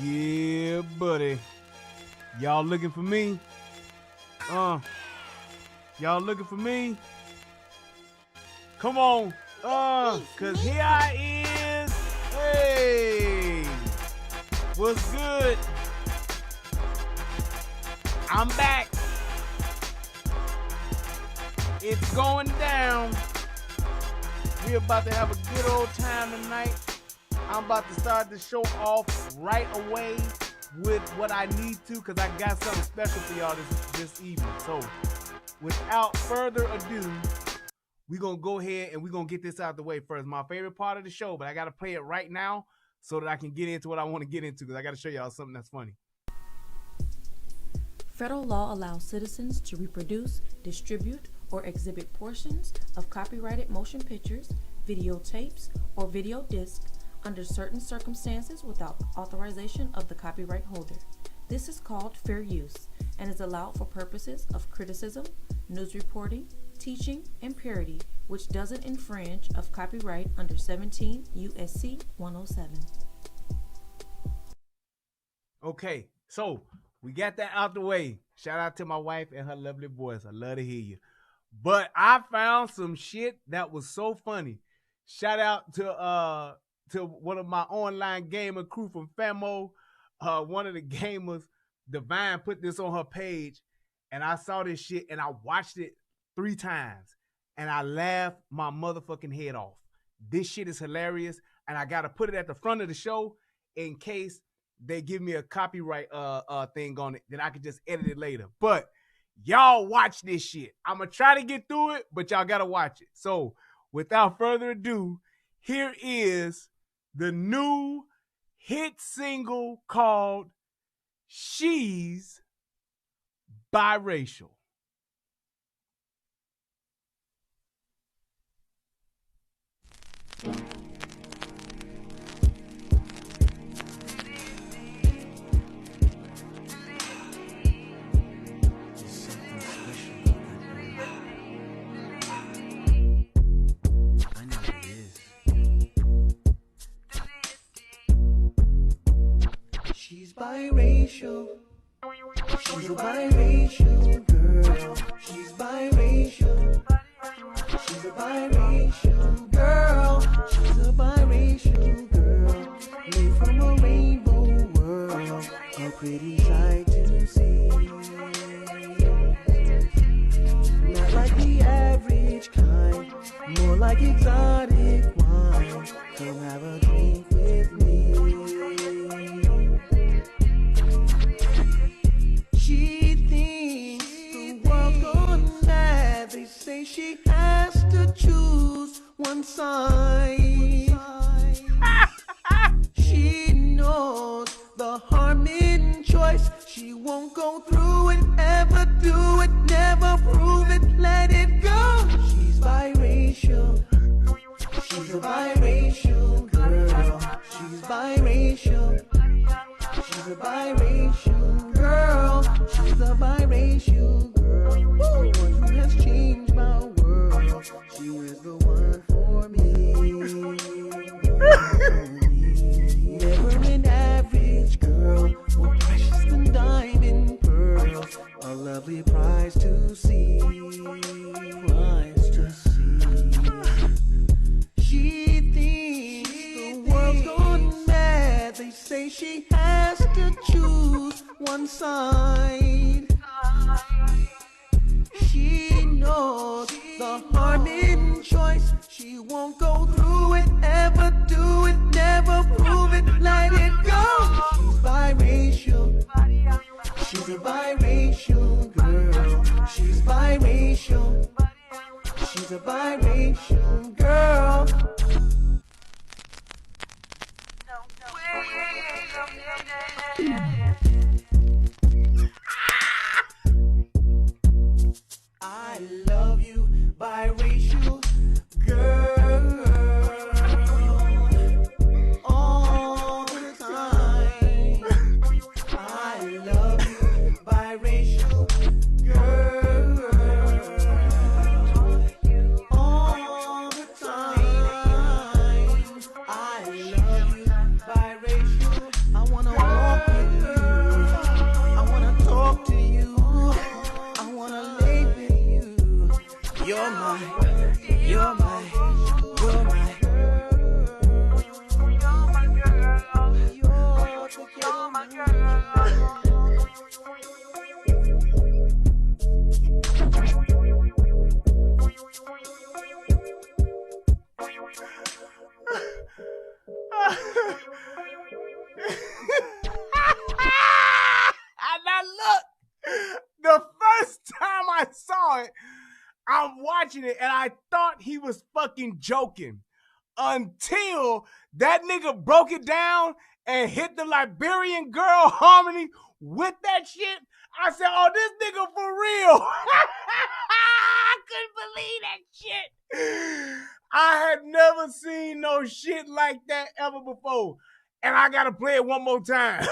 Yeah, buddy. Y'all looking for me? Y'all looking for me? Come on. Cause here I is. Hey. What's good? I'm back. It's going down. We're about to have a good old time tonight. I'm about to start the show off right away with what I need to, because I got something special for y'all this evening. So without further ado, we're going to go ahead and we're going to get this out the way first. My favorite part of the show, but I got to play it right now so that I can get into what I want to get into, because I got to show y'all something that's funny. Federal law allows citizens to reproduce, distribute, or exhibit portions of copyrighted motion pictures, videotapes, or video discs under certain circumstances without authorization of the copyright holder. This is called fair use and is allowed for purposes of criticism, news reporting, teaching, and parody, which doesn't infringe of copyright under 17 U.S.C. 107. Okay, so we got that out the way. Shout out to my wife and her lovely voice. I love to hear you. But I found some shit that was so funny. Shout out to one of my online gamer crew from Famo. One of the gamers, Divine, put this on her page, and I saw this shit and I watched it 3 times and I laughed my motherfucking head off. This shit is hilarious, and I gotta put it at the front of the show in case they give me a copyright thing on it, then I can just edit it later. But y'all watch this shit. I'm gonna try to get through it, but y'all gotta watch it. So without further ado, here is the new hit single called She's Biracial. She's biracial. She's a biracial girl. She's biracial. She's a biracial girl. She's a biracial girl. Made from a rainbow world. A pretty sight to see. Not like the average kind. More like exotic wine. Come have a drink with me. She thinks the world's gone mad. They say she has to choose one side. She knows the harm in choice. She won't go through it, ever do it, never prove it, let it go. She's biracial. She's a biracial girl. She's biracial. She's a biracial girl. She's a biracial girl. The one who has changed my world. She is the one for me. Never an average girl, more precious than diamond pearls. A lovely prize to see. Prize to see. She thinks the world's gone mad. They say she has to choose one side. She knows the harm in choice. She won't go through it, ever do it, never prove it, let it go. She's biracial. She's a biracial girl. She's biracial. She's a biracial girl. I love you, biracial girl, all the time. I love you, biracial girl, all the time. I love you, biracial. I wanna walk You're my, you're my, you're my. You're my girl. And I look, the first time I saw it, I'm watching it and I thought he was fucking joking until that nigga broke it down and hit the Liberian girl harmony with that shit. I said, oh, this nigga for real. I couldn't believe that shit. I had never seen no shit like that ever before. And I gotta play it one more time.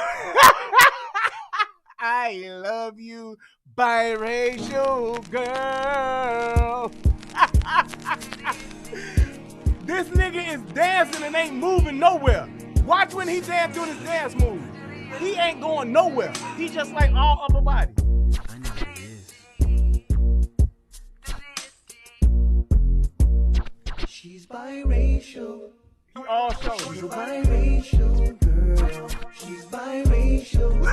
I love you, biracial girl. This nigga is dancing and ain't moving nowhere. Watch when he dance doing his dance move. He ain't going nowhere. He just like all upper body. I know what it is. She's biracial. He all She's shows. a biracial girl. She's biracial.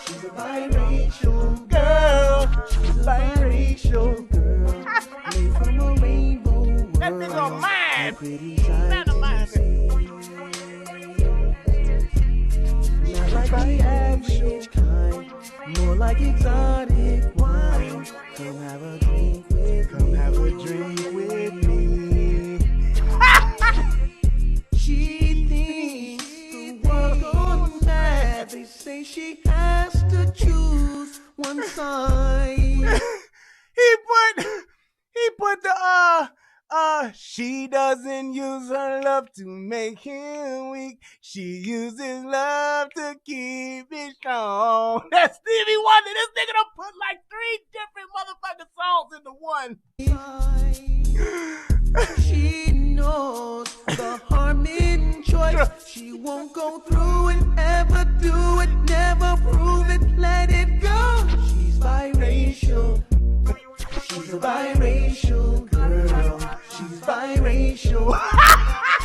She's a biracial Girl, She's a biracial girl. Made from a rainbow world. that nigga mine. Pretty sight Not a mine. to see. Not like the average kind, more like exotic wine. Come have a drink with me. Come have a drink with me. She thinks the world goes mad. They say she has to choose one side. he put the she doesn't use her love to make him weak. She uses love to keep it strong. That's Stevie Wonder. This nigga done put like 3 different motherfucking songs into one. She knows the harm in choice. She won't go through it, ever do it, never prove it, let it go. She's biracial. She's a biracial girl. She's biracial.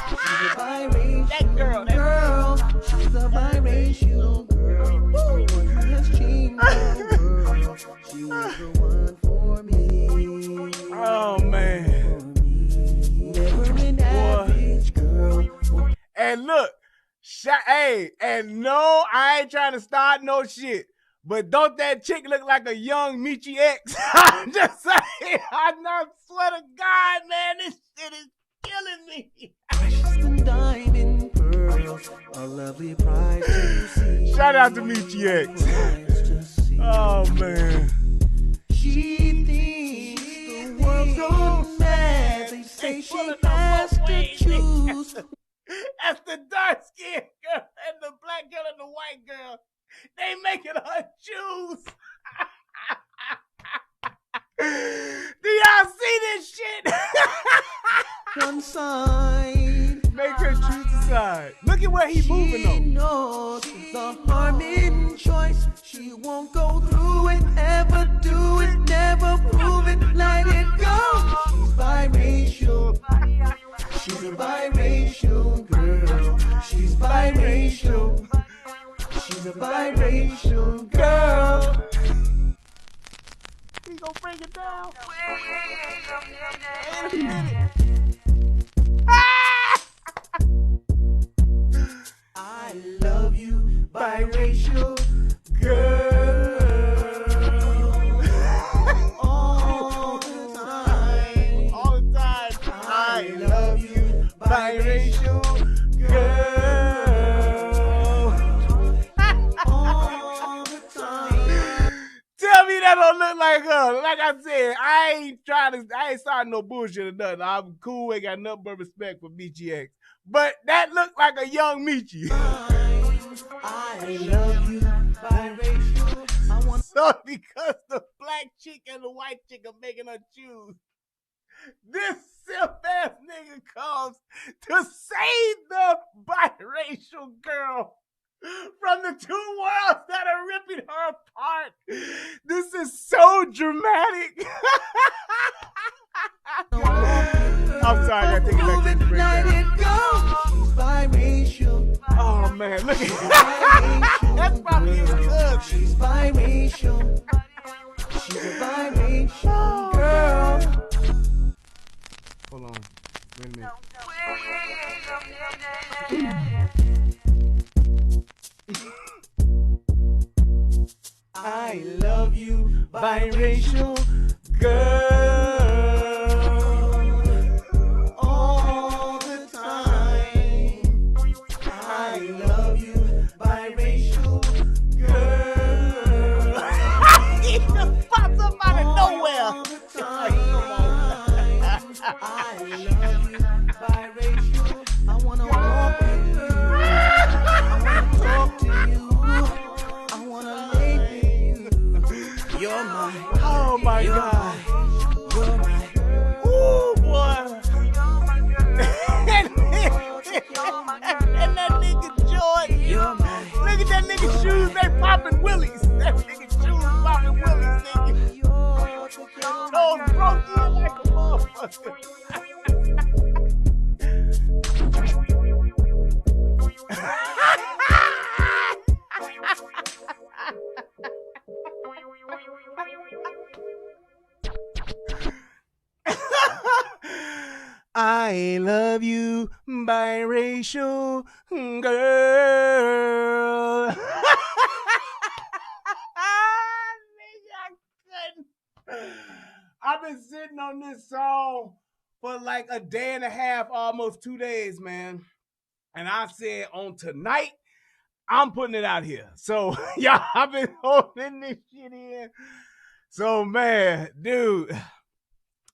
She's a biracial That girl. She's a biracial girl. One who has changed the world. She was the one for me. Oh man. Never an average girl. And look, hey, and no, I ain't trying to start no shit. But don't that chick look like a young Michi X? I'm just saying, I swear to God, man, this shit is killing me. Precious and diamond pearls, a lovely prize to see. Shout out to Michi X. Prize to see. Oh man. She thinks the world goes mad. They say she has to choose. That's the dark skinned girl and the black girl and the white girl. They making her choose. Do y'all see this shit? One side. Make her choose a side. Look at where he moving She though. knows the harm in choice. She won't go through it, ever do it, never prove it, let it go. She's biracial. She's a biracial girl. She's biracial. She's a biracial girl. We gonna break it down. I love you, biracial girl. All the time. All the time. I love you, biracial girl. All the time. Tell me that don't look like her. Like I said, I ain't starting no bullshit or nothing. I'm cool, ain't got nothing but respect for Michi X. But that looked like a young Michi. I love you, biracial. I want So because the black chick and the white chick are making her choose, this simp ass nigga comes to save the biracial girl from the two worlds that are ripping her apart. This is so dramatic. I'm sorry, I gotta take it back to the break let down. it go. She's biracial. Oh man, look at that's probably his cousin. She's biracial. She's a biracial girl. Hold on. Wait a minute. I love you, biracial girl. All the time. I love you, biracial girl. He just pops up out of nowhere. All the time. I love you, biracial. I wanna walk with you. I wanna talk to you. I wanna lay with you. You're my. Oh my God. You're my. Ooh, boy. And that nigga Jordan. You're my. Look at that nigga shoes, they popping willies. That nigga shoes popping willies, nigga. Toes broke in like a motherfucker. I love you, biracial girl. I've been sitting on this song for like a day and a half, almost 2 days, man. And I said on tonight, I'm putting it out here. So, y'all, I've been holding this shit in. So, man, dude,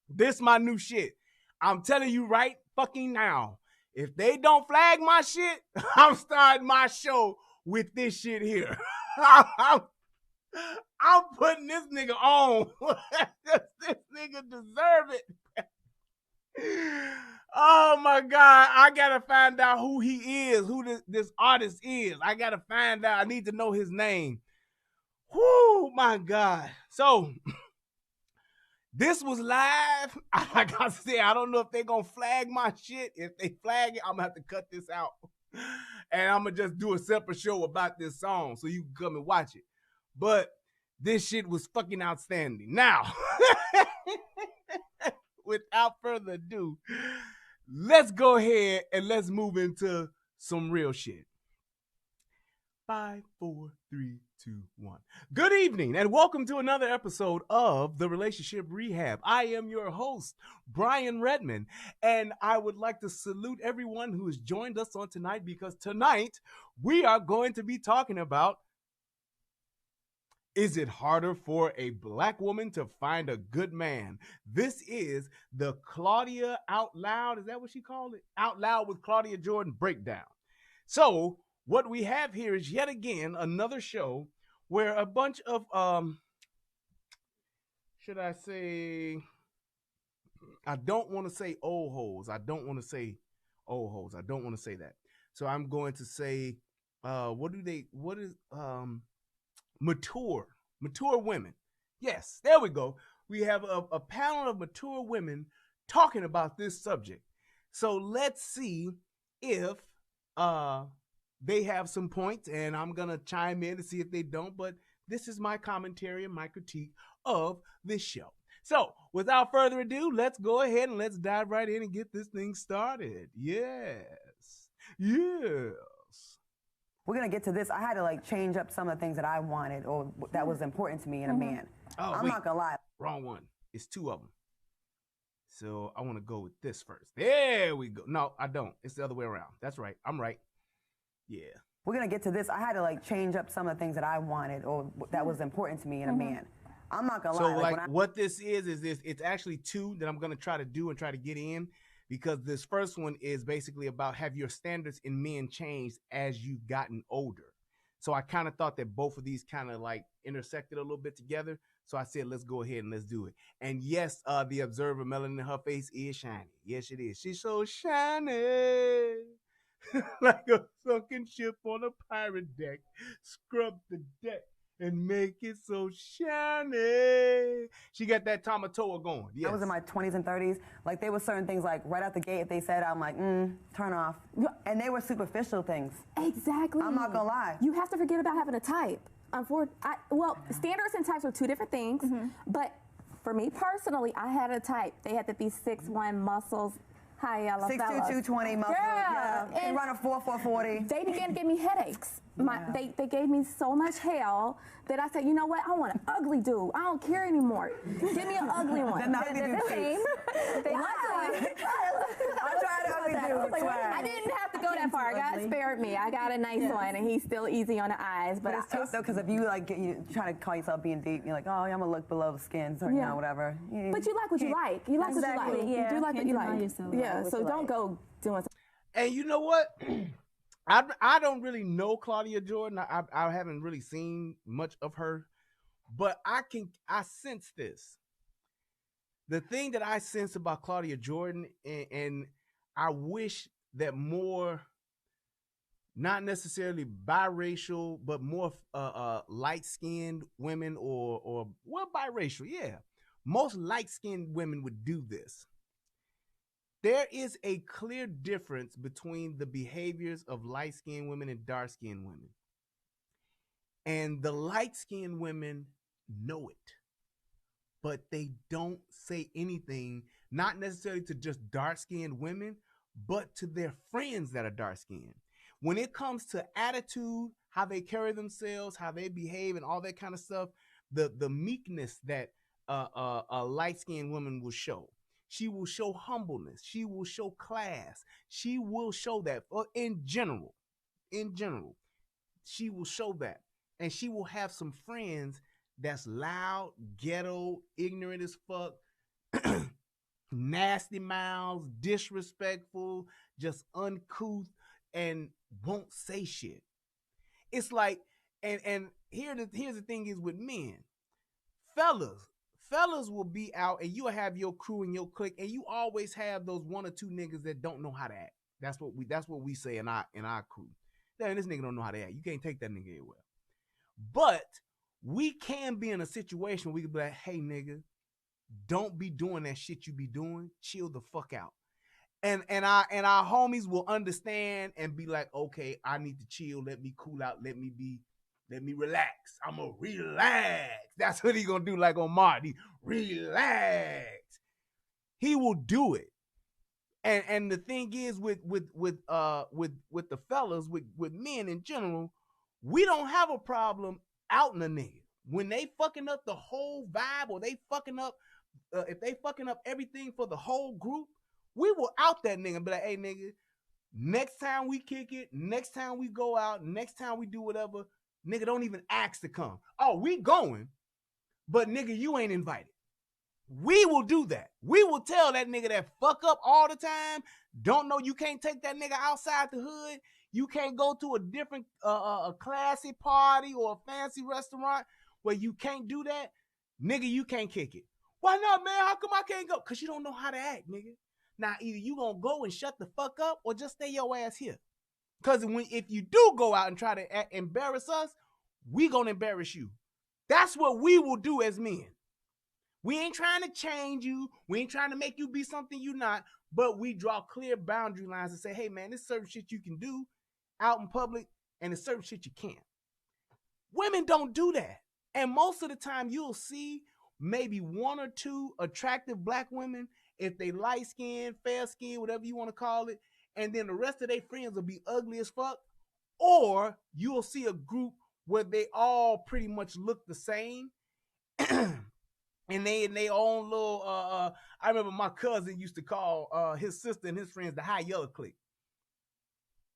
this my new shit. I'm telling you right fucking now, if they don't flag my shit, I'm starting my show with this shit here. I'm putting this nigga on. This nigga deserve it. Oh my God, I gotta find out who he is, who this artist is. I gotta find out. I need to know his name. Whoo, my God. So, this was live. Like I said, I don't know if they're gonna flag my shit. If they flag it, I'm gonna have to cut this out. And I'm gonna just do a separate show about this song so you can come and watch it. But this shit was fucking outstanding. Now, without further ado, let's go ahead and let's move into some real shit. 5, 4, 3, 2, 1. Good evening and welcome to another episode of The Relationship Rehab. I am your host, Brian Redmond, and I would like to salute everyone who has joined us on tonight because tonight we are going to be talking about, is it harder for a black woman to find a good man? This is the Claudia Out Loud, is that what she called it? Out Loud with Claudia Jordan breakdown. So, what we have here is yet again another show where a bunch of should I say, I don't want to say old hoes. I don't want to say old hoes. I don't want to say that. So I'm going to say mature women. Yes, there we go. We have a panel of mature women talking about this subject. So let's see if they have some points, and I'm going to chime in to see if they don't, but this is my commentary and my critique of this show. So, without further ado, let's go ahead and let's dive right in and get this thing started. Yes. We're going to get to this. I had to change up some of the things that I wanted or that was important to me in a man. Oh, I'm not going to lie. Wrong one. It's 2 of them. So, I want to go with this first. There we go. No, I don't. It's the other way around. That's right. I'm right. Yeah. We're going to get to this. I had to change up some of the things that I wanted or that was important to me in a man. I'm not going to lie. So what this is this, it's actually 2 that I'm going to try to do and try to get in, because this first one is basically about, have your standards in men changed as you've gotten older? So I kind of thought that both of these kind of intersected a little bit together. So I said, let's go ahead and let's do it. And yes, the observer melanin in her face is shiny. Yes, it is. She's so shiny. Like a sunken ship on a pirate deck. Scrub the deck. and make it so shiny. She got that Tamatoa going. Yes. I was in my 20s and 30s. Like, there were certain things, like, right out the gate, if they said, I'm like, turn off. And they were superficial things. Exactly. I'm not gonna lie. You have to forget about having a type. Well, standards and types are two different things, but for me personally, I had a type. They had to be 6'1", muscles, high yellow 6'2", fellas. 220 muscles. Yeah. And run a 4'40". They began to give me headaches. They gave me so much hell that I said, you know what? I want an ugly dude. I don't care anymore. Give me an ugly one. The ugly dude Same. I tried ugly dude. I didn't have to go that far. God spared me. I got a nice one, and he's still easy on the eyes. But it's tough though, because if you like you try to call yourself being deep, you're like, oh, I'm gonna look below the skin, so you know, whatever. But you like what you like. You like what you like. Yeah. You do like what you like. Yourself. Yeah. So don't go doing something. And you know what? I don't really know Claudia Jordan. I haven't really seen much of her, but I sense this. The thing that I sense about Claudia Jordan, and I wish that more, not necessarily biracial, but more light-skinned women or well, biracial, yeah. Most light-skinned women would do this. There is a clear difference between the behaviors of light-skinned women and dark-skinned women. And the light-skinned women know it, but they don't say anything, not necessarily to just dark-skinned women, but to their friends that are dark-skinned. When it comes to attitude, how they carry themselves, how they behave, and all that kind of stuff, the meekness that a light-skinned woman will show. She will show humbleness. She will show class. She will show that. In general, she will show that. And she will have some friends that's loud, ghetto, ignorant as fuck, nasty mouths, disrespectful, just uncouth, and won't say shit. It's like, and here's the thing is with men, fellas will be out and you'll have your crew and your clique, and you always have those one or two niggas that don't know how to act. That's what we say in our crew. Damn, this nigga don't know how to act. You can't take that nigga anywhere. But we can be in a situation where we can be like, hey nigga, don't be doing that shit you be doing. Chill the fuck out. And our homies will understand and be like, okay, I need to chill. Let me cool out. Let me relax. I'm gonna relax. That's what he gonna do, like on Marty. Relax. He will do it. And the thing is with the fellas, with men in general, we don't have a problem outing a nigga. When they fucking up the whole vibe, or they fucking up, if they fucking up everything for the whole group, we will out that nigga and be like, hey nigga, next time we kick it, next time we go out, next time we do whatever, nigga, don't even ask to come. Oh, we going, but nigga, you ain't invited. We will do that. We will tell that nigga that fuck up all the time, don't know you can't take that nigga outside the hood, you can't go to a different a classy party or a fancy restaurant where you can't do that, nigga, you can't kick it. Why not, man? How come I can't go? Because you don't know how to act, nigga. Now, either you gonna go and shut the fuck up or just stay your ass here. Because if you do go out and try to embarrass us, we gonna embarrass you. That's what we will do as men. We ain't trying to change you. We ain't trying to make you be something you're not. But we draw clear boundary lines and say, hey, man, there's certain shit you can do out in public and there's certain shit you can't. Women don't do that. And most of the time you'll see maybe one or two attractive black women, if they light skin, fair skin, whatever you want to call it, and then the rest of their friends will be ugly as fuck. Or you'll see a group where they all pretty much look the same. And they in their own little, I remember my cousin used to call his sister and his friends the high yellow clique.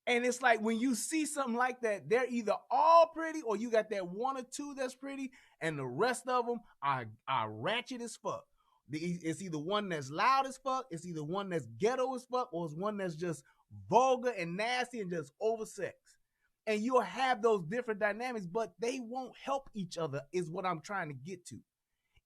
And it's like when you see something like that, they're either all pretty or you got that one or two that's pretty and the rest of them are ratchet as fuck. It's either one that's loud as fuck, it's either one that's ghetto as fuck, or it's one that's just vulgar and nasty and just oversexed. And you'll have those different dynamics, but they won't help each other is what I'm trying to get to.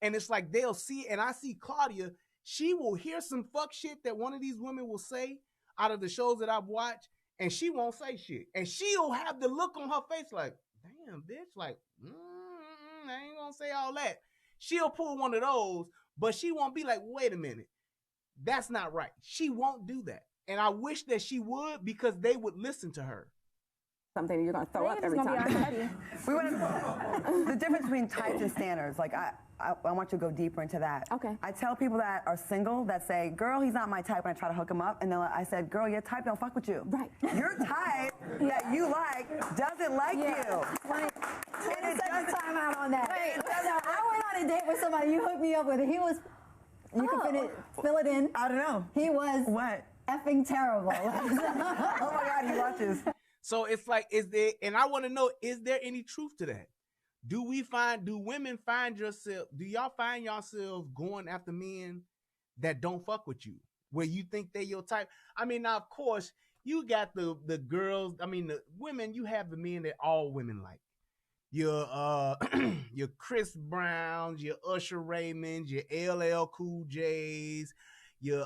And it's like they'll see, and I see Claudia, she will hear some fuck shit that one of these women will say out of the shows that I've watched, and she won't say shit. And she'll have the look on her face like, damn, bitch, like, I ain't gonna say all that. She'll pull one of those, but she won't be like, wait a minute, that's not right. She won't do that. And I wish that she would, because they would listen to her. Something that you're going to throw up every gonna be time. We want the difference between types and standards. Like I want you to go deeper into that. Okay. I tell people that are single that say, "Girl, he's not my type," when I try to hook him up, and then I said, "Girl, your type don't fuck with you. Right. Your type that you like doesn't like you." Wait, And it second doesn't- time out on that. Wait, So I went on a date with somebody you hooked me up with. He was, you can fill it in. I don't know. He was What? effing terrible. Oh my God, he watches. So it's like, is there, and I want to know, is there any truth to that? Do women find yourself, do y'all find yourselves going after men that don't fuck with you, where you think they're your type? I mean, now, of course, you got the girls, I mean, the women, you have the men that all women like. Your your Chris Browns, your Usher Raymonds, your LL Cool J's, your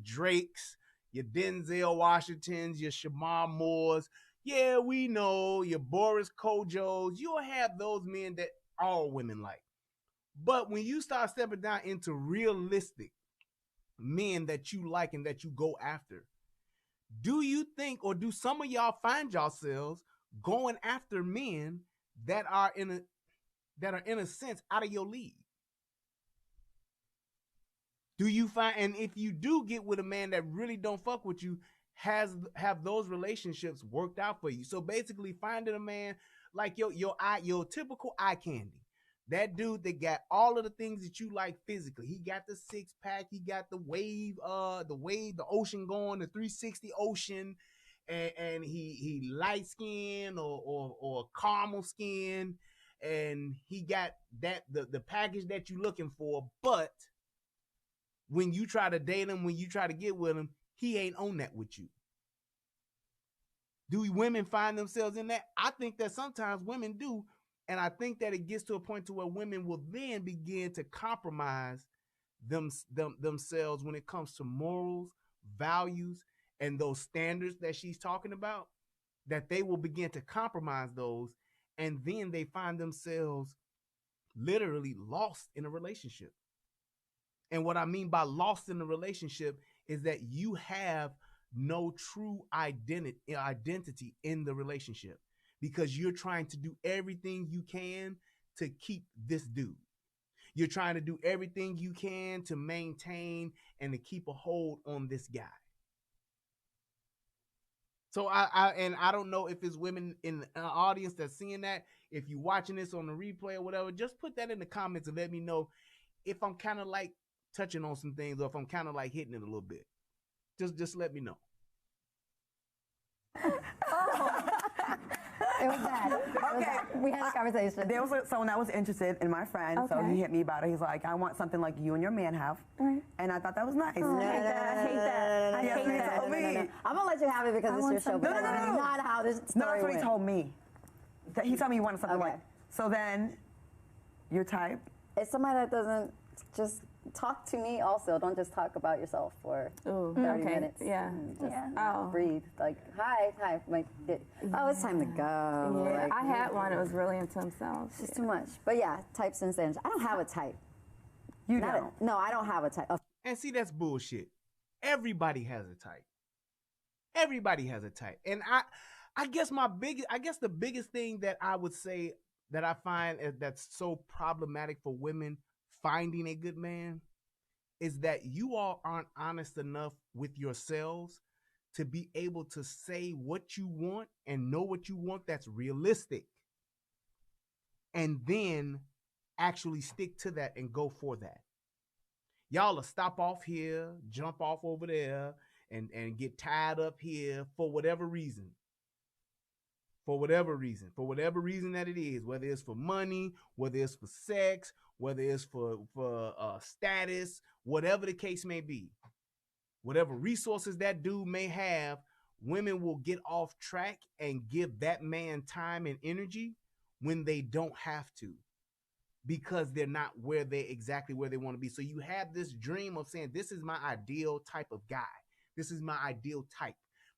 Drakes, your Denzel Washingtons, your Shamar Moores. Yeah, we know your Boris Kojos. You'll have those men that all women like. But when you start stepping down into realistic men that you like and that you go after, do you think, or do some of y'all find yourselves going after men that are in a sense out of your league? Do you find, and if you do get with a man that really don't fuck with you, have those relationships worked out for you? So basically, finding a man like your typical eye candy, that dude that got all of the things that you like physically. He got the 6-pack, he got the wave, the ocean going, the 360 ocean, and he light skin or caramel skin, and he got that the package that you looking for, but when you try to date him, when you try to get with him, he ain't on that with you. Do women find themselves in that? I think that sometimes women do, and I think that it gets to a point to where women will then begin to compromise themselves when it comes to morals, values, and those standards that she's talking about, that they will begin to compromise those, and then they find themselves literally lost in a relationship. And what I mean by lost in a relationship is that you have no true identity in the relationship, because you're trying to do everything you can to keep this dude. You're trying to do everything you can to maintain and to keep a hold on this guy. So I don't know if it's women in the audience that's seeing that. If you're watching this on the replay or whatever, just put that in the comments and let me know if I'm kind of like touching on some things, or if I'm kind of like hitting it a little bit. Just let me know. It was bad. Okay. We had a conversation. There was someone that was interested in my friend, so Okay. he hit me about it. He's like, "I want something like you and your man have," and I thought that was nice. I hate that. I hate that. I Yeah, hate they that. told me. I'm gonna let you have it because it's your show, but No, no, that's no, no. not how this No, story that's what he went. told me. He told me he wanted something Okay. like. So then, your type. It's somebody that doesn't just talk to me also. Don't just talk about yourself for 30 okay. minutes. Yeah. And just Oh. breathe. Like, hi. Like, oh, it's time to go. Yeah, Like, I had one that was really into himself. It's just too much. But yeah, types and standards. I don't have a type. You Not don't. no, I don't have a type. And see, that's bullshit. Everybody has a type. Everybody has a type. And I guess the biggest thing that I would say that I find that's so problematic for women finding a good man is that you all aren't honest enough with yourselves to be able to say what you want and know what you want that's realistic, and then actually stick to that and go for that. Y'all will stop off here, jump off over there, and get tied up here for whatever reason. For whatever reason that it is, whether it's for money, whether it's for sex, whether it's for status, whatever the case may be, whatever resources that dude may have, women will get off track and give that man time and energy when they don't have to, because they're not exactly where they want to be. So you have this dream of saying, this is my ideal type of guy. This is my ideal type.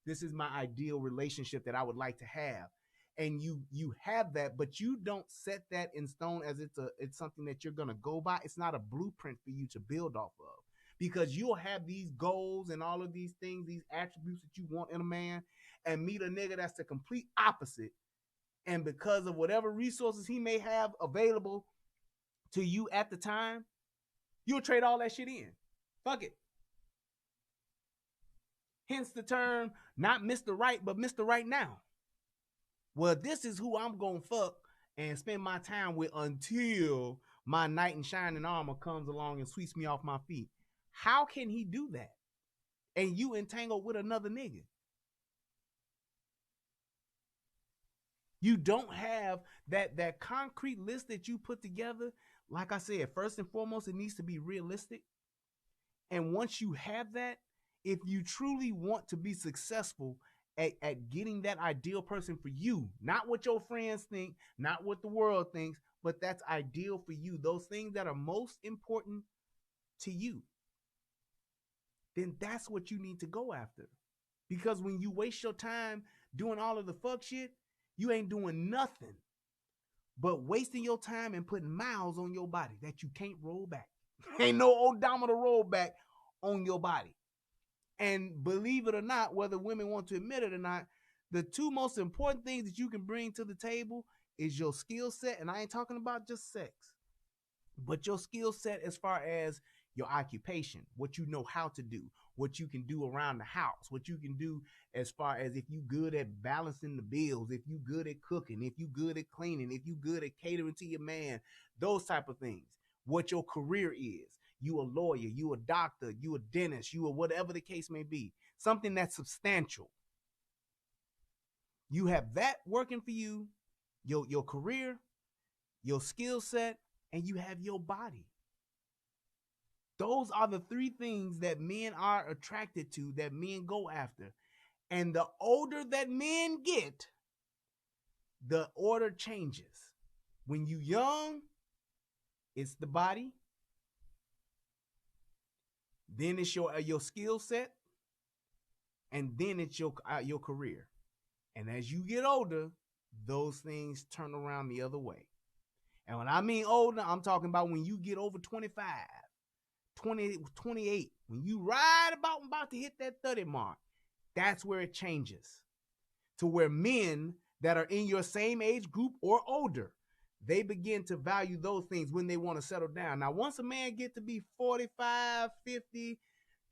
This is my ideal relationship that I would like to have. and you have that, but you don't set that in stone as it's something that you're gonna go by. It's not a blueprint for you to build off of, because you'll have these goals and all of these things, these attributes that you want in a man, and meet a nigga that's the complete opposite. And because of whatever resources he may have available to you at the time, you'll trade all that shit in. Fuck it. Hence the term, not Mr. Right, but Mr. Right Now. Well, this is who I'm going to fuck and spend my time with until my knight in shining armor comes along and sweeps me off my feet. How can he do that? And you entangled with another nigga. You don't have that concrete list that you put together. Like I said, first and foremost, it needs to be realistic. And once you have that, if you truly want to be successful at getting that ideal person for you, not what your friends think, not what the world thinks, but that's ideal for you, those things that are most important to you, then that's what you need to go after. Because when you waste your time doing all of the fuck shit, you ain't doing nothing but wasting your time and putting miles on your body that you can't roll back. Ain't no odometer rollback on your body. And believe it or not, whether women want to admit it or not, the two most important things that you can bring to the table is your skill set. And I ain't talking about just sex, but your skill set as far as your occupation, what you know how to do, what you can do around the house, what you can do as far as if you good at balancing the bills, if you good at cooking, if you good at cleaning, if you good at catering to your man, those type of things. What your career is. You a lawyer, you a doctor, you a dentist, you a whatever the case may be. Something that's substantial. You have that working for you, your career, your skill set, and you have your body. Those are the three things that men are attracted to, that men go after. And the older that men get, the order changes. When you young, it's the body. Then it's your skill set. And then it's your career. And as you get older, those things turn around the other way. And when I mean older, I'm talking about when you get over 25. 20, 28, when you right about to hit that 30 mark, that's where it changes to where men that are in your same age group or older, they begin to value those things when they want to settle down. Now, once a man get to be 45, 50,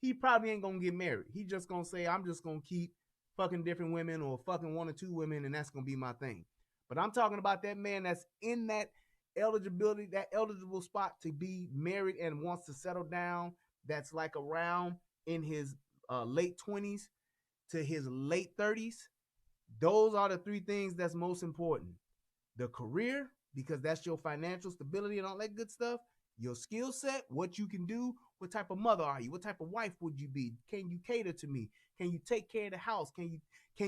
he probably ain't going to get married. He just going to say, I'm just going to keep fucking different women or fucking one or two women, and that's going to be my thing. But I'm talking about that man that's in that eligible spot to be married and wants to settle down, that's like around in his late 20s to his late 30s. Those are the three things that's most important. The career, because that's your financial stability and all that good stuff. Your skill set, what you can do, what type of mother are you, what type of wife would you be, can you cater to me, can you take care of the house, can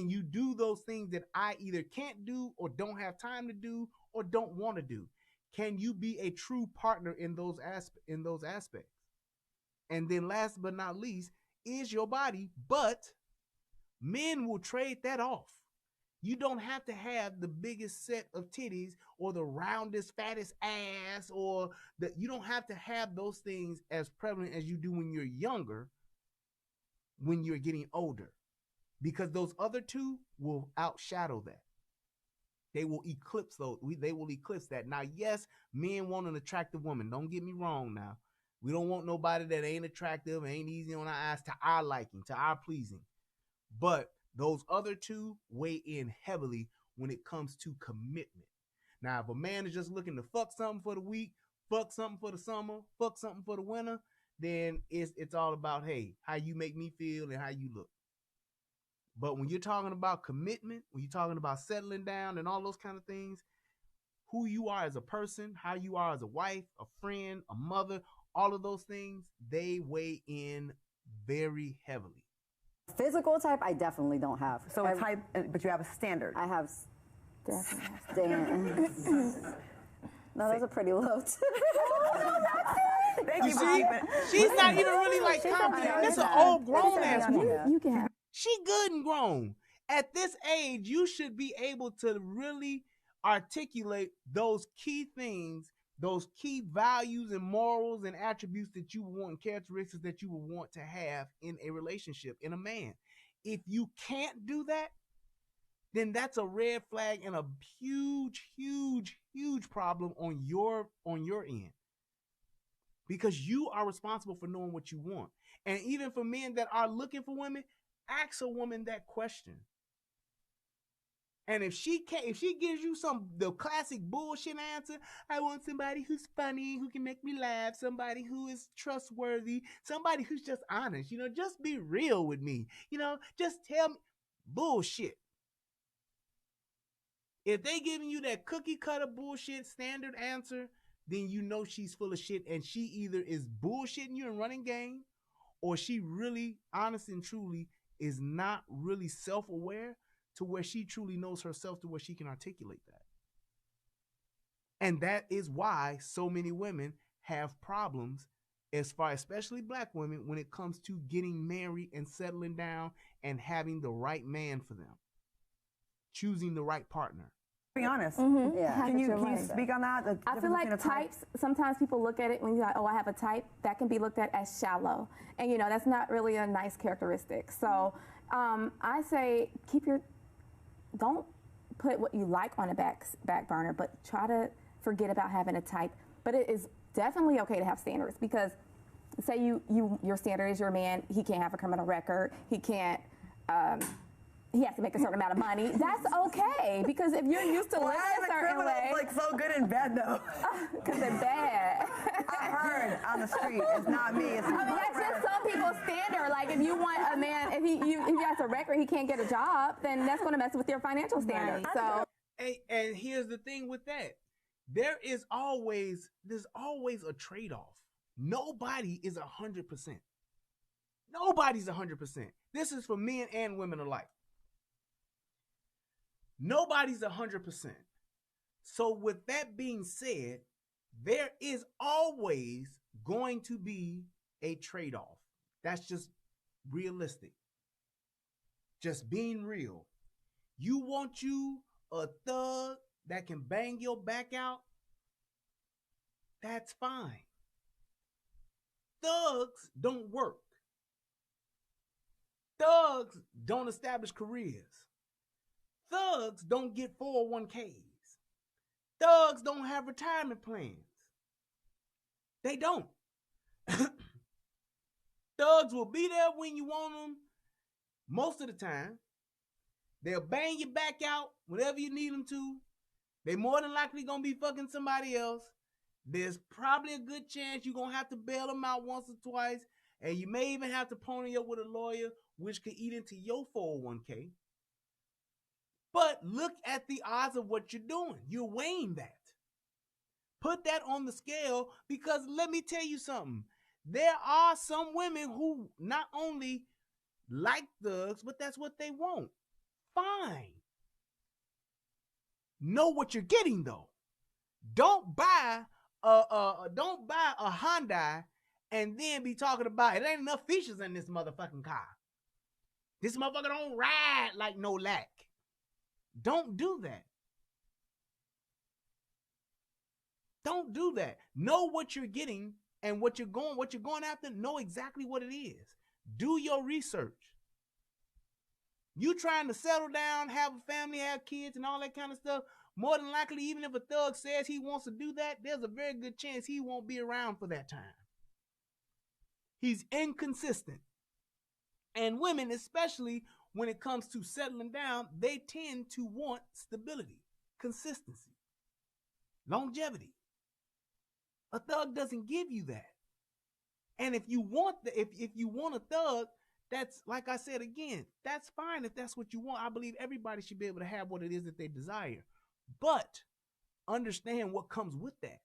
you do those things that I either can't do or don't have time to do or don't want to do. Can you be a true partner in those aspects? And then last but not least is your body, but men will trade that off. You don't have to have the biggest set of titties or the roundest, fattest ass, or you don't have to have those things as prevalent as you do when you're younger, when you're getting older, because those other two will outshadow that. They will eclipse those. They will eclipse that. Now, yes, men want an attractive woman. Don't get me wrong now. We don't want nobody that ain't attractive, ain't easy on our eyes, to our liking, to our pleasing. But those other two weigh in heavily when it comes to commitment. Now, if a man is just looking to fuck something for the week, fuck something for the summer, fuck something for the winter, then it's all about, hey, how you make me feel and how you look. But when you're talking about commitment, when you're talking about settling down and all those kind of things, who you are as a person, how you are as a wife, a friend, a mother, all of those things, they weigh in very heavily. Physical type, I definitely don't have. So a type, but you have a standard. I have standards. No, those are pretty low. Thank You see, she's not even really like confident. That's an old grown ass woman. You can have. She good and grown. At this age, you should be able to really articulate those key things, those key values and morals and attributes that you want, and characteristics that you would want to have in a relationship, in a man. If you can't do that, then that's a red flag and a huge, huge, huge problem on your end. Because you are responsible for knowing what you want. And even for men that are looking for women, ask a woman that question. And if she gives you the classic bullshit answer, I want somebody who's funny, who can make me laugh, somebody who is trustworthy, somebody who's just honest, just be real with me, just tell me. Bullshit. If they giving you that cookie cutter bullshit standard answer, then you know she's full of shit, and she either is bullshitting you and running game, or she really, honest and truly, is not really self-aware to where she truly knows herself, to where she can articulate that. And that is why so many women have problems, especially black women, when it comes to getting married and settling down and having the right man for them, choosing the right partner. Be honest. Yeah. Can you speak on that? I feel like types, sometimes people look at it when you're like, oh, I have a type, that can be looked at as shallow. And, that's not really a nice characteristic. So I say don't put what you like on a back burner, but try to forget about having a type. But it is definitely okay to have standards, because say your standard is your man, he can't have a criminal record, he can't, he has to make a certain amount of money. That's okay, because if you're used to living a certain way. Like so good in bed though. Because they're bad. I heard on the street. It's not me. It's that's just some people's standard. Like if you want a man, if he has a record, he can't get a job, then that's going to mess with your financial standards. So. And here's the thing with that: there's always a trade-off. Nobody is 100%. Nobody's 100%. This is for men and women alike. Nobody's 100%. So with that being said, there is always going to be a trade-off. That's just realistic. Just being real. You want you a thug that can bang your back out? That's fine. Thugs don't work. Thugs don't establish careers. Thugs don't get 401ks. Thugs don't have retirement plans. They don't. Thugs will be there when you want them most of the time. They'll bang your back out whenever you need them to. They more than likely gonna be fucking somebody else. There's probably a good chance you're gonna have to bail them out once or twice, and you may even have to pony up with a lawyer, which could eat into your 401k. But look at the odds of what you're doing. You're weighing that. Put that on the scale, because let me tell you something. There are some women who not only like thugs, but that's what they want. Fine. Know what you're getting though. Don't buy a Hyundai and then be talking about it ain't enough features in this motherfucking car. This motherfucker don't ride like no lack. Don't do that. Don't do that. Know what you're getting and what you're going after. Know exactly what it is. Do your research. You trying to settle down, have a family, have kids, and all that kind of stuff. More than likely, even if a thug says he wants to do that, there's a very good chance he won't be around for that time. He's inconsistent. And women, especially when it comes to settling down, they tend to want stability, consistency, longevity. A thug doesn't give you that. And if you want if you want a thug, that's, like I said again, that's fine if that's what you want. I believe everybody should be able to have what it is that they desire. But understand what comes with that.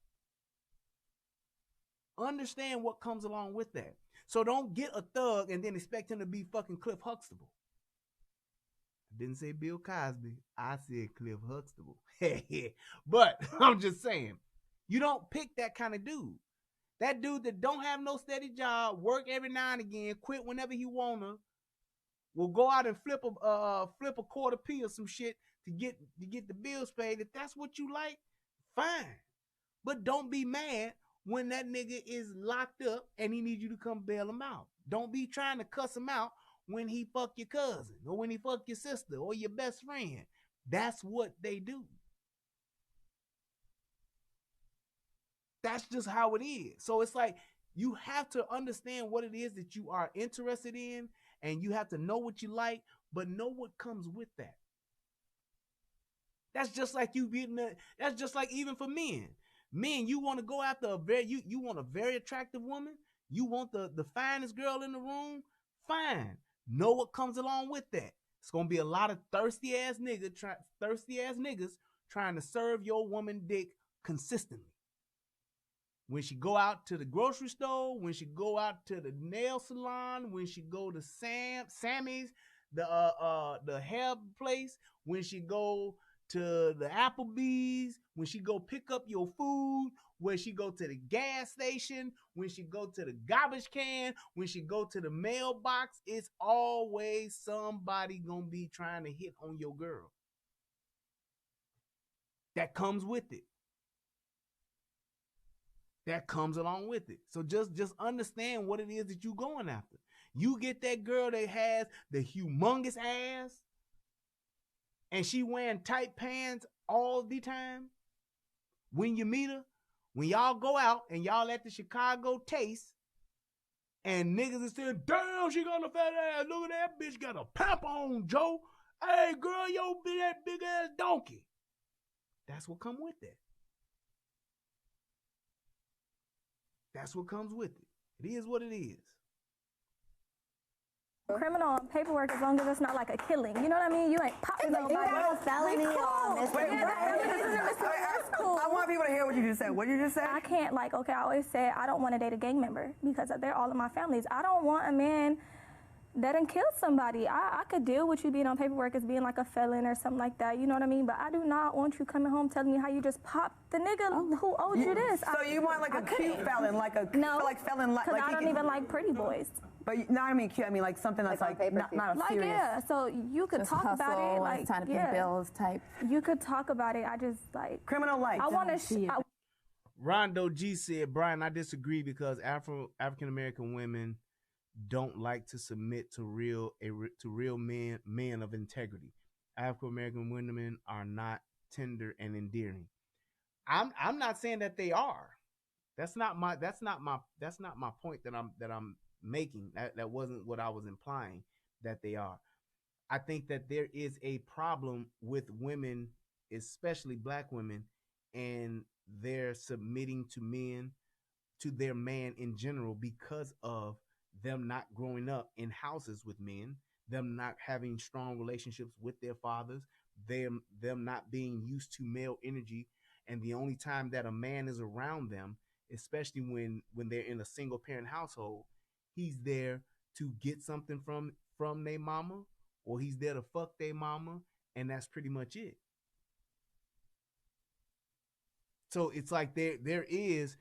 Understand what comes along with that. So don't get a thug and then expect him to be fucking Cliff Huxtable. I didn't say Bill Cosby. I said Cliff Huxtable. But I'm just saying, you don't pick that kind of dude. That dude that don't have no steady job, work every now and again, quit whenever he wanna, will go out and flip a quarter P or some shit to get the bills paid. If that's what you like, fine. But don't be mad when that nigga is locked up and he needs you to come bail him out. Don't be trying to cuss him out when he fuck your cousin or when he fuck your sister or your best friend. That's what they do. That's just how it is. So it's like you have to understand what it is that you are interested in, and you have to know what you like, but know what comes with that. That's just like you getting that's just like even for men. Men, you want to go after you want a very attractive woman, you want the finest girl in the room, fine. Know what comes along with that. It's gonna be a lot of thirsty ass niggas trying to serve your woman dick consistently. When she go out to the grocery store, when she go out to the nail salon, when she go to Sammy's, the hair place, when she go to the Applebee's, when she go pick up your food, when she go to the gas station, when she go to the garbage can, when she go to the mailbox, it's always somebody gonna be trying to hit on your girl. That comes with it. That comes along with it. So just understand what it is that you're going after. You get that girl that has the humongous ass and she wearing tight pants all the time. When you meet her, when y'all go out and y'all at the Chicago Taste and niggas is saying, damn, she got a fat ass. Look at that bitch got a pamp on, Joe. Hey, girl, yo, that big ass donkey. That's what come with that. That's what comes with it. It is what it is. Criminal paperwork as long as it's not like a killing. You know what I mean? You ain't popping nobody. A felony on misdemeanor. I want people to hear what you just said. What did you just say? I can't okay, I always say I don't want to date a gang member because they're all in my families. I don't want a man that done killed somebody. I could deal with you being on paperwork as being like a felon or something like that, you know what I mean? But I do not want you coming home telling me how you just popped the nigga who owed you this. So you want like a cute felon, like a felon, because I don't even like pretty boys. But not I mean cute. I mean like something that's like not a serious. Yeah. So you could just talk about it, like time to pay bills type. You could talk about it. I just like criminal life. I want to. Rondo G said, Brian, I disagree because African American women don't like to submit to real men of integrity. African American women are not tender and endearing. I'm not saying that they are. That's not my point that I'm making. That wasn't what I was implying that they are. I think that there is a problem with women, especially black women, and they're submitting to their man in general because of them not growing up in houses with men, them not having strong relationships with their fathers, them not being used to male energy, and the only time that a man is around them, especially when they're in a single parent household, he's there to get something from their mama, or he's there to fuck their mama, and that's pretty much it. So it's like there's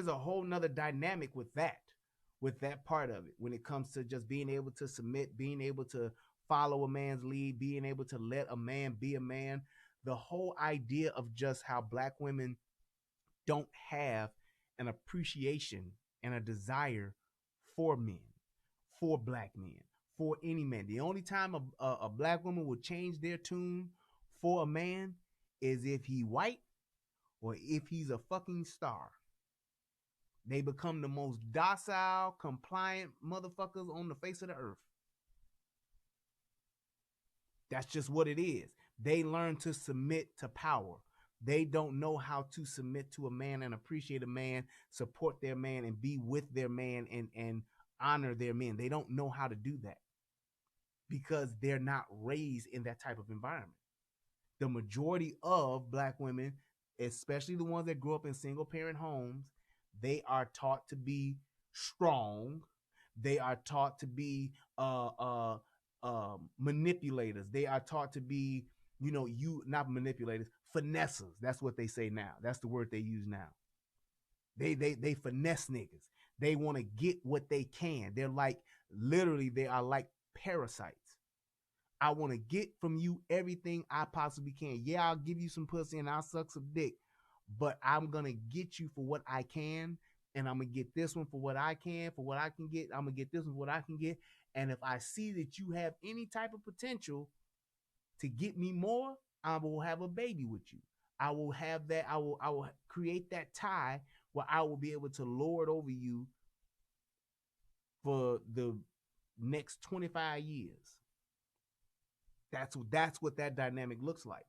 a whole nother dynamic with that part of it when it comes to just being able to submit, being able to follow a man's lead, being able to let a man be a man. The whole idea of just how black women don't have an appreciation and a desire for men, for black men, for any man. The only time a black woman will change their tune for a man is if he white or if he's a fucking star. They become the most docile, compliant motherfuckers on the face of the earth. That's just what it is. They learn to submit to power. They don't know how to submit to a man and appreciate a man, support their man, and be with their man and honor their men. They don't know how to do that because they're not raised in that type of environment. The majority of black women, especially the ones that grew up in single parent homes, they are taught to be strong. They are taught to be manipulators. They are taught to be, not manipulators, finessers. That's what they say now. That's the word they use now. They finesse niggas. They want to get what they can. They're like, literally, they are like parasites. I want to get from you everything I possibly can. Yeah, I'll give you some pussy and I'll suck some dick, but I'm going to get you for what I can, and I'm going to get this one for what I can, for what I can get. I'm going to get this one for what I can get. And if I see that you have any type of potential to get me more, I will have a baby with you. I will have that. I will create that tie where I will be able to lord over you for the next 25 years. That's what that dynamic looks like.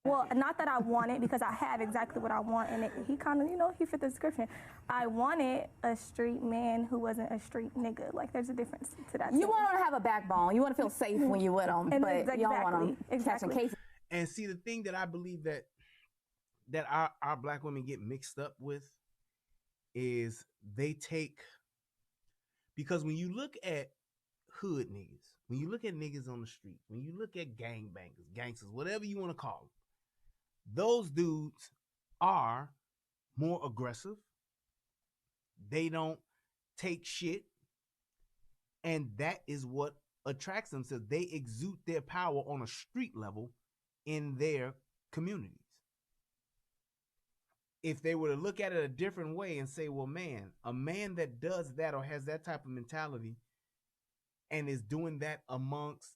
Well, not that I want it, because I have exactly what I want, and he kind of, he fit the description. I wanted a street man who wasn't a street nigga. Like, there's a difference to that. You want to have a backbone. You want to feel safe when you're with them, but you don't want them catching cases. And see, the thing that I believe that our black women get mixed up with is they take, because when you look at hood niggas, when you look at niggas on the street, when you look at gangbangers, gangsters, whatever you want to call them, those dudes are more aggressive. They don't take shit. And that is what attracts them. So they exude their power on a street level in their communities. If they were to look at it a different way and say, well, man, a man that does that or has that type of mentality and is doing that amongst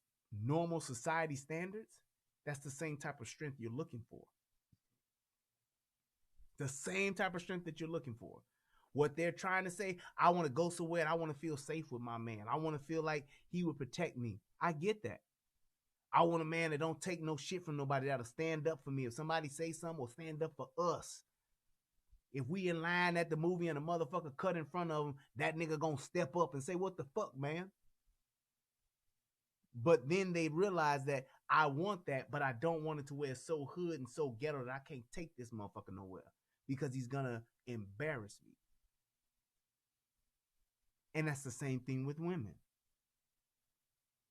normal society standards, that's the same type of strength you're looking for. The same type of strength that you're looking for. What they're trying to say, I want to go somewhere and I want to feel safe with my man. I want to feel like he would protect me. I get that. I want a man that don't take no shit from nobody, that'll stand up for me. If somebody say something, or stand up for us. If we in line at the movie and a motherfucker cut in front of him, that nigga gonna step up and say, what the fuck, man? But then they realize that I want that, but I don't want it to where it's so hood and so ghetto that I can't take this motherfucker nowhere because he's gonna embarrass me. And that's the same thing with women.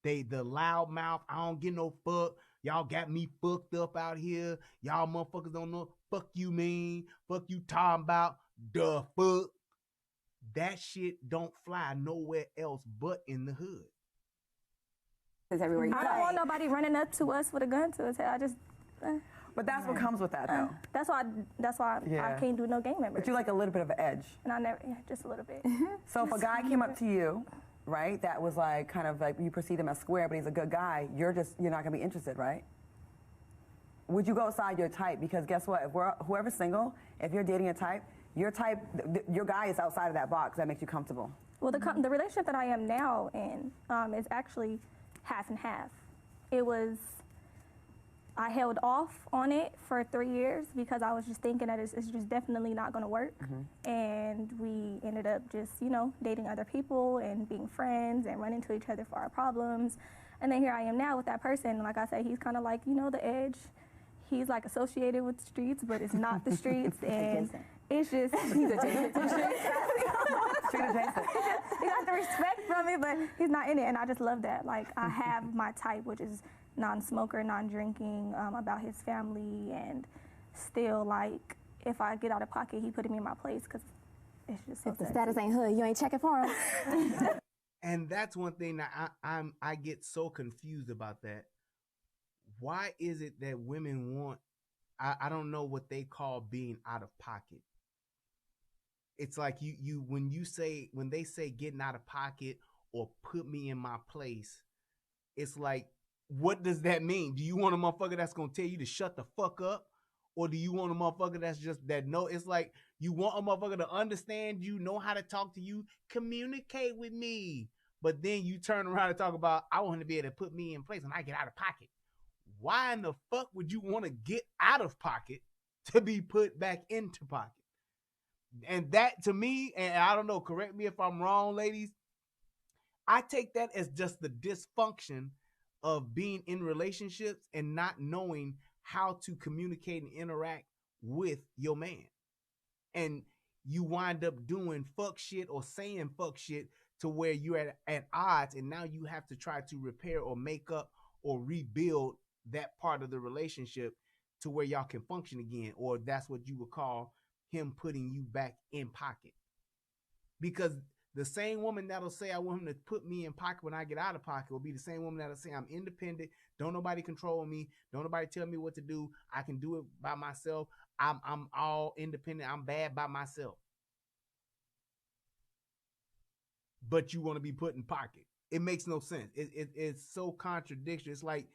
The loud mouth, I don't get no fuck. Y'all got me fucked up out here. Y'all motherfuckers don't know. Fuck you mean. Fuck you talking about. The fuck. That shit don't fly nowhere else but in the hood. I don't want nobody running up to us with a gun to us. I just... But that's what comes with that, though. That's why I can't do no gang members. But you like a little bit of an edge. And I never, just a little bit. So if a guy came up to you, right, that was like kind of like you perceive him as square, but he's a good guy, you're not gonna be interested, right? Would you go outside your type? Because guess what? If whoever's single, if you're dating a type, your guy is outside of that box. That makes you comfortable. Well, the relationship that I am now in is actually half and half. I held off on it for 3 years because I was just thinking that it's just definitely not going to work. Mm-hmm. And we ended up just, dating other people and being friends and running to each other for our problems. And then here I am now with that person. Like I said, he's kind of like, the edge. He's like associated with the streets, but it's not the streets. And it's just, he's adjacent to the streets. Street adjacent. He got the respect from it, but he's not in it. And I just love that. Like, I have my type, which is non-smoker, non-drinking, about his family, and still, like, if I get out of pocket, he put me in my place because it's just so if the status ain't hood, you ain't checking for him. And that's one thing that I get so confused about that. Why is it that women want, I don't know what they call being out of pocket. It's like when they say getting out of pocket or put me in my place, it's like, what does that mean? Do you want a motherfucker that's going to tell you to shut the fuck up? Or do you want a motherfucker that's just it's like you want a motherfucker to understand you, know how to talk to you, communicate with me. But then you turn around and talk about, I want him to be able to put me in place and I get out of pocket. Why in the fuck would you want to get out of pocket to be put back into pocket? And that to me, and I don't know, correct me if I'm wrong, ladies, I take that as just the dysfunction of being in relationships and not knowing how to communicate and interact with your man. And you wind up doing fuck shit or saying fuck shit to where you're at odds, and now you have to try to repair or make up or rebuild that part of the relationship to where y'all can function again, or that's what you would call him putting you back in pocket. Because The same woman that'll say I want him to put me in pocket when I get out of pocket will be the same woman that'll say I'm independent. Don't nobody control me. Don't nobody tell me what to do. I can do it by myself. I'm all independent. I'm bad by myself. But you want to be put in pocket. It makes no sense. It's so contradictory. It's like,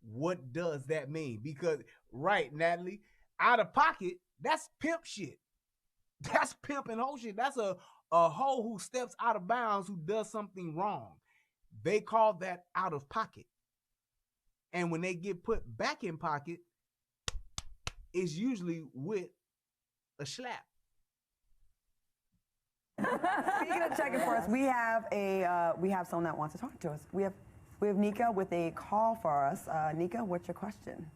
what does that mean? Because, right, Natalie, out of pocket, that's pimp shit. That's pimp and hoe shit. That's a hoe who steps out of bounds, who does something wrong. They call that out of pocket. And when they get put back in pocket, it's usually with a slap. Speaking of checking for us, we have someone that wants to talk to us. We have Nika with a call for us. Nika, what's your question?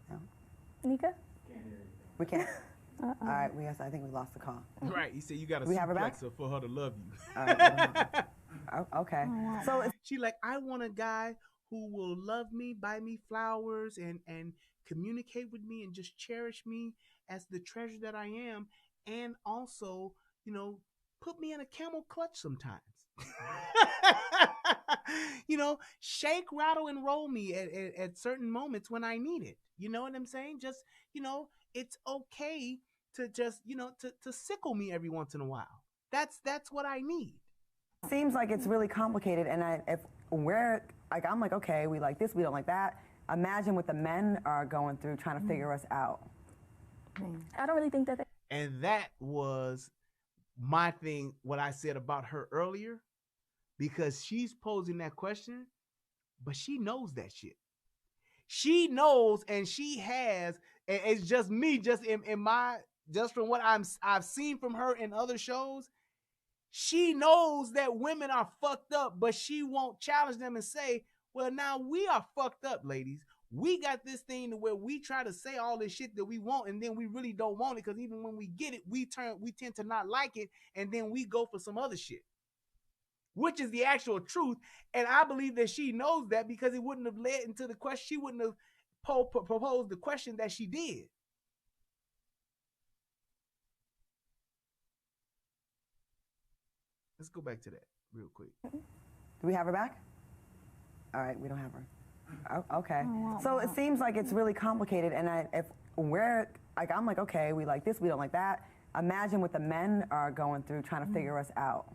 No? Nika? We can't. All right, I think we lost the call. Right, he said you got to suplex her for her to love you. All right, okay. So she like, I want a guy who will love me, buy me flowers, and communicate with me and just cherish me as the treasure that I am, and also, put me in a camel clutch sometimes. Shake, rattle, and roll me at certain moments when I need it. You know what I'm saying? Just, it's okay to just, to sickle me every once in a while. That's what I need. Seems like it's really complicated, and I'm like, okay, we like this, we don't like that. Imagine what the men are going through trying to figure us out. I don't really think that And that was my thing, what I said about her earlier, because she's posing that question, but she knows that shit. She knows, and she has, and it's just me, just from what I've seen from her in other shows. She knows that women are fucked up, but she won't challenge them and say, well, now we are fucked up, ladies. We got this thing to where we try to say all this shit that we want, and then we really don't want it, because even when we get it, we tend to not like it, and then we go for some other shit, which is the actual truth. And I believe that she knows that, because it wouldn't have led into the question. She wouldn't have proposed the question that she did. Let's go back to that real quick. Do we have her back? All right, we don't have her. Okay. So it seems like it's really complicated, and I'm like, okay, we like this, we don't like that. Imagine what the men are going through trying to figure us out.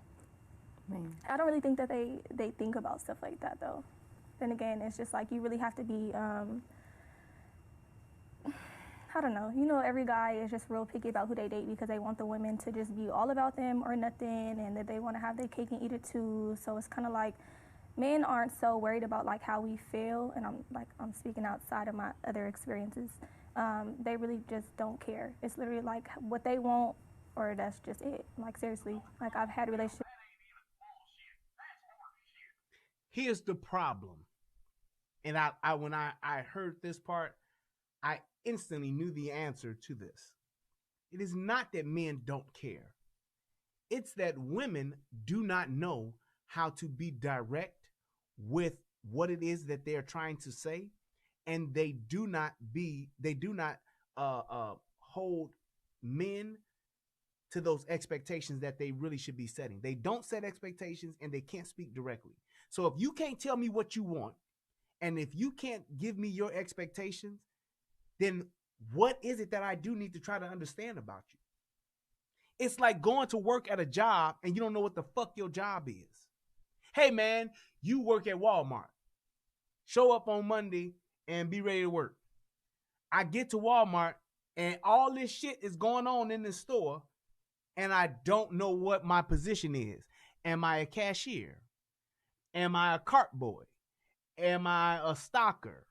I don't really think that they think about stuff like that, though. Then again, it's just like you really have to be, I don't know. Every guy is just real picky about who they date, because they want the women to just be all about them or nothing, and that they want to have their cake and eat it too. So it's kind of like men aren't so worried about like how we feel, and I'm speaking outside of my other experiences. They really just don't care. It's literally like what they want, or that's just it. Like seriously, like I've had relationships. Here's the problem. And when I heard this part, I instantly knew the answer to this. It is not that men don't care. It's that women do not know how to be direct with what it is that they're trying to say, and they do not hold men to those expectations that they really should be setting. They don't set expectations, and they can't speak directly. So if you can't tell me what you want, and if you can't give me your expectations, then what is it that I do need to try to understand about you? It's like going to work at a job and you don't know what the fuck your job is. Hey man, you work at Walmart. Show up on Monday and be ready to work. I get to Walmart and all this shit is going on in the store, and I don't know what my position is. Am I a cashier? Am I a cart boy? Am I a stocker?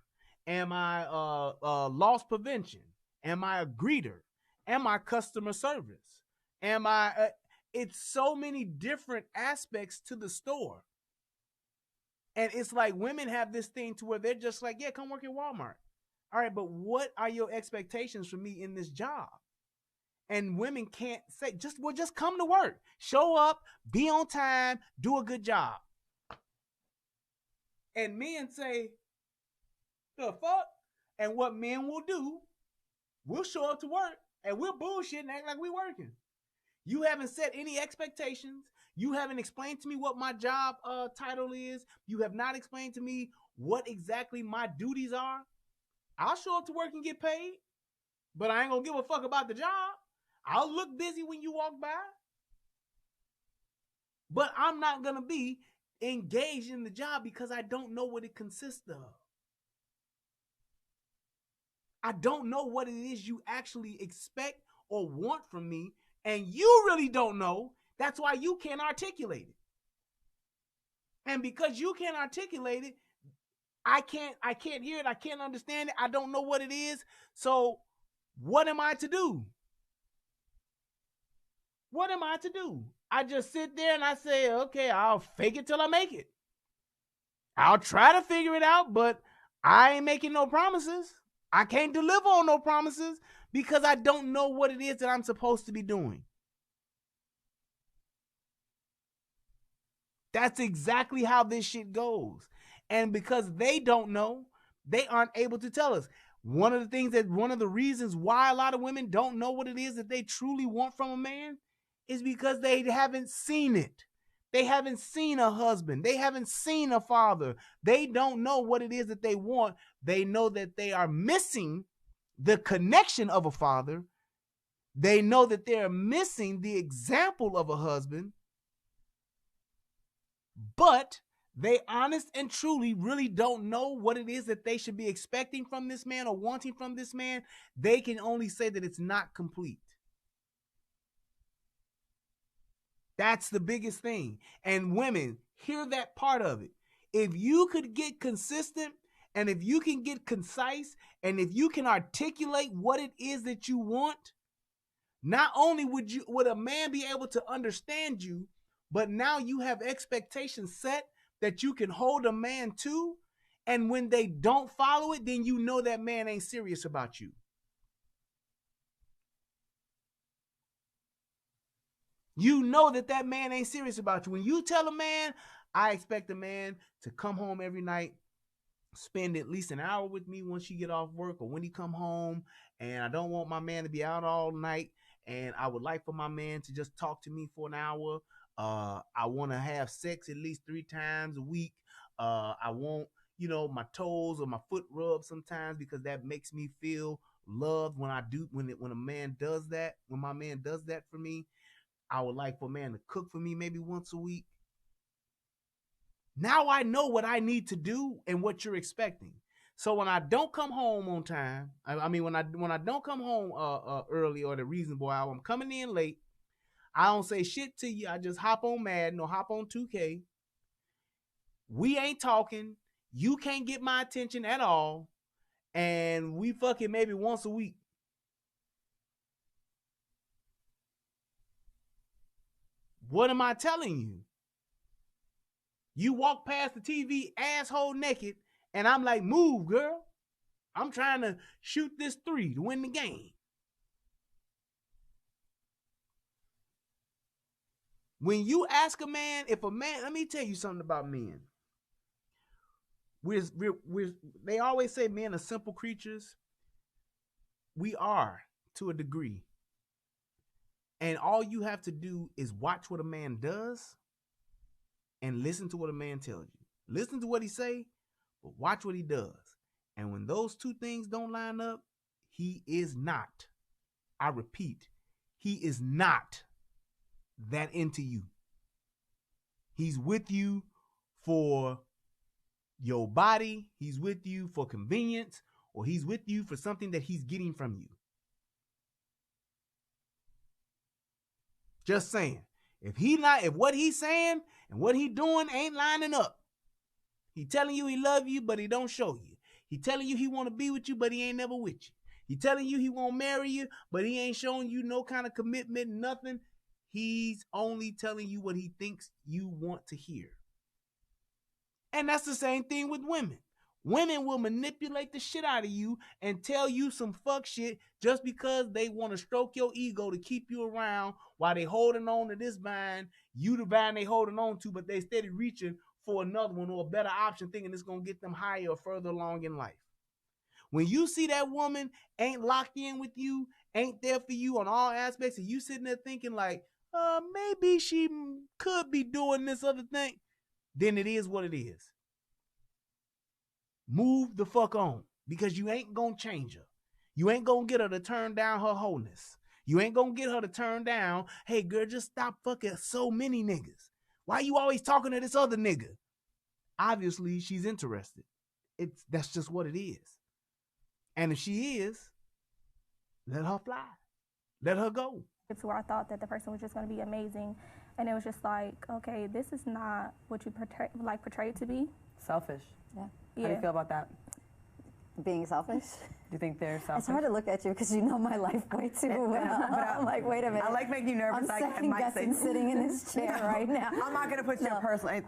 Am I a loss prevention? Am I a greeter? Am I customer service? Am I? It's so many different aspects to the store. And it's like women have this thing to where they're just like, yeah, come work at Walmart. All right, but what are your expectations for me in this job? And women can't say, just come to work. Show up, be on time, do a good job. And men say, the fuck? And what men will do, we'll show up to work and we'll bullshit and act like we working. You haven't set any expectations. You haven't explained to me what my job title is. You have not explained to me what exactly my duties are. I'll show up to work and get paid, but I ain't gonna give a fuck about the job. I'll look busy when you walk by, but I'm not gonna be engaged in the job because I don't know what it consists of. I don't know what it is you actually expect or want from me, and you really don't know. That's why you can't articulate it. And because you can't articulate it, I can't hear it. I can't understand it. I don't know what it is. So what am I to do? What am I to do? I just sit there and I say, okay, I'll fake it till I make it. I'll try to figure it out, but I ain't making no promises. I can't deliver on no promises because I don't know what it is that I'm supposed to be doing. That's exactly how this shit goes. And because they don't know, they aren't able to tell us. One of the reasons why a lot of women don't know what it is that they truly want from a man is because they haven't seen it. They haven't seen a husband. They haven't seen a father. They don't know what it is that they want. They know that they are missing the connection of a father. They know that they're missing the example of a husband. But they honest and truly really don't know what it is that they should be expecting from this man or wanting from this man. They can only say that it's not complete. That's the biggest thing. And women, hear that part of it. If you could get consistent and if you can get concise and if you can articulate what it is that you want, not only would a man be able to understand you, but now you have expectations set that you can hold a man to. And when they don't follow it, then you know that man ain't serious about you. You know that man ain't serious about you. When you tell a man, I expect a man to come home every night, spend at least an hour with me once you get off work or when he come home, and I don't want my man to be out all night, and I would like for my man to just talk to me for an hour. I want to have sex at least 3 times a week. I want, my toes or my foot rubbed sometimes because that makes me feel loved when a man does that. When my man does that for me, I would like for a man to cook for me maybe once a week. Now I know what I need to do and what you're expecting. So when I don't come home on time, when I don't come home early or the reasonable hour, I'm coming in late. I don't say shit to you. I just hop on Madden or hop on 2K. We ain't talking. You can't get my attention at all. And we fucking maybe once a week. What am I telling you? You walk past the TV asshole naked, and I'm like, move, girl. I'm trying to shoot this 3 to win the game. When you ask a man, let me tell you something about men. They always say men are simple creatures. We are, to a degree. And all you have to do is watch what a man does and listen to what a man tells you. Listen to what he say, but watch what he does. And when those two things don't line up, he is not, I repeat, he is not that into you. He's with you for your body. He's with you for convenience, or he's with you for something that he's getting from you. Just saying. If what he's saying and what he doing ain't lining up, he telling you he love you, but he don't show you. He telling you he want to be with you, but he ain't never with you. He telling you he won't marry you, but he ain't showing you no kind of commitment, nothing. He's only telling you what he thinks you want to hear. And that's the same thing with women. Women will manipulate the shit out of you and tell you some fuck shit just because they want to stroke your ego to keep you around while they holding on to this vine, you the vine they holding on to, but they steady reaching for another one or a better option, thinking it's going to get them higher or further along in life. When you see that woman ain't locked in with you, ain't there for you on all aspects, and you sitting there thinking like, maybe she could be doing this other thing, then it is what it is. Move the fuck on, because you ain't gonna change her. You ain't gonna get her to turn down her wholeness. You ain't gonna get her to turn down, hey girl, just stop fucking so many niggas. Why you always talking to this other nigga? Obviously, she's interested. That's just what it is. And if she is, let her fly. Let her go. It's where I thought that the person was just going to be amazing, and it was just like, okay, this is not what you portrayed to be. Selfish. Yeah. How do you feel about that? Being selfish? Do you think they're selfish? It's hard to look at you because you know my life way too well. I'm like, wait a minute. I like making you nervous. I'm second guessing sitting in this chair right now. I'm not going to put you personally.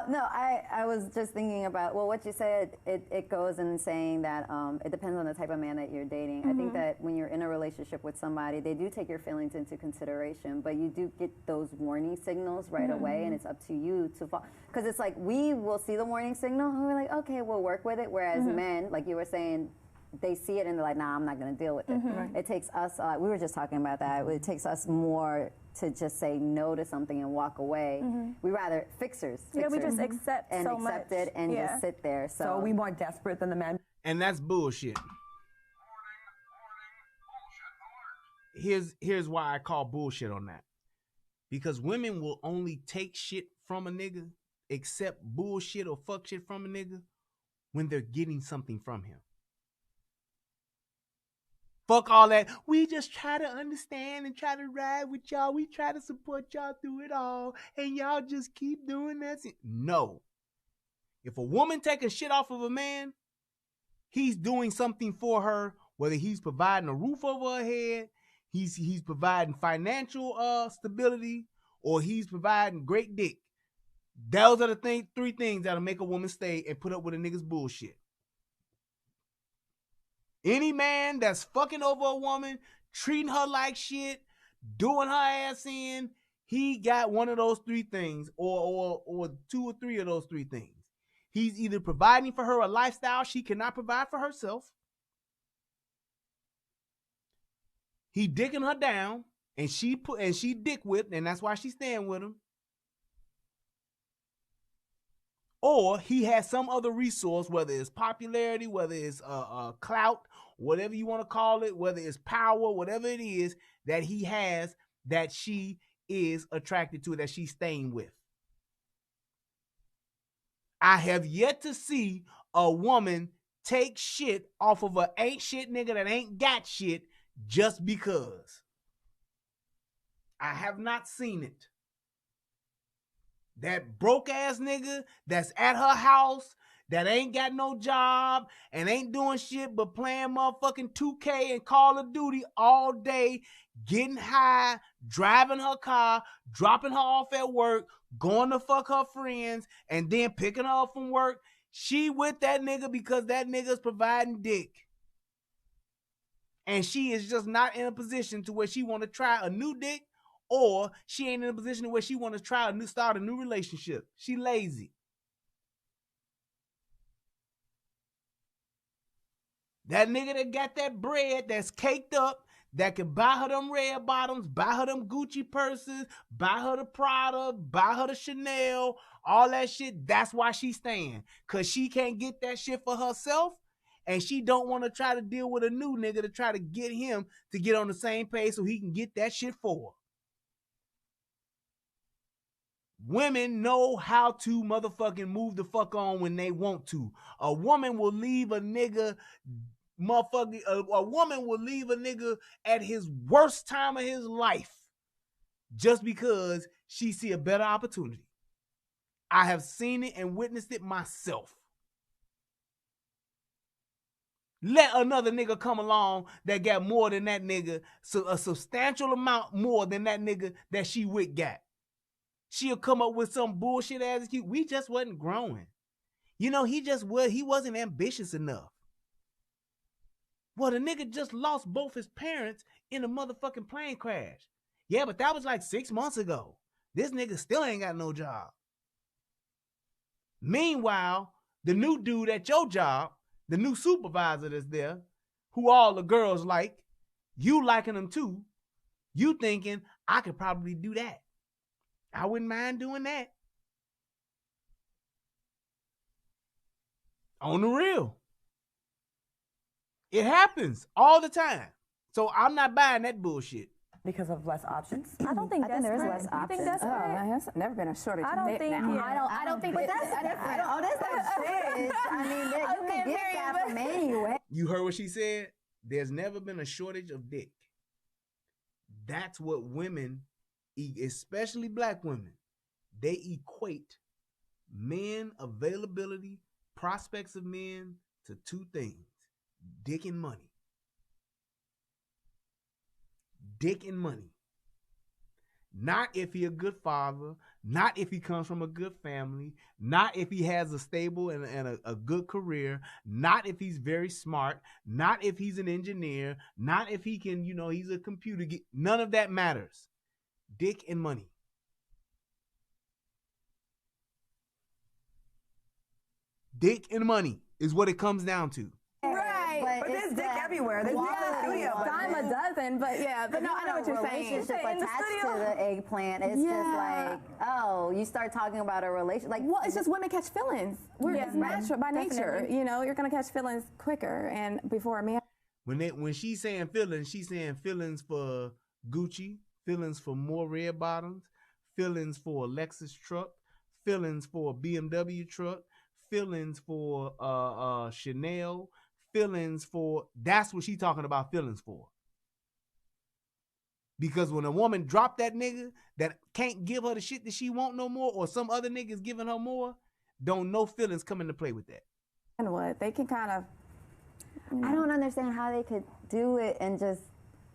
No, I was just thinking about, well, what you said, it goes in saying that it depends on the type of man that you're dating. I think that when you're in a relationship with somebody, they do take your feelings into consideration, but you do get those warning signals right away, and it's up to you to follow. Because it's like, we will see the warning signal, and we're like, okay, we'll work with it, whereas men, like you were saying, they see it and they're like, nah, I'm not going to deal with it. Right. It takes us, we were just talking about that, it takes us more to just say no to something and walk away. We rather fixers. Yeah, we just accept and so accept much. it and just sit there. So are we more desperate than the men? And that's bullshit. Here's why I call bullshit on that. Because women will only take shit from a nigga, accept bullshit or fuck shit from a nigga, when they're getting something from him. Fuck all that. We just try to understand and try to ride with y'all. We try to support y'all through it all. And y'all just keep doing that. No. If a woman taking shit off of a man, he's doing something for her, whether he's providing a roof over her head, he's providing financial stability, or he's providing great dick. Those are the three things that'll make a woman stay and put up with a nigga's bullshit. Any man that's fucking over a woman, treating her like shit, doing her ass in, he got one of those three things, or two or three of those three things. He's either providing for her a lifestyle she cannot provide for herself. He dicking her down, and she dick whipped, and that's why she's staying with him. Or he has some other resource, whether it's popularity, whether it's clout, whatever you want to call it, whether it's power, whatever it is that he has that she is attracted to, that she's staying with. I have yet to see a woman take shit off of a ain't shit nigga that ain't got shit just because. I have not seen it. That broke ass nigga that's at her house, that ain't got no job and ain't doing shit but playing motherfucking 2K and Call of Duty all day, getting high, driving her car, dropping her off at work, going to fuck her friends, and then picking her up from work. She with that nigga because that nigga's providing dick. And she is just not in a position to where she want to try a new dick, or she ain't in a position where she want to start a new relationship. She lazy. That nigga that got that bread that's caked up, that can buy her them red bottoms, buy her them Gucci purses, buy her the Prada, buy her the Chanel, all that shit, that's why she's staying. Because she can't get that shit for herself, and she don't want to try to deal with a new nigga to try to get him to get on the same page so he can get that shit for her. Women know how to motherfucking move the fuck on when they want to. A woman will leave a nigga a woman will leave a nigga at his worst time of his life just because she see a better opportunity. I have seen it and witnessed it myself. Let another nigga come along that got more than that nigga, so a substantial amount more than that nigga that she with got. She'll come up with some bullshit ass excuse. We just wasn't growing. You know, he wasn't ambitious enough. Well, the nigga just lost both his parents in a motherfucking plane crash. Yeah, but that was like 6 months ago. This nigga still ain't got no job. Meanwhile, the new dude at your job, the new supervisor that's there, who all the girls like, you liking him too, you thinking, I could probably do that. I wouldn't mind doing that. On the real. It happens all the time. So I'm not buying that bullshit. Because of less options? I don't think that's there is right. less You options. think that's right? There's never been a shortage I of don't dick think. now. Yeah. I don't think that's different. Oh, that's not shit. I mean, you can get that from anywhere. You heard what she said? There's never been a shortage of dick. That's what women, especially black women, they equate men availability, prospects of men to two things: dick and money. Dick and money. Not if he a good father, not if he comes from a good family, not if he has a stable and a good career, not if he's very smart, not if he's an engineer, not if he can, he's a computer. None of that matters. Dick and money. Dick and money is what it comes down to. But there's dick everywhere. There's dick in the studio. Dime a dozen, but yeah. But no, I know what you're saying. Relationship attached to the eggplant. It's just like, oh, you start talking about a relationship. Like, well, it's just women catch feelings. It's natural by nature. Definitely. You're gonna catch feelings quicker and before a man. When she's saying feelings for Gucci, feelings for more red bottoms, feelings for a Lexus truck, feelings for a BMW truck, feelings for Chanel, feelings for, that's what she talking about feelings for. Because when a woman drop that nigga that can't give her the shit that she want no more, or some other niggas giving her more, don't no feelings come into play with that. And what? They can kind of... I don't understand how they could do it and just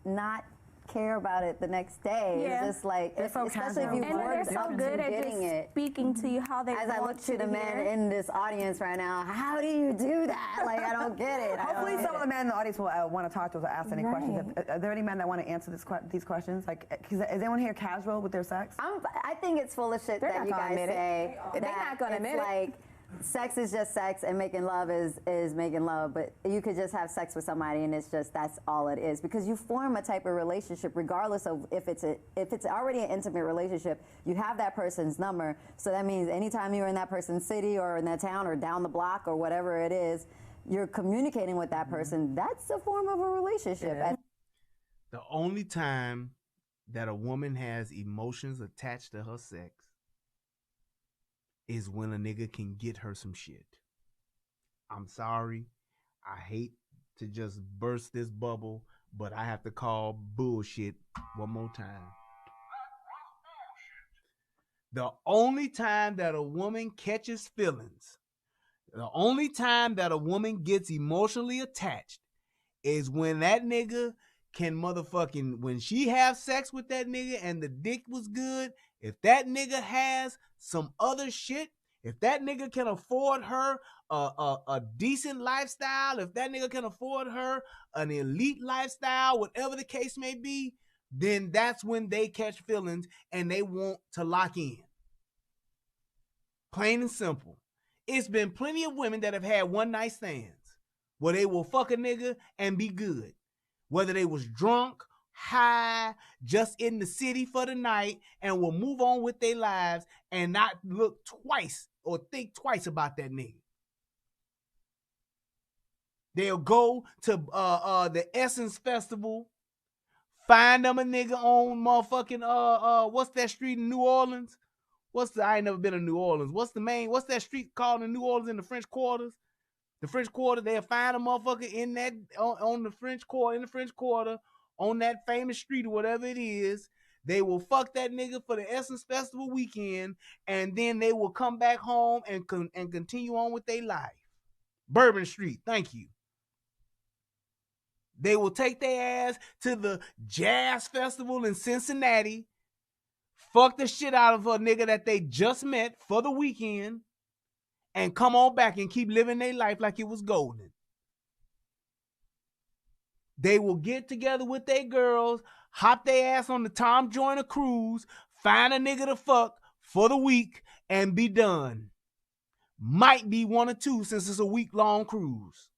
not care about it the next day. Yeah. It's just like, so especially if casual. you've And they're worked so up to good at getting just it. speaking to you how they As want I look to the to men hear. in this audience right now, how do you do that? Like, I don't get it. Hopefully some of the men in the audience will want to talk to us or ask any questions. Are there any men that want to answer these questions? Like, is anyone here casual with their sex? I think it's full of shit They're that not you gonna guys admit it. say. They're not gonna admit it. Like, sex is just sex and making love is making love, but you could just have sex with somebody and it's just, that's all it is, because you form a type of relationship regardless of if it's already an intimate relationship. You have that person's number, so that means anytime you're in that person's city or in that town or down the block or whatever it is, you're communicating with that person. That's a form of a relationship. Yeah. The only time that a woman has emotions attached to her sex is when a nigga can get her some shit. I'm sorry. I hate to just burst this bubble, but I have to call bullshit one more time. The only time that a woman catches feelings, the only time that a woman gets emotionally attached is when that nigga can when she have sex with that nigga and the dick was good, if that nigga has some other shit, if that nigga can afford her a decent lifestyle, if that nigga can afford her an elite lifestyle, whatever the case may be, then that's when they catch feelings and they want to lock in. Plain and simple. It's been plenty of women that have had one night stands where they will fuck a nigga and be good. Whether they was drunk, high, just in the city for the night, and will move on with their lives and not look twice or think twice about that nigga. They'll go to the Essence Festival, find them a nigga on motherfucking what's that street in New Orleans? I ain't never been to New Orleans. What's that street called in New Orleans in the French Quarters? The French Quarter, they'll find a motherfucker in that on the French Quarter, on that famous street or whatever it is. They will fuck that nigga for the Essence Festival weekend, and then they will come back home and continue on with their life. Bourbon Street, thank you. They will take their ass to the Jazz Festival in Cincinnati, fuck the shit out of a nigga that they just met for the weekend, and come on back and keep living their life like it was golden. They will get together with their girls, hop their ass on the Tom Joyner cruise, find a nigga to fuck for the week, and be done. Might be one or two since it's a week-long cruise.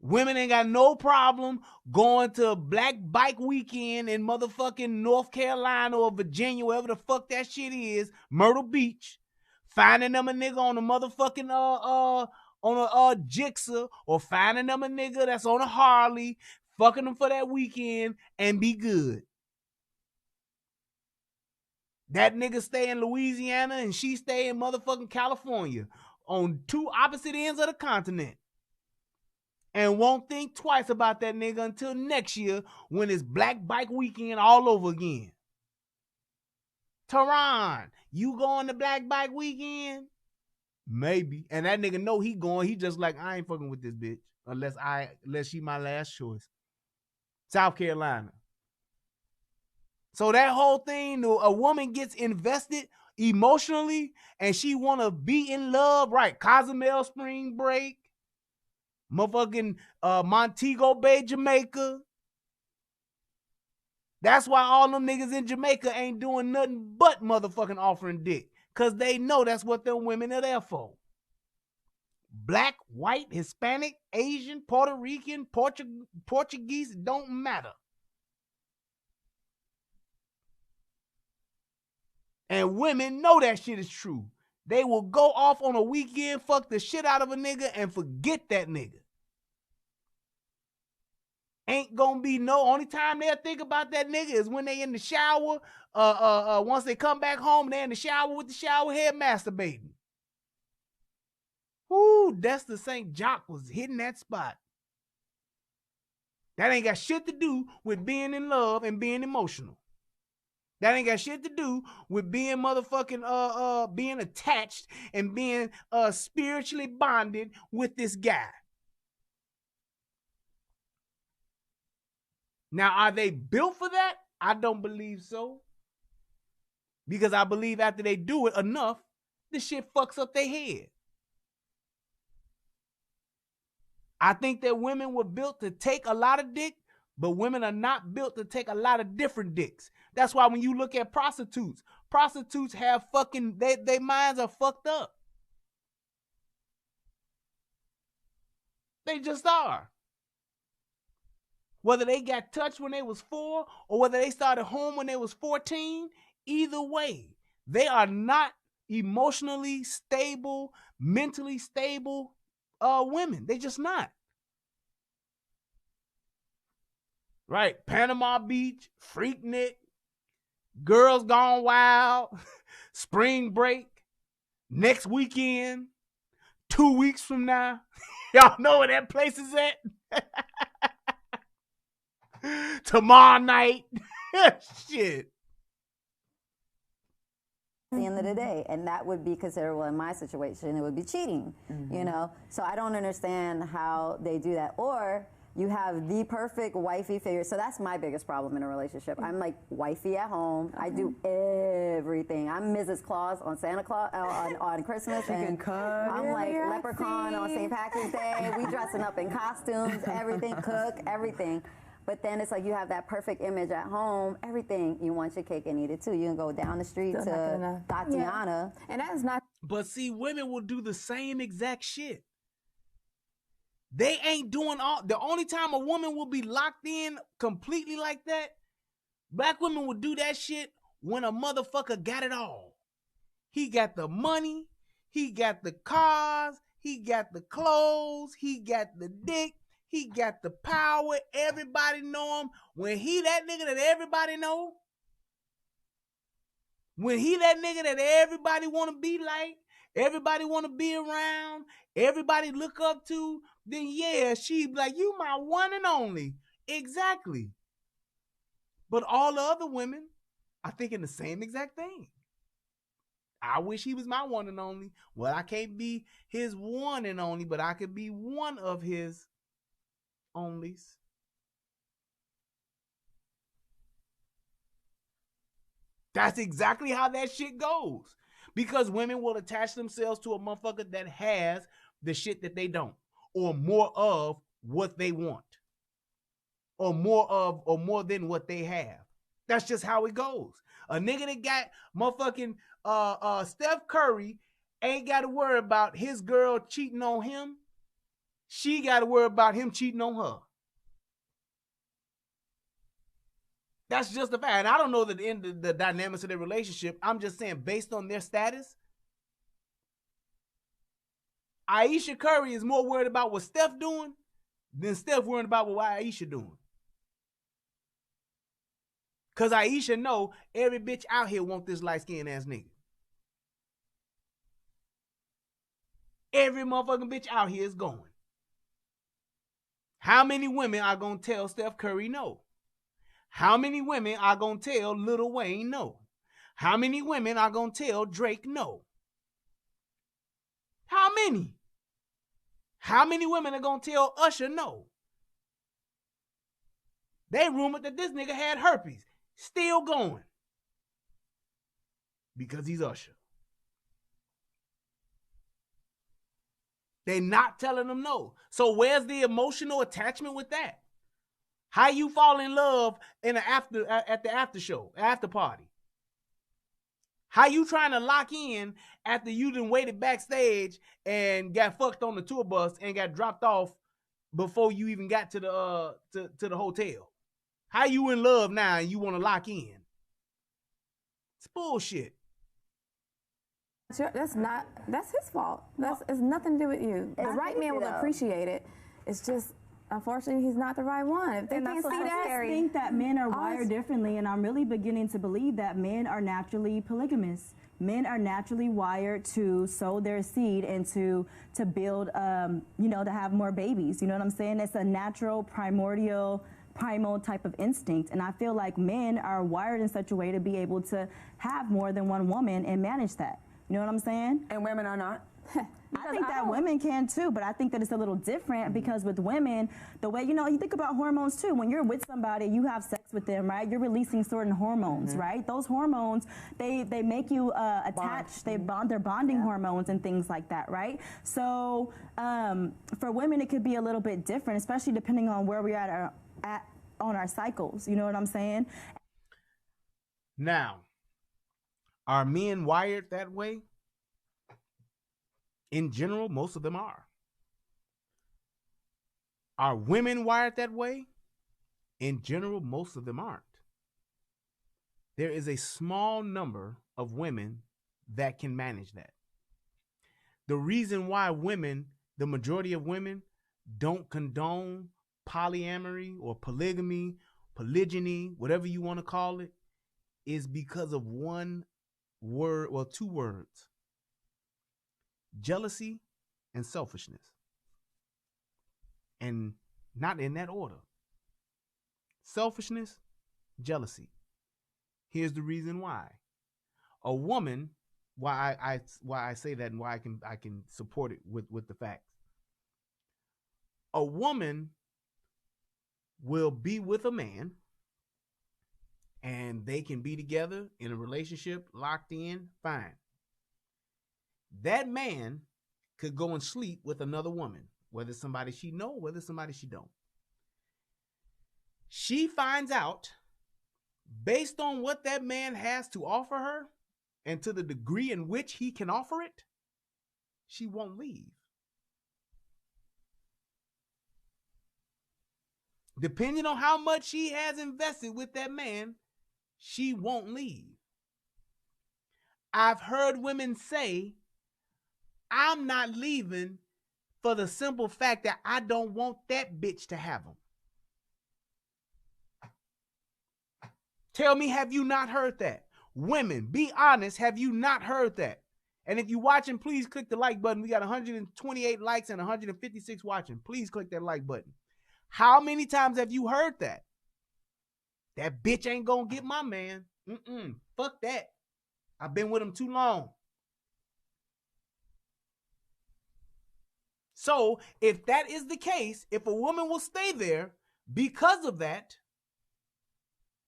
Women ain't got no problem going to Black Bike Weekend in motherfucking North Carolina or Virginia, wherever the fuck that shit is, Myrtle Beach, finding them a nigga on a motherfucking on a Jixer, or finding them a nigga that's on a Harley, fucking them for that weekend and be good. That nigga stay in Louisiana and she stay in motherfucking California on two opposite ends of the continent. And won't think twice about that nigga until next year when it's Black Bike Weekend all over again. Tehran, you going to Black Bike Weekend? Maybe. And that nigga know he going. He just like, I ain't fucking with this bitch unless she my last choice. South Carolina. So that whole thing, a woman gets invested emotionally and she want to be in love, right? Cozumel Spring Break. Motherfucking Montego Bay, Jamaica. That's why all them niggas in Jamaica ain't doing nothing but motherfucking offering dick. Because they know that's what them women are there for. Black, white, Hispanic, Asian, Puerto Rican, Portuguese, it don't matter. And women know that shit is true. They will go off on a weekend, fuck the shit out of a nigga, and forget that nigga. Ain't gonna be no, only time they'll think about that nigga is when they in the shower. Once they come back home, they in the shower with the shower head masturbating. Whoo, Desta St. Jock was hitting that spot. That ain't got shit to do with being in love and being emotional. That ain't got shit to do with being motherfucking being attached and being spiritually bonded with this guy. Now, are they built for that? I don't believe so. Because I believe after they do it enough, this shit fucks up their head. I think that women were built to take a lot of dick, but women are not built to take a lot of different dicks. That's why when you look at prostitutes have fucking, their minds are fucked up. They just are. Whether they got touched when they was 4 or whether they started home when they was 14, either way, they are not emotionally stable, mentally stable women. They just not. Right? Panama Beach, Freaknik, Girls Gone Wild, Spring Break, next weekend, 2 weeks from now. Y'all know where that place is at? Tomorrow night. Shit. At the end of the day, and that would be considerable in my situation. It would be cheating, you know? So I don't understand how they do that. Or you have the perfect wifey figure. So that's my biggest problem in a relationship. I'm like wifey at home. I do everything. I'm Mrs. Claus on Santa Claus on Christmas, and I'm like Leprechaun on St. Patrick's Day. We dressing up in costumes, everything, cook, everything. But then it's like you have that perfect image at home, everything. You want your cake and eat it too. You can go down the street to Tatiana. Yeah. And that is not. But see, women will do the same exact shit. They ain't doing all. The only time a woman will be locked in completely like that, black women will do that shit when a motherfucker got it all. He got the money, he got the cars, he got the clothes, he got the dick. He got the power. Everybody know him. When he that nigga that everybody know, when he that nigga that everybody want to be like, everybody want to be around, everybody look up to, then yeah, she be like, you my one and only. Exactly. But all the other women are thinking the same exact thing. I wish he was my one and only. Well, I can't be his one and only, but I could be one of his onlys. That's exactly how that shit goes. Because women will attach themselves to a motherfucker that has the shit that they don't, or more of what they want, or more than what they have. That's just how it goes. A nigga that got motherfucking Steph Curry ain't got to worry about his girl cheating on him she got to worry about him cheating on her. That's just the fact. And I don't know the dynamics of their relationship. I'm just saying, based on their status, Ayesha Curry is more worried about what Steph doing than Steph worried about what Ayesha doing. Because Ayesha know every bitch out here want this light-skinned ass nigga. Every motherfucking bitch out here is going. How many women are going to tell Steph Curry no? How many women are going to tell Lil Wayne no? How many women are going to tell Drake no? How many? How many women are going to tell Usher no? They rumored that this nigga had herpes. Still going. Because he's Usher. They not telling them no. So where's the emotional attachment with that? How you fall in love at the after show, after party? How you trying to lock in after you done waited backstage and got fucked on the tour bus and got dropped off before you even got to the hotel? How you in love now and you want to lock in? It's bullshit. That's his fault. It's nothing to do with you. The right man will appreciate it. It's just, unfortunately, he's not the right one. If they can't see that, I think that men are wired differently, and I'm really beginning to believe that men are naturally polygamous. Men are naturally wired to sow their seed and to build, to have more babies. You know what I'm saying? It's a natural, primal type of instinct, and I feel like men are wired in such a way to be able to have more than one woman and manage that. You know what I'm saying? And women are not? I think that women can too, but I think that it's a little different because with women, the way, you think about hormones too. When you're with somebody, you have sex with them, right? You're releasing certain hormones, right? Those hormones, they make you attached. They're bonding hormones and things like that, right? So for women, it could be a little bit different, especially depending on where we're at on our cycles. You know what I'm saying? Now, are men wired that way? In general, most of them are. Are women wired that way? In general, most of them aren't. There is a small number of women that can manage that. The reason why the majority of women, don't condone polyamory or polygamy, polygyny, whatever you want to call it, is because of one word, well, two words: jealousy and selfishness. And not in that order. Selfishness, jealousy. Here's the reason why. A woman, why I say that and why I can support it with the facts. A woman will be with a man and they can be together in a relationship, locked in, fine. That man could go and sleep with another woman, whether it's somebody she know, whether it's somebody she don't. She finds out, based on what that man has to offer her and to the degree in which he can offer it, she won't leave. Depending on how much she has invested with that man, she won't leave. I've heard women say, I'm not leaving for the simple fact that I don't want that bitch to have him. Tell me, have you not heard that? Women, be honest, have you not heard that? And if you're watching, please click the like button. We got 128 likes and 156 watching. Please click that like button. How many times have you heard that? That bitch ain't gonna get my man. Fuck that. I've been with him too long. So if that is the case, if a woman will stay there because of that,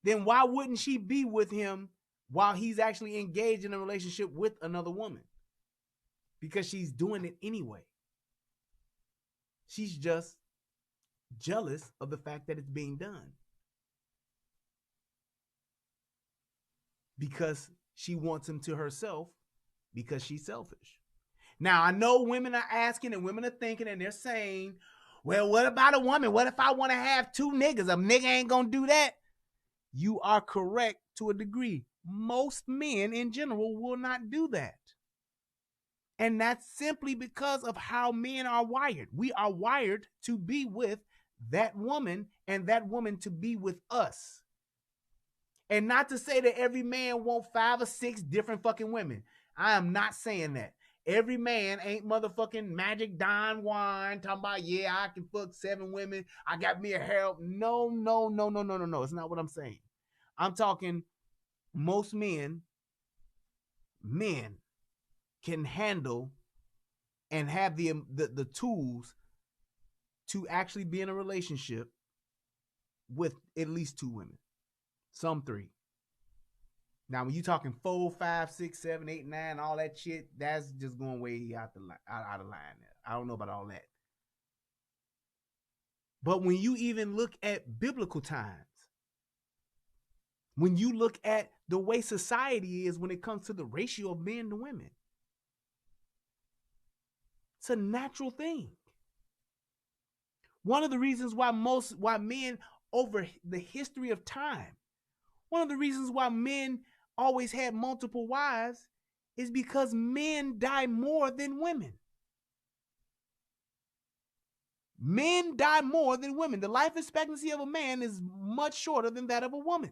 then why wouldn't she be with him while he's actually engaged in a relationship with another woman? Because she's doing it anyway. She's just jealous of the fact that it's being done. Because she wants him to herself, because she's selfish. Now, I know women are asking and women are thinking and they're saying, well, what about a woman? What if I want to have 2 niggas? A nigga ain't going to do that. You are correct to a degree. Most men in general will not do that. And that's simply because of how men are wired. We are wired to be with that woman and that woman to be with us. And not to say that every man wants 5 or 6 different fucking women. I am not saying that. Every man ain't motherfucking Magic Don Juan talking about, yeah, I can fuck 7 women. I got me a hair. No. It's not what I'm saying. I'm talking most men can handle and have the tools to actually be in a relationship with at least 2 women. Some 3. Now, when you talking 4, 5, 6, 7, 8, 9, all that shit, that's just going way out of line. I don't know about all that. But when you even look at biblical times, when you look at the way society is when it comes to the ratio of men to women, it's a natural thing. One of the reasons why men over the history of time, one of the reasons why men always had multiple wives is because men die more than women. Men die more than women. The life expectancy of a man is much shorter than that of a woman.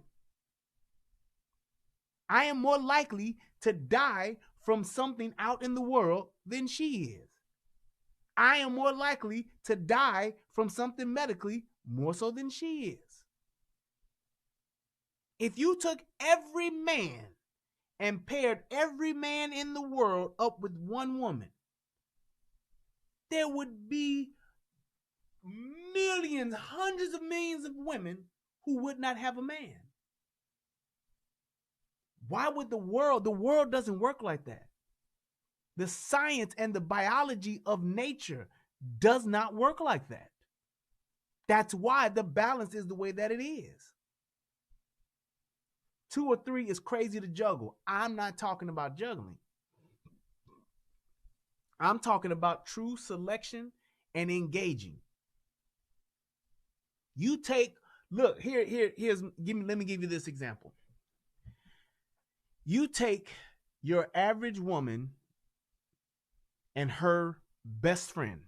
I am more likely to die from something out in the world than she is. I am more likely to die from something medically more so than she is. If you took every man and paired every man in the world up with one woman, there would be millions, hundreds of millions of women who would not have a man. Why would the world doesn't work like that. The science and the biology of nature does not work like that. That's why the balance is the way that it is. 2 or 3 is crazy to juggle. I'm not talking about juggling. I'm talking about true selection and engaging. You take, look, let me give you this example. You take your average woman and her best friend.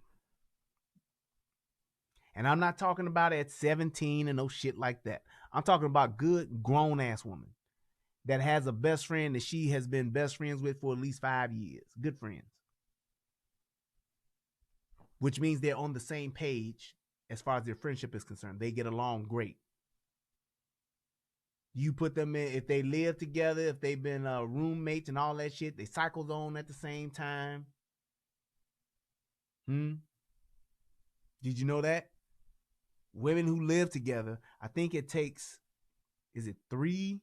And I'm not talking about at 17 and no shit like that. I'm talking about good grown-ass woman that has a best friend that she has been best friends with for at least 5 years. Good friends. Which means they're on the same page as far as their friendship is concerned. They get along great. You put them in, if they live together, if they've been roommates and all that shit, they cycles on at the same time. Did you know that? Women who live together, I think it takes, is it 3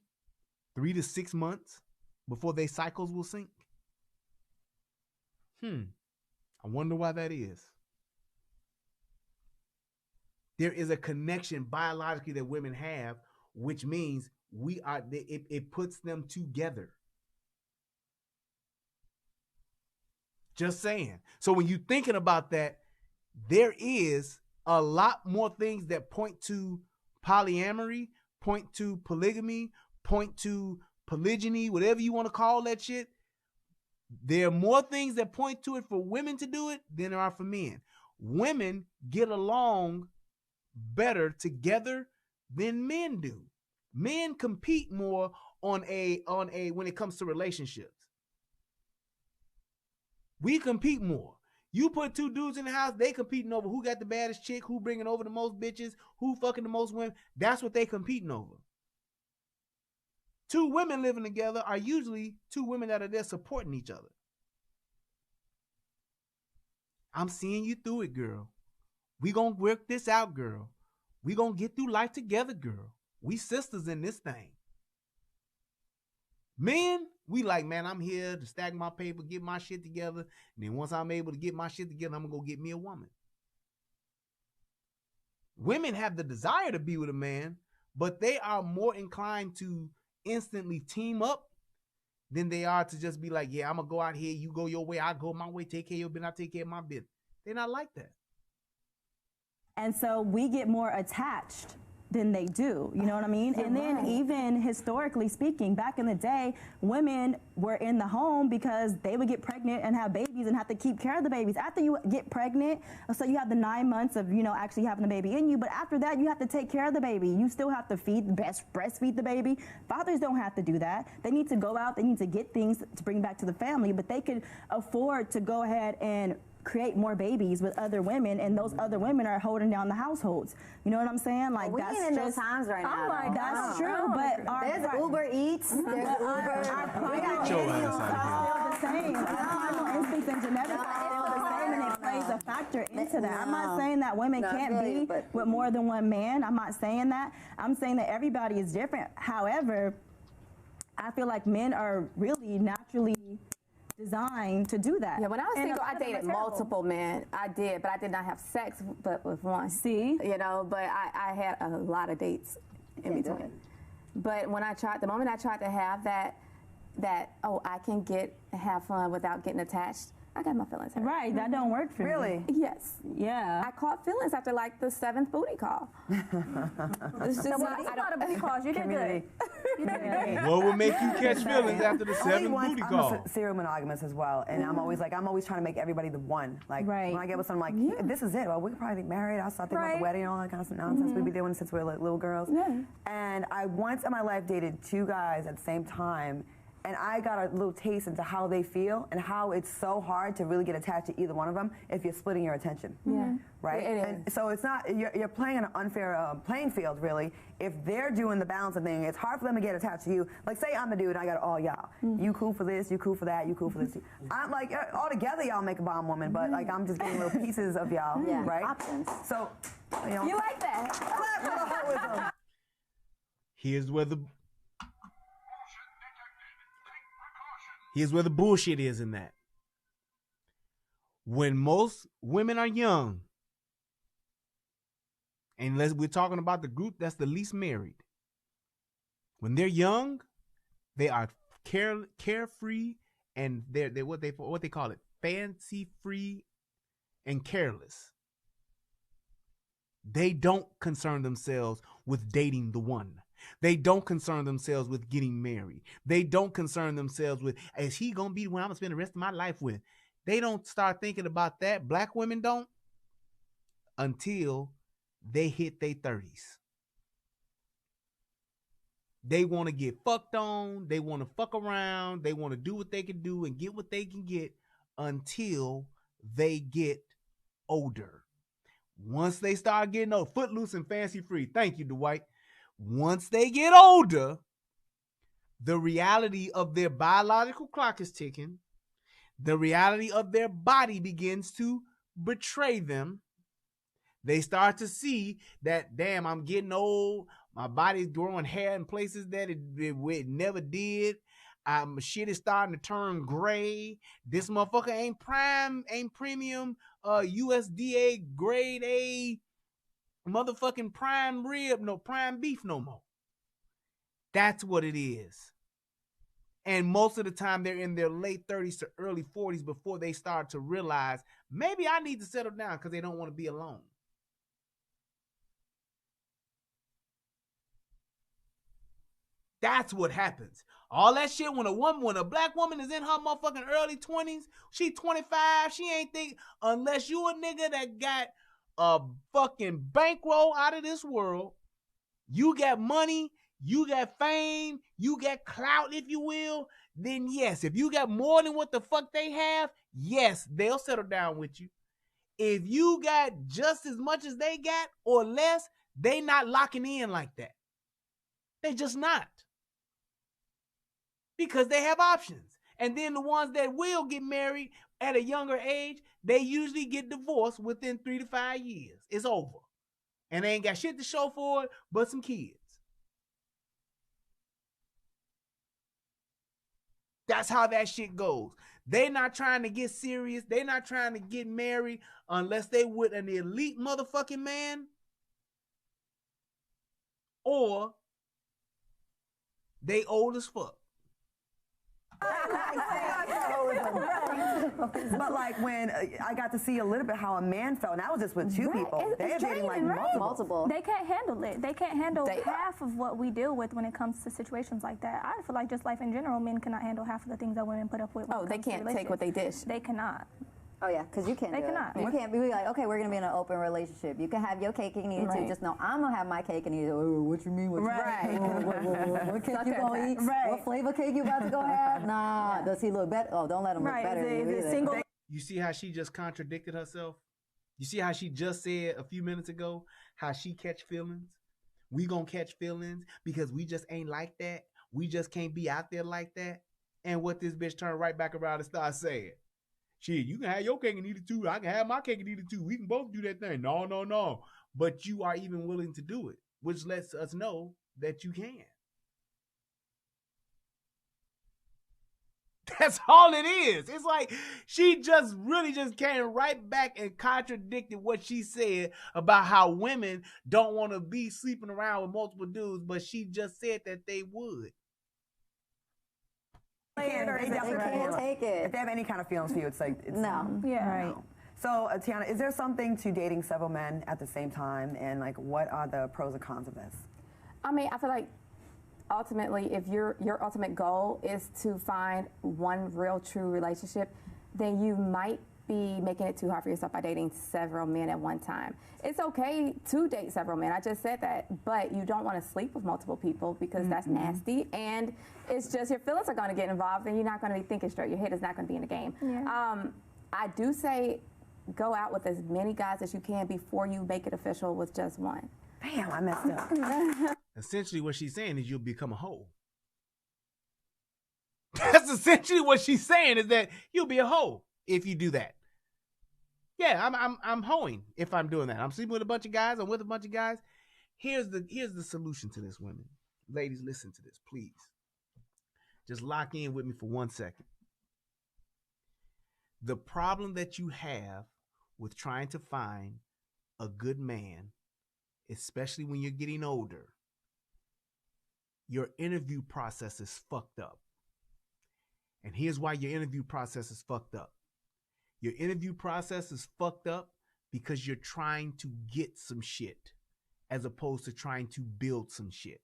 to 6 months before their cycles will sync? I wonder why that is. There is a connection biologically that women have, which means it puts them together. Just saying. So when you're thinking about that, there is a lot more things that point to polyamory, point to polygamy, point to polygyny, whatever you want to call that shit. There are more things that point to it for women to do it than there are for men. Women get along better together than men do. Men compete more on a when it comes to relationships. We compete more. You put 2 dudes in the house, they competing over who got the baddest chick, who bringing over the most bitches, who fucking the most women. That's what they competing over. 2 women living together are usually 2 women that are there supporting each other. I'm seeing you through it, girl. We gonna work this out, girl. We gonna get through life together, girl. We sisters in this thing. Men, we like, man, I'm here to stack my paper, get my shit together. And then once I'm able to get my shit together, I'm gonna go get me a woman. Women have the desire to be with a man, but they are more inclined to instantly team up than they are to just be like, yeah, I'm gonna go out here, you go your way, I go my way, take care of your business, I take care of my business. They're not like that. And so we get more attached than they do, you know what I mean? And then even historically speaking, back in the day, women were in the home because they would get pregnant and have babies and have to keep care of the babies. After you get pregnant, so you have the 9 months of, you know, actually having the baby in you, but after that, you have to take care of the baby. You still have to breastfeed the baby. Fathers don't have to do that. They need to go out, they need to get things to bring back to the family, but they could afford to go ahead and create more babies with other women, and those other women are holding down the housestill. You know what I'm saying? Like, we that's ain't in just those times right now. my that's true, but there's Uber Eats. There's Uber. We got Get your ass the same. Our primal instincts and genetics are still the same, and it plays a factor into that. I'm not saying that women can't be with more than one man. I'm not saying that. I'm saying that everybody is different. However, I feel like men are really naturally designed to do that. Yeah, when I was single, I dated multiple men. I did, but I did not have sex but with one. See? You know, but I had a lot of dates in between. But when the moment I tried to have that, I can have fun without getting attached, I got my feelings hurt. Right, that don't work for me. Really? Yes. Yeah. I caught feelings after like the 7th booty call. It's just I got a booty calls. You did good. You did good. What would make you catch feelings after the 7th booty call? I'm serial monogamous as well, and I'm always trying to make everybody the one. Like when I get with someone, I'm like, this is it. Well, we could probably get married. I'll start thinking about the wedding and all that kind of nonsense we've been doing since we were like little girls. Yeah. And I once in my life dated 2 guys at the same time. And I got a little taste into how they feel and how it's so hard to really get attached to either one of them if you're splitting your attention. Yeah. Right? And so it's not, you're playing an unfair playing field, really. If they're doing the balancing thing, it's hard for them to get attached to you. Like, say I'm a dude and I got all y'all. You cool for this, you cool for that, you cool for this. I'm like, all together y'all make a bomb woman, but like I'm just getting little pieces of y'all, right? Options. So, you know. You like that? Here's where the bullshit is in that. When most women are young, and we're talking about the group that's the least married, when they're young, they are carefree, and they're what they call it, fancy free and careless. They don't concern themselves with dating the one. They don't concern themselves with getting married. They don't concern themselves with, is he going to be the one I'm going to spend the rest of my life with? They don't start thinking about that. Black women don't until they hit their 30s. They want to get fucked on. They want to fuck around. They want to do what they can do and get what they can get until they get older. Once they start getting old, footloose and fancy free. Thank you, Dwight. Once they get older, the reality of their biological clock is ticking. The reality of their body begins to betray them. They start to see that, damn, I'm getting old. My body's growing hair in places that it never did. Shit is starting to turn gray. This motherfucker ain't premium USDA grade A motherfucking prime beef no more. That's what it is. And most of the time they're in their late 30s to early 40s before they start to realize, maybe I need to settle down because they don't want to be alone. That's what happens. All that shit when a black woman is in her motherfucking early 20s, she 25, she ain't think, unless you a nigga that got a fucking bankroll out of this world, you got money, you got fame, you got clout, if you will, then yes, if you got more than what the fuck they have, yes, they'll settle down with you. If you got just as much as they got or less, they not locking in like that. They just not. Because they have options. And then the ones that will get married at a younger age, they usually get divorced within 3 to 5 years. It's over. And they ain't got shit to show for it but some kids. That's how that shit goes. They not trying to get serious. They not trying to get married unless they with an elite motherfucking man or they old as fuck. But like when I got to see a little bit how a man felt, and I was just with two people. They're dating like multiple. They can't handle it. They can't handle half of what we deal with when it comes to situations like that. I feel like just life in general, men cannot handle half of the things that women put up with. Oh, they can't take what they dish. They cannot. Oh yeah, because you can't. They cannot. You can't be like, okay, we're gonna be in an open relationship. You can have your cake and eat it too. Just know I'm gonna have my cake and eat it. Oh, what you mean? What you what cake you gonna eat? What flavor cake you about to go have? Nah. Does he look better? Oh, don't let him look better than you either. You see how she just contradicted herself? You see how she just said a few minutes ago how she catch feelings? We gonna catch feelings because we just ain't like that. We just can't be out there like that. And what this bitch turned right back around and start saying? Shit, you can have your cake and eat it too. I can have my cake and eat it too. We can both do that thing. No. But you are even willing to do it, which lets us know that you can. That's all it is. It's like she just really just came right back and contradicted what she said about how women don't want to be sleeping around with multiple dudes, but she just said that they would. They can't take it. If they have any kind of feelings for you, it's like no. Yeah. Right. So, Tiana, is there something to dating several men at the same time, and like, what are the pros and cons of this? I mean, I feel like ultimately, if your ultimate goal is to find one real, true relationship, then you might be making it too hard for yourself by dating several men at one time. It's okay to date several men, I just said that, but you don't want to sleep with multiple people because that's nasty, and it's just your feelings are going to get involved and you're not going to be thinking straight. Your head is not going to be in the game. Yeah. I do say go out with as many guys as you can before you make it official with just one. Damn, I messed up. Essentially what she's saying is you'll become a hoe. That's essentially what she's saying, is that you'll be a hoe if you do that. Yeah, I'm hoeing if I'm doing that. I'm sleeping with a bunch of guys. I'm with a bunch of guys. Here's the solution to this, women. Ladies, listen to this, please. Just lock in with me for 1 second. The problem that you have with trying to find a good man, especially when you're getting older, your interview process is fucked up. And here's why your interview process is fucked up. Your interview process is fucked up because you're trying to get some shit as opposed to trying to build some shit.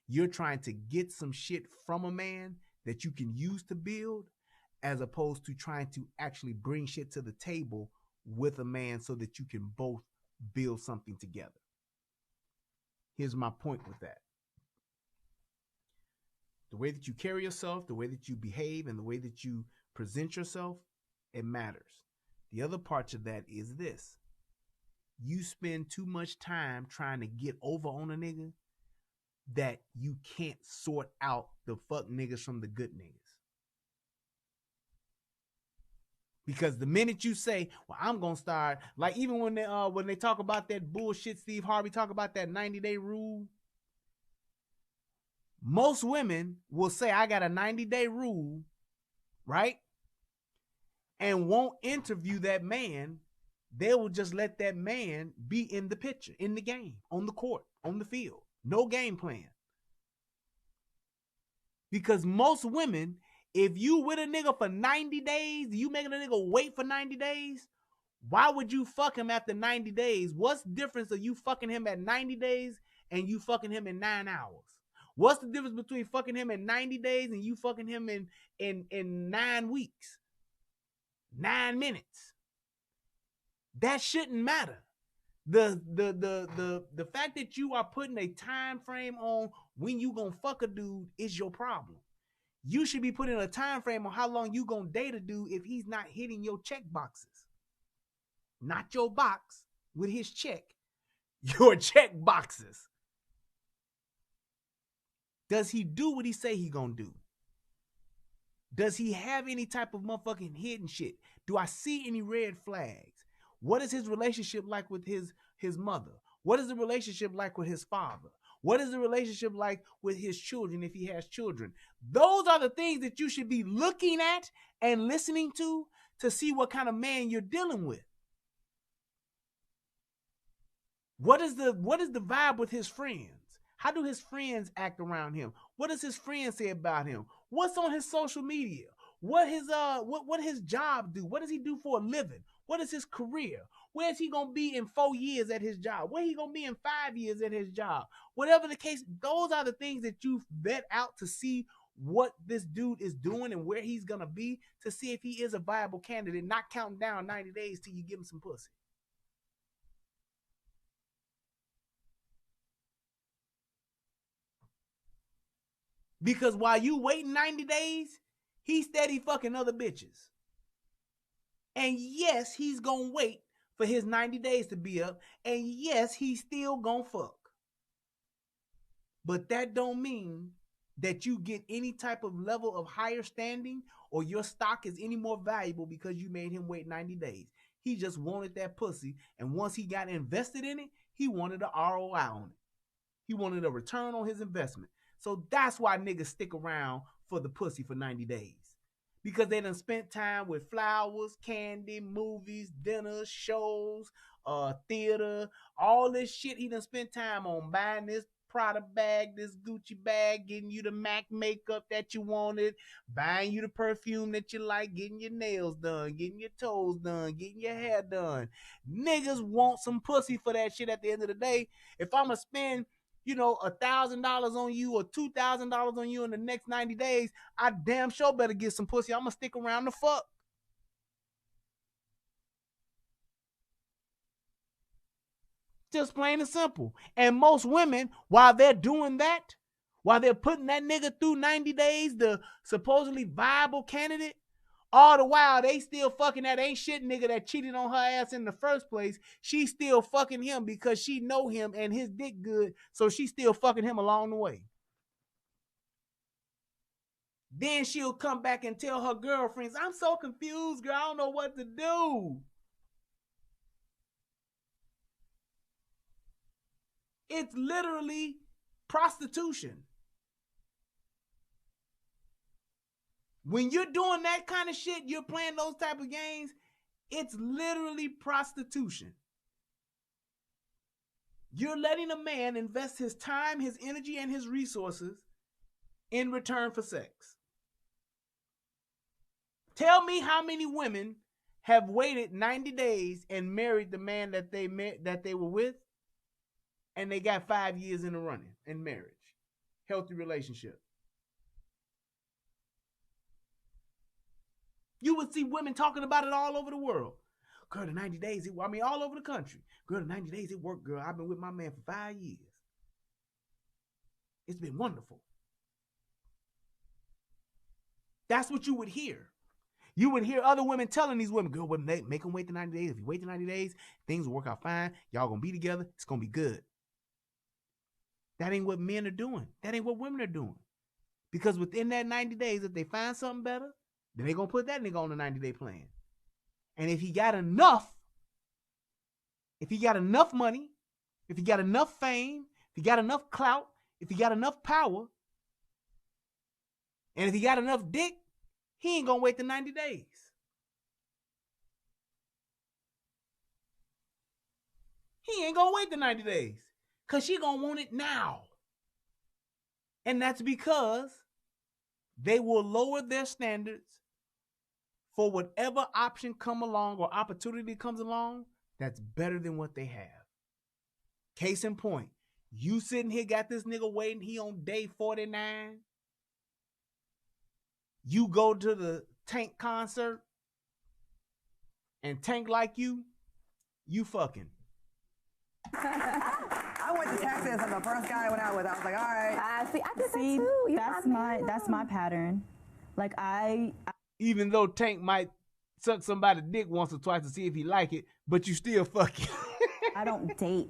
You're trying to get some shit from a man that you can use to build as opposed to trying to actually bring shit to the table with a man so that you can both build something together. Here's my point with that. The way that you carry yourself, the way that you behave, and the way that you present yourself, it matters. The other part of that is this. You spend too much time trying to get over on a nigga that you can't sort out the fuck niggas from the good niggas. Because the minute you say, well, I'm going to start, like even when they talk about that bullshit, Steve Harvey talk about that 90-day rule, most women will say, I got a 90-day rule, right? And won't interview that man. They will just let that man be in the picture, in the game, on the court, on the field. No game plan. Because most women, if you with a nigga for 90 days, you making a nigga wait for 90 days, why would you fuck him after 90 days? What's the difference of you fucking him at 90 days and you fucking him in 9 hours? What's the difference between fucking him in 90 days and you fucking him in 9 weeks? 9 minutes. That shouldn't matter. The fact that you are putting a time frame on when you gonna fuck a dude is your problem. You should be putting a time frame on how long you gonna date a dude if he's not hitting your check boxes. Not your box with his check. Your check boxes. Does he do what he say he gonna do? Does he have any type of motherfucking hidden shit? Do I see any red flags? What is his relationship like with his mother? What is the relationship like with his father? What is the relationship like with his children if he has children? Those are the things that you should be looking at and listening to see what kind of man you're dealing with. What is the vibe with his friends? How do his friends act around him? What does his friends say about him? What's on his social media? What his job do? What does he do for a living? What is his career? Where is he gonna be in 4 years at his job? Where he gonna be in 5 years at his job? Whatever the case, those are the things that you vet out to see what this dude is doing and where he's gonna be, to see if he is a viable candidate, not counting down 90 days till you give him some pussy. Because while you waiting 90 days, he's steady fucking other bitches. And yes, he's gonna wait for his 90 days to be up. And yes, he's still gonna fuck. But that don't mean that you get any type of level of higher standing or your stock is any more valuable because you made him wait 90 days. He just wanted that pussy. And once he got invested in it, he wanted an ROI on it. He wanted a return on his investment. So that's why niggas stick around for the pussy for 90 days. Because they done spent time with flowers, candy, movies, dinners, shows, theater, all this shit he done spent time on, buying this Prada bag, this Gucci bag, getting you the MAC makeup that you wanted, buying you the perfume that you like, getting your nails done, getting your toes done, getting your hair done. Niggas want some pussy for that shit at the end of the day. If I'm going to spend, $1,000 on you or $2,000 on you in the next 90 days, I damn sure better get some pussy. I'm going to stick around to fuck. Just plain and simple. And most women, while they're doing that, while they're putting that nigga through 90 days, the supposedly viable candidate, all the while they still fucking that ain't shit nigga that cheated on her ass in the first place. She's still fucking him because she know him and his dick good, so she's still fucking him along the way. Then she'll come back and tell her girlfriends, I'm so confused, girl, I don't know what to do. It's literally prostitution. When you're doing that kind of shit, you're playing those type of games, it's literally prostitution. You're letting a man invest his time, his energy, and his resources in return for sex. Tell me how many women have waited 90 days and married the man that they were with, and they got 5 years in the running in marriage, healthy relationship. You would see women talking about it all over the world. Girl, the 90 days, all over the country. Girl, the 90 days, it worked, girl. I've been with my man for 5 years. It's been wonderful. That's what you would hear. You would hear other women telling these women, girl, make them wait the 90 days. If you wait the 90 days, things will work out fine. Y'all gonna be together. It's gonna be good. That ain't what men are doing. That ain't what women are doing. Because within that 90 days, if they find something better, then they gonna put that nigga on the 90-day plan. And if he got enough money, if he got enough fame, if he got enough clout, if he got enough power, and if he got enough dick, he ain't gonna wait the 90 days. He ain't gonna wait the 90 days. Because she gonna want it now. And that's because they will lower their standards for whatever option come along or opportunity comes along that's better than what they have. Case in point, you sitting here got this nigga waiting, he on day 49. You go to the Tank concert and Tank like you fucking. I went to Texas and the first guy I went out with, I was like, all right. I did that too. That's my pattern. Like even though Tank might suck somebody's dick once or twice to see if he like it, but you still fucking. I don't date.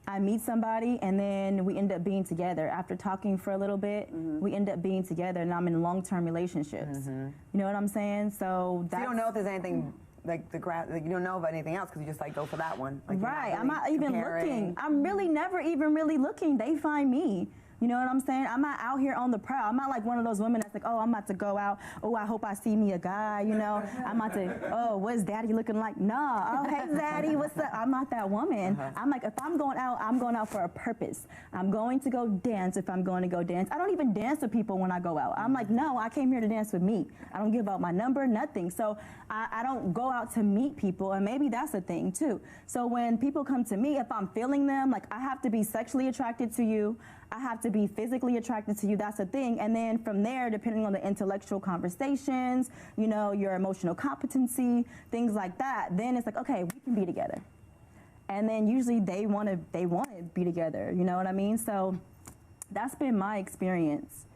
I meet somebody and then we end up being together. After talking for a little bit, we end up being together, and I'm in long-term relationships. You know what I'm saying? So you don't know if there's anything like you don't know about anything else because you just like go for that one. Like, right. really I'm not even comparing. looking. I'm really never even really looking. They find me. You know what I'm saying? I'm not out here on the prowl. I'm not like one of those women that's like, oh, I'm about to go out. Oh, I hope I see me a guy, you know? I'm about to, oh, what's daddy looking like? Nah, oh, hey, daddy, what's up? I'm not that woman. I'm like, if I'm going out for a purpose. I'm going to go dance if I'm going to go dance. I don't even dance with people when I go out. I'm like, no, I came here to dance with me. I don't give out my number, nothing. So I don't go out to meet people, and maybe that's a thing too. So when people come to me, if I'm feeling them, like I have to be sexually attracted to you. I have to be physically attracted to you. That's a thing. And then from there, depending on the intellectual conversations, you know, your emotional competency, things like that, then it's like, okay, we can be together. And then usually they want to be together. You know what I mean? So that's been my experience.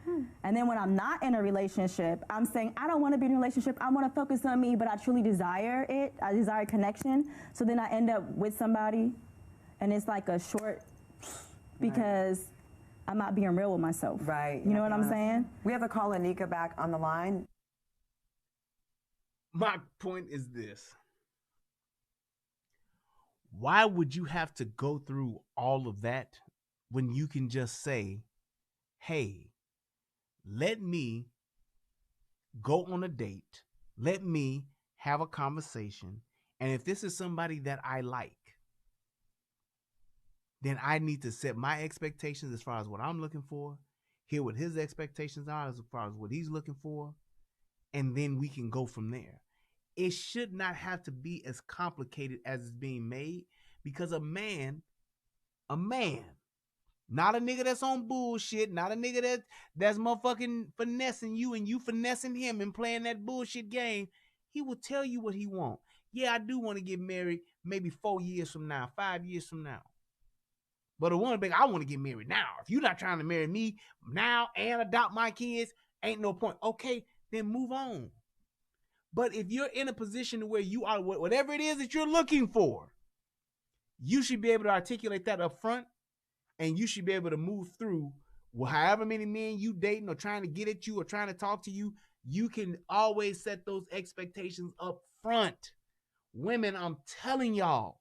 And then when I'm not in a relationship, I'm saying, I don't want to be in a relationship. I want to focus on me, but I truly desire it. I desire connection. So then I end up with somebody, and it's like a short, because I'm not being real with myself. Right. You know what I'm saying? We have a caller, Nika, back on the line. My point is this. Why would you have to go through all of that when you can just say, hey, let me go on a date. Let me have a conversation. And if this is somebody that I like, then I need to set my expectations as far as what I'm looking for, hear what his expectations are as far as what he's looking for, and then we can go from there. It should not have to be as complicated as it's being made, because a man, not a nigga that's on bullshit, not a nigga that's motherfucking finessing you and you finessing him and playing that bullshit game, he will tell you what he want. Yeah, I do want to get married maybe 4 years from now, 5 years from now. But a woman, I want to get married now. If you're not trying to marry me now and adopt my kids, ain't no point. Okay, then move on. But if you're in a position where you are, whatever it is that you're looking for, you should be able to articulate that up front, and you should be able to move through however many men you dating or trying to get at you or trying to talk to you. You can always set those expectations up front. Women, I'm telling y'all,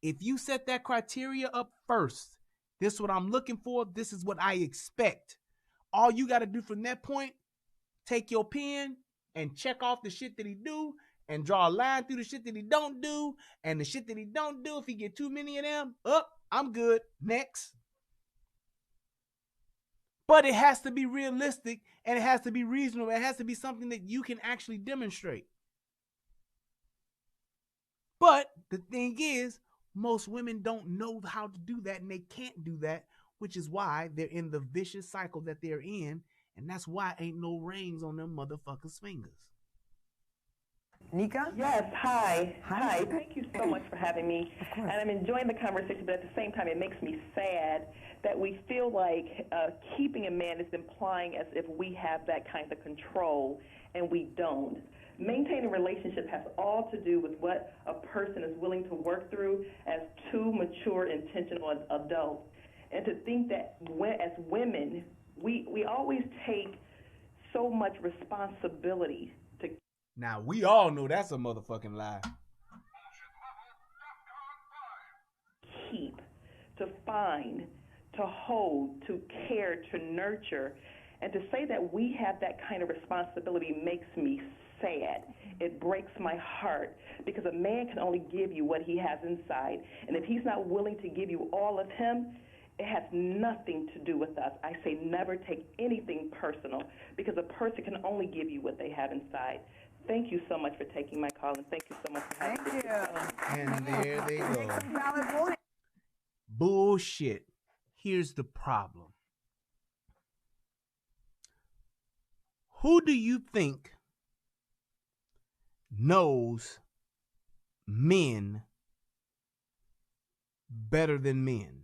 if you set that criteria up first, this is what I'm looking for, this is what I expect. All you got to do from that point, take your pen and check off the shit that he do and draw a line through the shit that he don't do. And the shit that he don't do, if he get too many of them, I'm good. Next. But it has to be realistic, and it has to be reasonable. It has to be something that you can actually demonstrate. But the thing is, most women don't know how to do that, and they can't do that, which is why they're in the vicious cycle that they're in, and that's why ain't no rings on them motherfuckers' fingers. Nika? Yes, hi. Thank you so much for having me. And I'm enjoying the conversation, but at the same time, it makes me sad that we feel like keeping a man is implying as if we have that kind of control, and we don't. Maintaining a relationship has all to do with what a person is willing to work through as two mature, intentional adults. And to think that as women, we always take so much responsibility to. Now, we all know that's a motherfucking lie. Keep, to find, to hold, to care, to nurture. And to say that we have that kind of responsibility makes me sad. It breaks my heart, because a man can only give you what he has inside. And if he's not willing to give you all of him, it has nothing to do with us. I say never take anything personal, because a person can only give you what they have inside. Thank you so much for taking my call, and thank you so much for having me. And there they go. Bullshit. Here's the problem. Who do you think knows men better than men?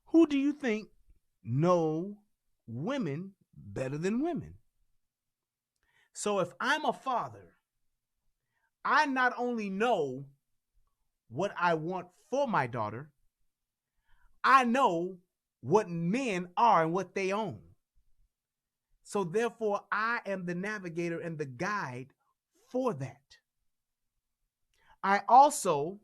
Who do you think know women better than women? So if I'm a father, I not only know what I want for my daughter, I know what men are and what they own. So therefore, I am the navigator and the guide for that. I also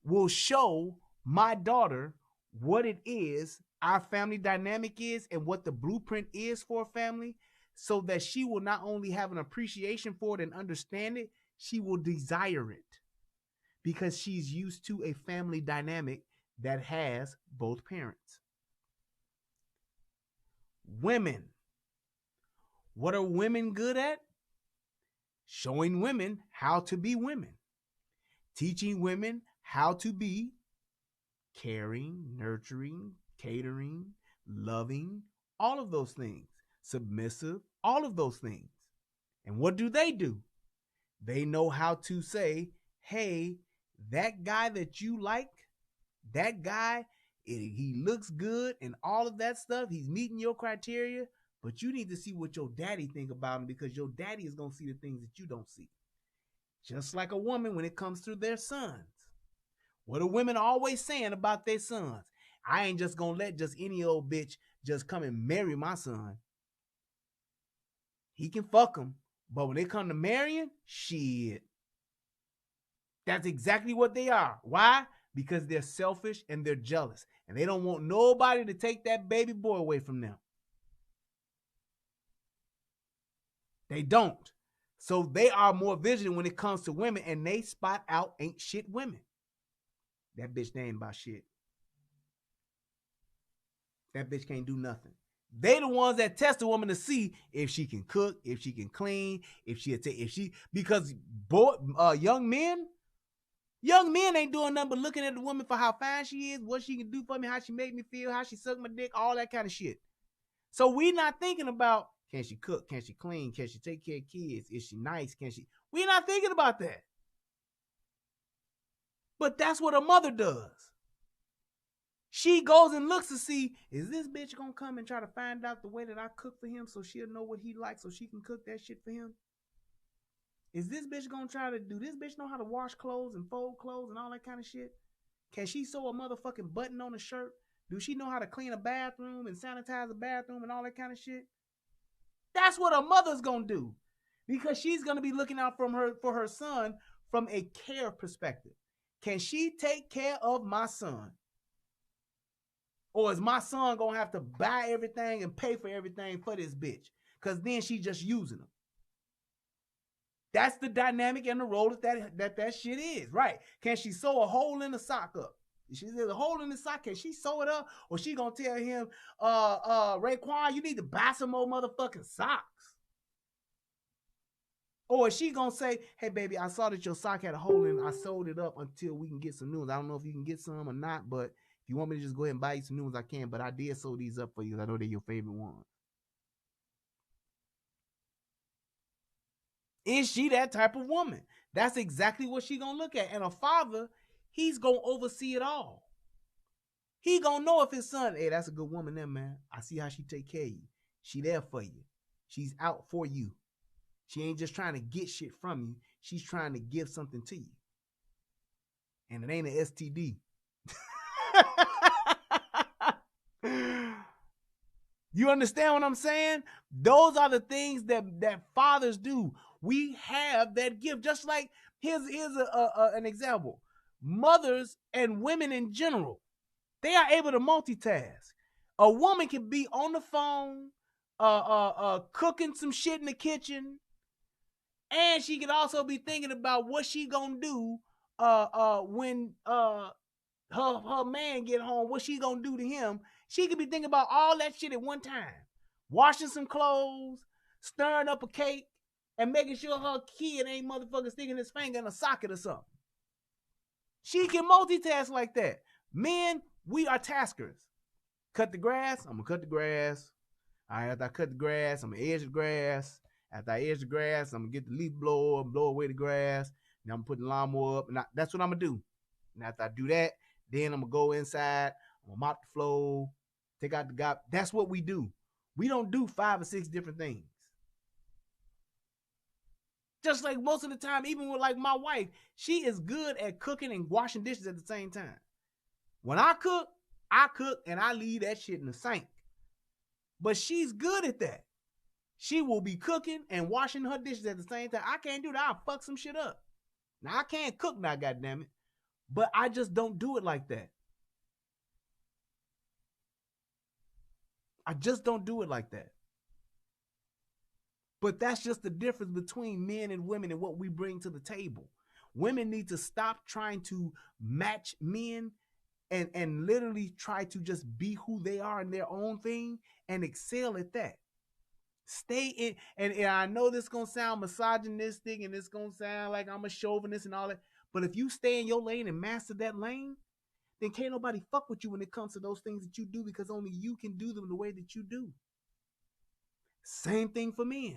will show my daughter what it is, our family dynamic is, and what the blueprint is for a family, so that she will not only have an appreciation for it and understand it, she will desire it because she's used to a family dynamic that has both parents. Women. What are women good at? Showing women how to be women. Teaching women how to be caring, nurturing, catering, loving, all of those things. Submissive, all of those things. And what do? They know how to say, hey, that guy that you like, that guy, he looks good and all of that stuff. He's meeting your criteria, but you need to see what your daddy think about him, because your daddy is going to see the things that you don't see. Just like a woman when it comes to their sons. What are women always saying about their sons? I ain't just going to let just any old bitch just come and marry my son. He can fuck him, but when they come to marrying, shit. That's exactly what they are. Why? Because they're selfish and they're jealous. And they don't want nobody to take that baby boy away from them. They don't. So they are more vigilant when it comes to women, and they spot out ain't shit women. That bitch, they ain't about shit. That bitch can't do nothing. They the ones that test a woman to see if she can cook, if she can clean, because young men ain't doing nothing but looking at the woman for how fine she is, what she can do for me, how she make me feel, how she suck my dick, all that kind of shit. So we not thinking about, can she cook, can she clean, can she take care of kids, is she nice, we not thinking about that. But that's what a mother does. She goes and looks to see, is this bitch gonna come and try to find out the way that I cook for him so she'll know what he likes so she can cook that shit for him? Is this bitch gonna try to do this bitch know how to wash clothes and fold clothes and all that kind of shit? Can she sew a motherfucking button on a shirt? Do she know how to clean a bathroom and sanitize a bathroom and all that kind of shit? That's what a mother's gonna do, because she's gonna be looking out for her son from a care perspective. Can she take care of my son? Or is my son gonna have to buy everything and pay for everything for this bitch? Because then she just using him. That's the dynamic and the role that shit is, right? Can she sew a hole in the sock up? If she's a hole in the sock, can she sew it up? Or she gonna tell him, Raekwon, you need to buy some more motherfucking socks? Or is she gonna say, hey baby, I saw that your sock had a hole in it. I sewed it up until we can get some new ones. I don't know if you can get some or not, but if you want me to just go ahead and buy you some new ones, I can. But I did sew these up for you. I know they're your favorite ones. Is she that type of woman? That's exactly what she gonna look at. And a father, he's gonna oversee it all. He gonna know if his son, hey, that's a good woman there, man. I see how she take care of you. She there for you. She's out for you. She ain't just trying to get shit from you. She's trying to give something to you. And it ain't an STD. You understand what I'm saying? Those are the things that fathers do. We have that gift. Just like, here's an example. Mothers and women in general, they are able to multitask. A woman can be on the phone, cooking some shit in the kitchen, and she can also be thinking about what she gonna do when her man get home, what she gonna do to him. She could be thinking about all that shit at one time. Washing some clothes, stirring up a cake, and making sure her kid ain't motherfucking sticking his finger in a socket or something. She can multitask like that. Men, we are taskers. Cut the grass, I'm gonna cut the grass. All right, after I cut the grass, I'm gonna edge the grass. After I edge the grass, I'm gonna get the leaf blower, blow away the grass. Then I'm gonna put the lawnmower up. And that's what I'm gonna do. And after I do that, then I'm gonna go inside, I'm gonna mop the floor, take out the garbage. That's what we do. We don't do 5 or 6 different things. Just like most of the time, even with like my wife, she is good at cooking and washing dishes at the same time. When I cook and I leave that shit in the sink. But she's good at that. She will be cooking and washing her dishes at the same time. I can't do that. I'll fuck some shit up. Now, I can't cook now, goddammit. But I just don't do it like that. I just don't do it like that. But that's just the difference between men and women and what we bring to the table. Women need to stop trying to match men and literally try to just be who they are in their own thing and excel at that. Stay in, and I know this gonna sound misogynistic and it's gonna sound like I'm a chauvinist and all that, but if you stay in your lane and master that lane, then can't nobody fuck with you when it comes to those things that you do, because only you can do them the way that you do. Same thing for men.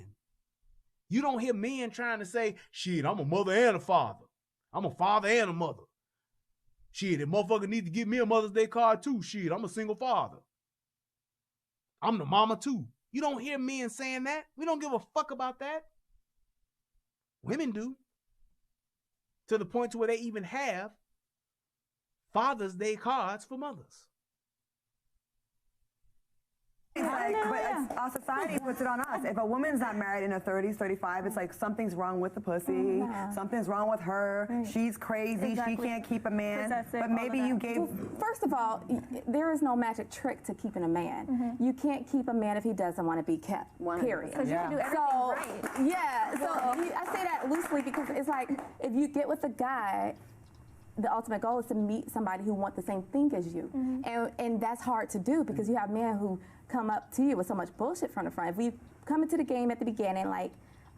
You don't hear men trying to say, shit, I'm a mother and a father. I'm a father and a mother. Shit, that motherfucker need to give me a Mother's Day card too. Shit, I'm a single father. I'm the mama too. You don't hear men saying that. We don't give a fuck about that. Women do. To the point to where they even have Father's Day cards for mothers. But our society puts it on us. If a woman's not married in her 30s, 35, it's like something's wrong with the pussy. Something's wrong with her. She's crazy. Exactly. She can't keep a man. But maybe you gave... Well, first of all, there is no magic trick to keeping a man. You can't keep a man if he doesn't want to be kept, period. Because you can do everything right. Yeah, so I say that loosely because it's like if you get with a guy, the ultimate goal is to meet somebody who wants the same thing as you. And that's hard to do because you have men who come up to you with so much bullshit from the front. If we come into the game at the beginning like,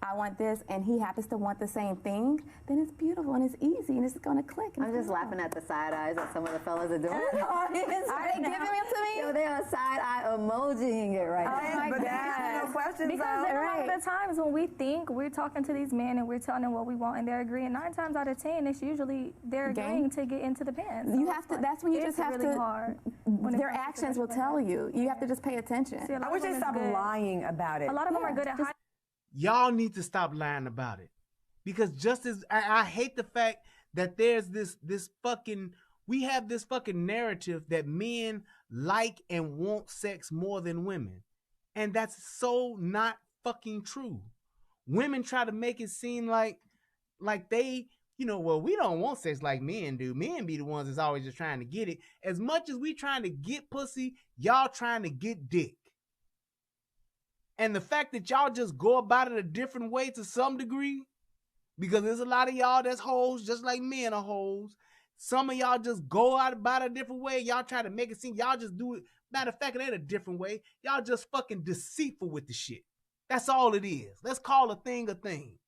I want this, and he happens to want the same thing, then it's beautiful and it's easy and it's gonna click. I'm just laughing at the side eyes that some of the fellas are doing. Are they giving it to me? Yo, they are side eye emojiing it right now. But there's no questions. Because a lot of the times when we think we're talking to these men and we're telling them what we want and they're agreeing, 9 times out of 10, it's usually they're agreeing to get into the pants. You have to. That's when you just have really to. Hard their actions will tell you. You have to just pay attention. I wish they stopped lying about it. A lot of them are good at hiding. Y'all need to stop lying about it, because just as I hate the fact that there's this fucking, we have this fucking narrative that men like and want sex more than women, and that's so not fucking true. Women try to make it seem like they, you know, well, we don't want sex like men do. Men be the ones that's always just trying to get it. As much as we trying to get pussy, y'all trying to get dick. And the fact that y'all just go about it a different way to some degree, because there's a lot of y'all that's hoes just like men are hoes. Some of y'all just go out about it a different way. Y'all try to make it seem y'all just do it. Matter of fact, it ain't a different way. Y'all just fucking deceitful with the shit. That's all it is. Let's call a thing a thing.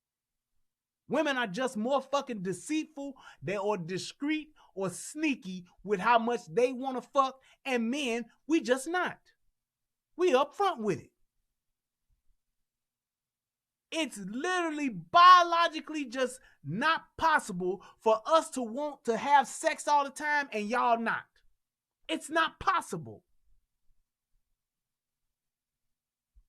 Women are just more fucking deceitful, they or discreet or sneaky with how much they want to fuck, and men, we just not. We upfront with it. It's literally biologically just not possible for us to want to have sex all the time and y'all not. It's not possible.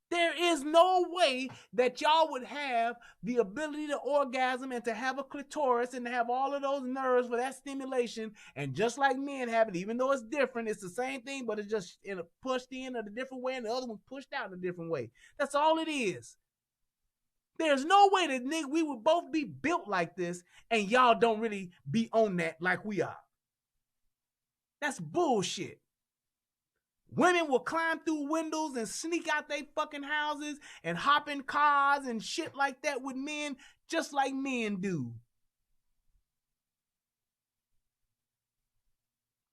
There is no way that y'all would have the ability to orgasm and to have a clitoris and to have all of those nerves for that stimulation. And just like men have it, even though it's different, it's the same thing, but it's just pushed in a different way and the other one pushed out in a different way. That's all it is. There's no way that nigga we would both be built like this and y'all don't really be on that like we are. That's bullshit. Women will climb through windows and sneak out they fucking houses and hop in cars and shit like that with men just like men do.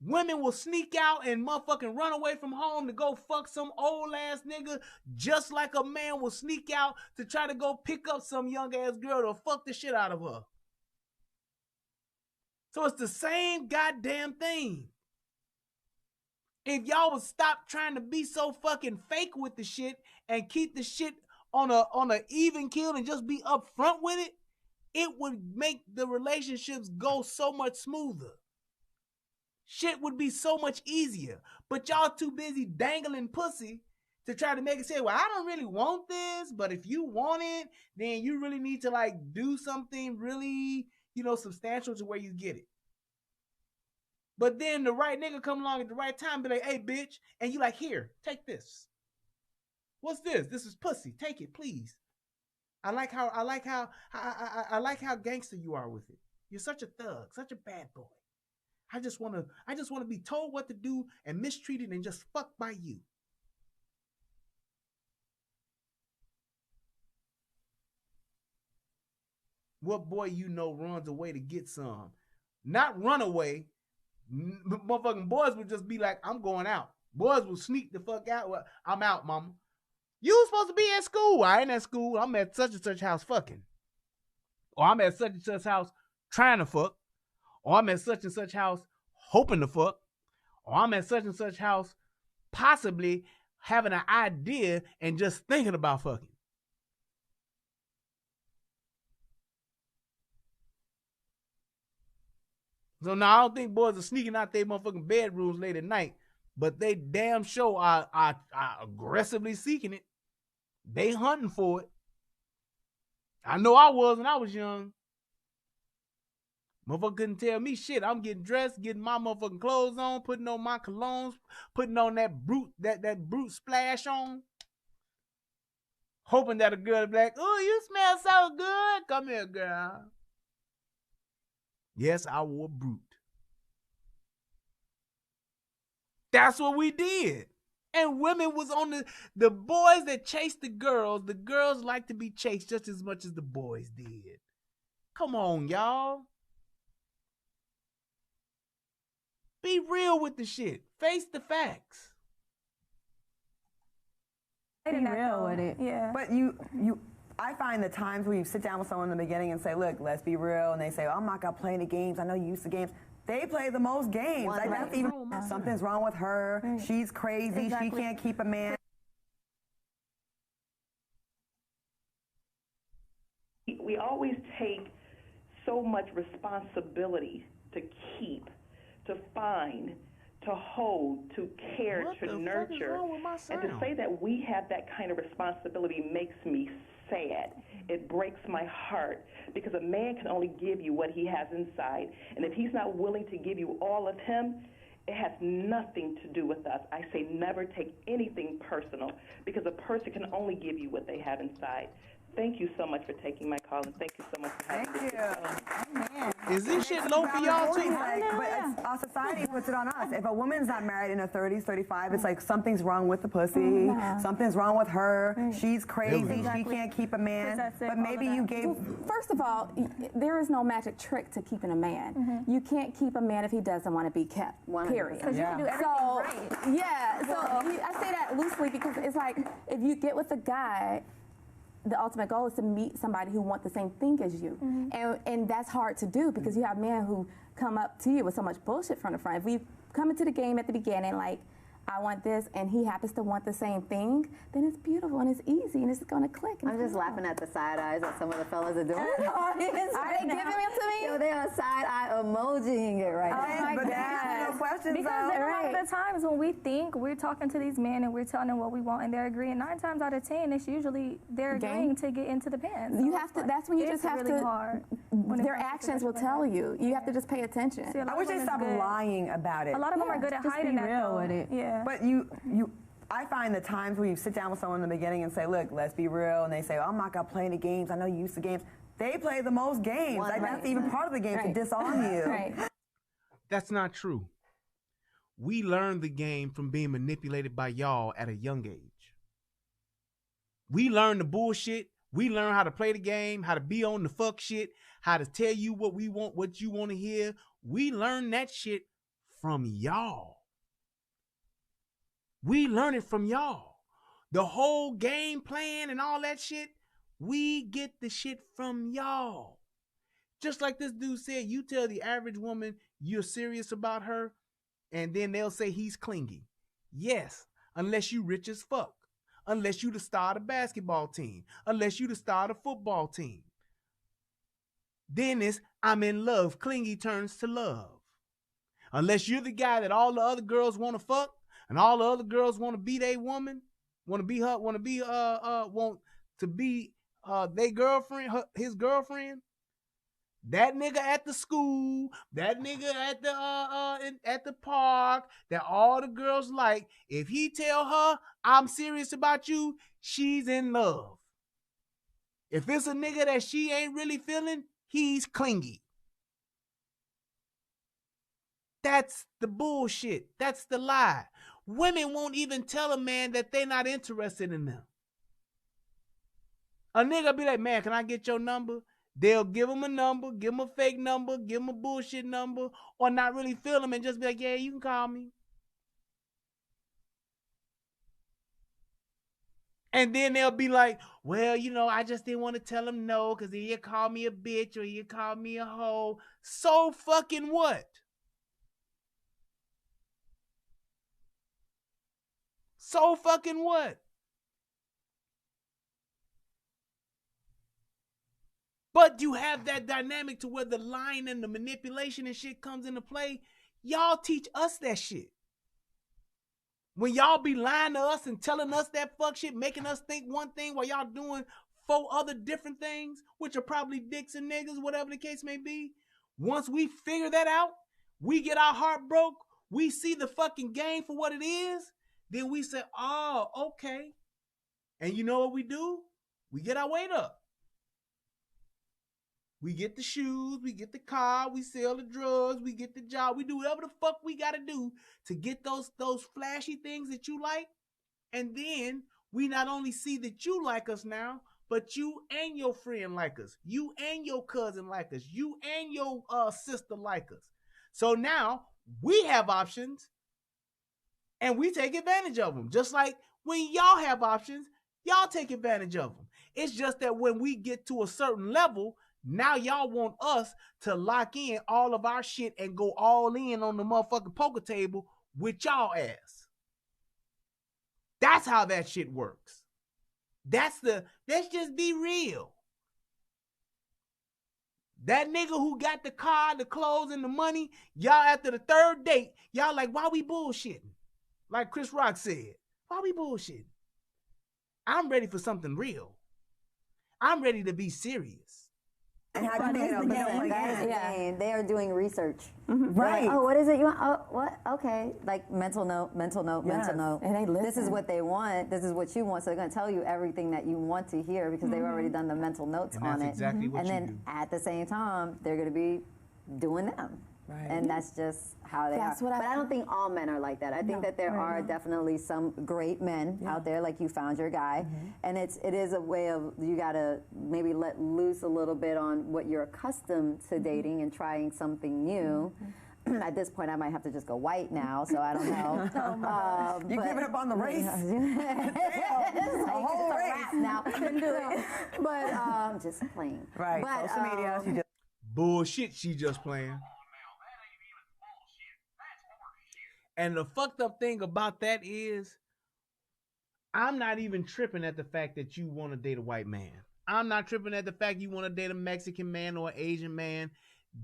Women will sneak out and motherfucking run away from home to go fuck some old ass nigga just like a man will sneak out to try to go pick up some young ass girl to fuck the shit out of her. So it's the same goddamn thing. If y'all would stop trying to be so fucking fake with the shit and keep the shit on a even keel and just be upfront with it, it would make the relationships go so much smoother. Shit would be so much easier. But y'all too busy dangling pussy to try to make it say, well, I don't really want this, but if you want it, then you really need to like do something really, you know, substantial to where you get it. But then the right nigga come along at the right time and be like, hey, bitch, and you like, here, take this. What's this? This is pussy. Take it, please. I like how gangster you are with it. You're such a thug, such a bad boy. I just want to be told what to do and mistreated and just fucked by you. what boy you know runs away to get some? Not run away. Motherfucking boys would just be like, I'm going out. Boys will sneak the fuck out. Well, I'm out, mama. You supposed to be at school. I ain't at school. I'm at such and such house fucking. Or I'm at such and such house trying to fuck. Or I'm at such and such house hoping to fuck. Or I'm at such and such house possibly having an idea and just thinking about fucking. So now I don't think boys are sneaking out their motherfucking bedrooms late at night, but they damn sure are aggressively seeking it. They hunting for it. I know I was when I was young. Motherfucker couldn't tell me shit. I'm getting dressed, getting my motherfucking clothes on, putting on my colognes, putting on that brute splash on. Hoping that a girl would be like, oh, you smell so good. Come here, girl. Yes, I wore brute. That's what we did. And women was on the boys that chased the girls like to be chased just as much as the boys did. Come on, y'all. Be real with the shit. Face the facts. Be real with it. Yeah. But I find the times where you sit down with someone in the beginning and say, look, let's be real, and they say, oh, I'm not gonna play any games. I know you used to games. They play the most games. Like, that's even something's wrong with her. Right. She's crazy. Exactly. She can't keep a man. We always take so much responsibility to keep, to find, to hold, to care, to nurture. And to say that we have that kind of responsibility makes me sad. It breaks my heart because a man can only give you what he has inside. And if he's not willing to give you all of him, it has nothing to do with us. I say never take anything personal because a person can only give you what they have inside. Thank you so much for taking my call, and thank you so much for having me. Thank you. Is this shit low for y'all too? But our society puts it on us. If a woman's not married in her 30s, 35, it's like something's wrong with the pussy. Something's wrong with her. She's crazy. She can't keep a man. But maybe you gave... Well, first of all, there is no magic trick to keeping a man. You can't keep a man if he doesn't want to be kept, period. Because you can do everything right. Yeah, so I say that loosely because it's like if you get with a guy, the ultimate goal is to meet somebody who wants the same thing as you. And that's hard to do because you have men who come up to you with so much bullshit from the front. If we come into the game at the beginning like, I want this, and he happens to want the same thing, then it's beautiful and it's easy and it's going to click. I'm just laughing at the side eyes that some of the fellas are doing. Are they giving it to me? Yo, they are side eye emojiing it right now. Oh my God. Questions because a lot of the times when we think we're talking to these men and we're telling them what we want and they're agreeing, 9 times out of 10, it's usually they're agreeing to get into the pants. So you have to. That's when you just have really to. Hard their actions will tell you. You have to just pay attention. See, I wish they stopped lying about it. A lot of them are good at hiding that. Real with it. Yeah. But I find the times where you sit down with someone in the beginning and say, look, let's be real, and they say, oh, I'm not gonna play any games. I know you used to games. They play the most games. Like, that's even part of the game to disarm you. Right. That's not true. We learned the game from being manipulated by y'all at a young age. We learned the bullshit. We learned how to play the game, how to be on the fuck shit, how to tell you what we want, what you want to hear. We learned that shit from y'all. We learned it from y'all. The whole game plan and all that shit, we get the shit from y'all. Just like this dude said, you tell the average woman you're serious about her, and then they'll say he's clingy. Yes, unless you rich as fuck. Unless you the star of the basketball team. Unless you the star of the football team. Then it's, I'm in love. Clingy turns to love. Unless you're the guy that all the other girls want to fuck, and all the other girls want to be their woman, want to be their girlfriend, his girlfriend. That nigga at the school, that nigga at the park, that all the girls like, if he tell her I'm serious about you, she's in love. If it's a nigga that she ain't really feeling, he's clingy. That's the bullshit. That's the lie. Women won't even tell a man that they're not interested in them. A nigga be like, man, can I get your number? They'll give them a number, give them a fake number, give them a bullshit number, or not really feel them and just be like, yeah, you can call me. And then they'll be like, well, you know, I just didn't want to tell him no because he'll call me a bitch or he'll call me a hoe. So fucking what? So fucking what? But you have that dynamic to where the lying and the manipulation and shit comes into play. Y'all teach us that shit. When y'all be lying to us and telling us that fuck shit, making us think one thing while y'all doing 4 other different things, which are probably dicks and niggas, whatever the case may be. Once we figure that out, we get our heart broke, we see the fucking game for what it is, then we say, oh, okay. And you know what we do? We get our weight up. We get the shoes, we get the car, we sell the drugs, we get the job, we do whatever the fuck we gotta do to get those flashy things that you like. And then we not only see that you like us now, but you and your friend like us. You and your cousin like us. You and your sister like us. So now we have options and we take advantage of them. Just like when y'all have options, y'all take advantage of them. It's just that when we get to a certain level, now y'all want us to lock in all of our shit and go all in on the motherfucking poker table with y'all ass. That's how that shit works. Let's just be real. That nigga who got the car, the clothes, and the money, y'all after the 3rd date, y'all like, why we bullshitting? Like Chris Rock said, why we bullshitting? I'm ready for something real. I'm ready to be serious. And how do they know? Yeah. They are doing research. Right. Like, oh, what is it you want? Oh, what? Okay. Like mental note. And they listen. This is what they want. This is what you want. So they're going to tell you everything that you want to hear because they've already done the mental notes And on that's it. exactly what and you then do. at the same time, they're going to be doing them. Right. And that's just how they That's are. what I But I don't think all men are like that. I think that there are definitely some great men out there, like you found your guy. And it is a way of, you got to maybe let loose a little bit on what you're accustomed to dating and trying something new. At this point, I might have to just go white now, so I don't know. You giving up on the race? It's like, whole it's a race. wrap now. But just playing. Right. But, Social media. She just Bullshit she just playing. And the fucked up thing about that is, I'm not even tripping at the fact that you want to date a white man. I'm not tripping at the fact you want to date a Mexican man or an Asian man.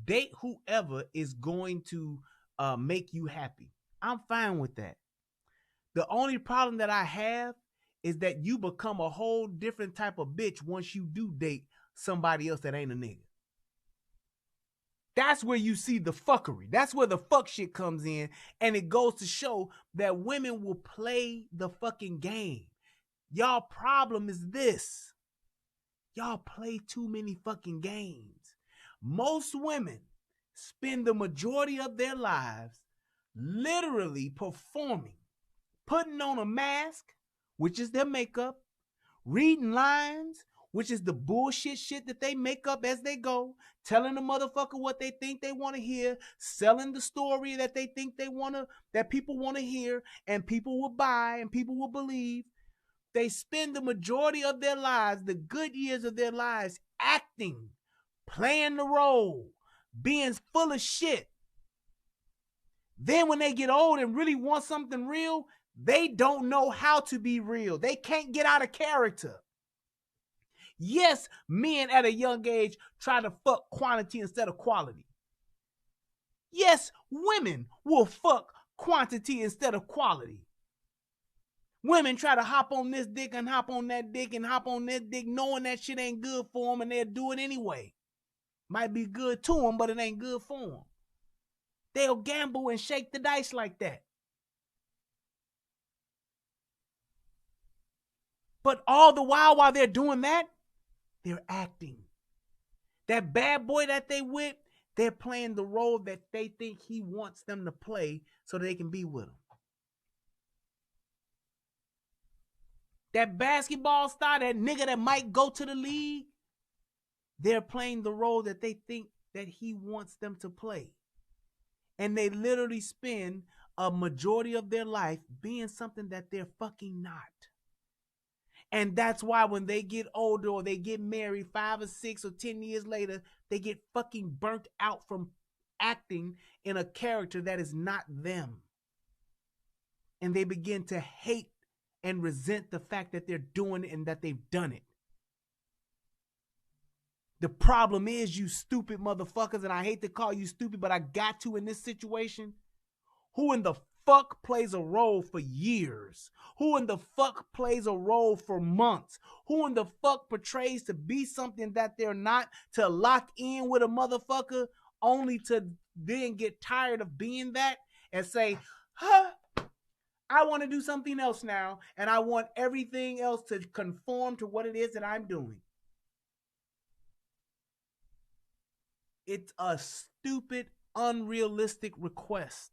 Date whoever is going to make you happy. I'm fine with that. The only problem that I have is that you become a whole different type of bitch once you do date somebody else that ain't a nigga. That's where you see the fuckery. That's where the fuck shit comes in. And it goes to show that women will play the fucking game. Y'all problem is this. Y'all play too many fucking games. Most women spend the majority of their lives literally performing, putting on a mask, which is their makeup, reading lines, which is the bullshit shit that they make up as they go, telling the motherfucker what they think they want to hear, selling the story that they think that people want to hear, and people will buy and people will believe. They spend the majority of their lives, the good years of their lives, acting, playing the role, being full of shit. Then when they get old and really want something real, they don't know how to be real. They can't get out of character. Yes, men at a young age try to fuck quantity instead of quality. Yes, women will fuck quantity instead of quality. Women try to hop on this dick and hop on that dick and hop on this dick knowing that shit ain't good for them, and they'll do it anyway. Might be good to them, but it ain't good for them. They'll gamble and shake the dice like that. But all the while they're doing that, they're acting. That bad boy that they with, they're playing the role that they think he wants them to play so they can be with him. That basketball star, that nigga that might go to the league, They're playing the role that they think that he wants them to play. And they literally spend a majority of their life being something that they're fucking not. And that's why when they get older or they get married 5 or 6 or 10 years later, they get fucking burnt out from acting in a character that is not them. And they begin to hate and resent the fact that they're doing it and that they've done it. The problem is, you stupid motherfuckers, and I hate to call you stupid, but I got to in this situation. Who in the fuck plays a role for years? Who in the fuck plays a role for months? Who in the fuck portrays to be something that they're not, to lock in with a motherfucker only to then get tired of being that and say, huh, I want to do something else now, and I want everything else to conform to what it is that I'm doing. It's a stupid, unrealistic request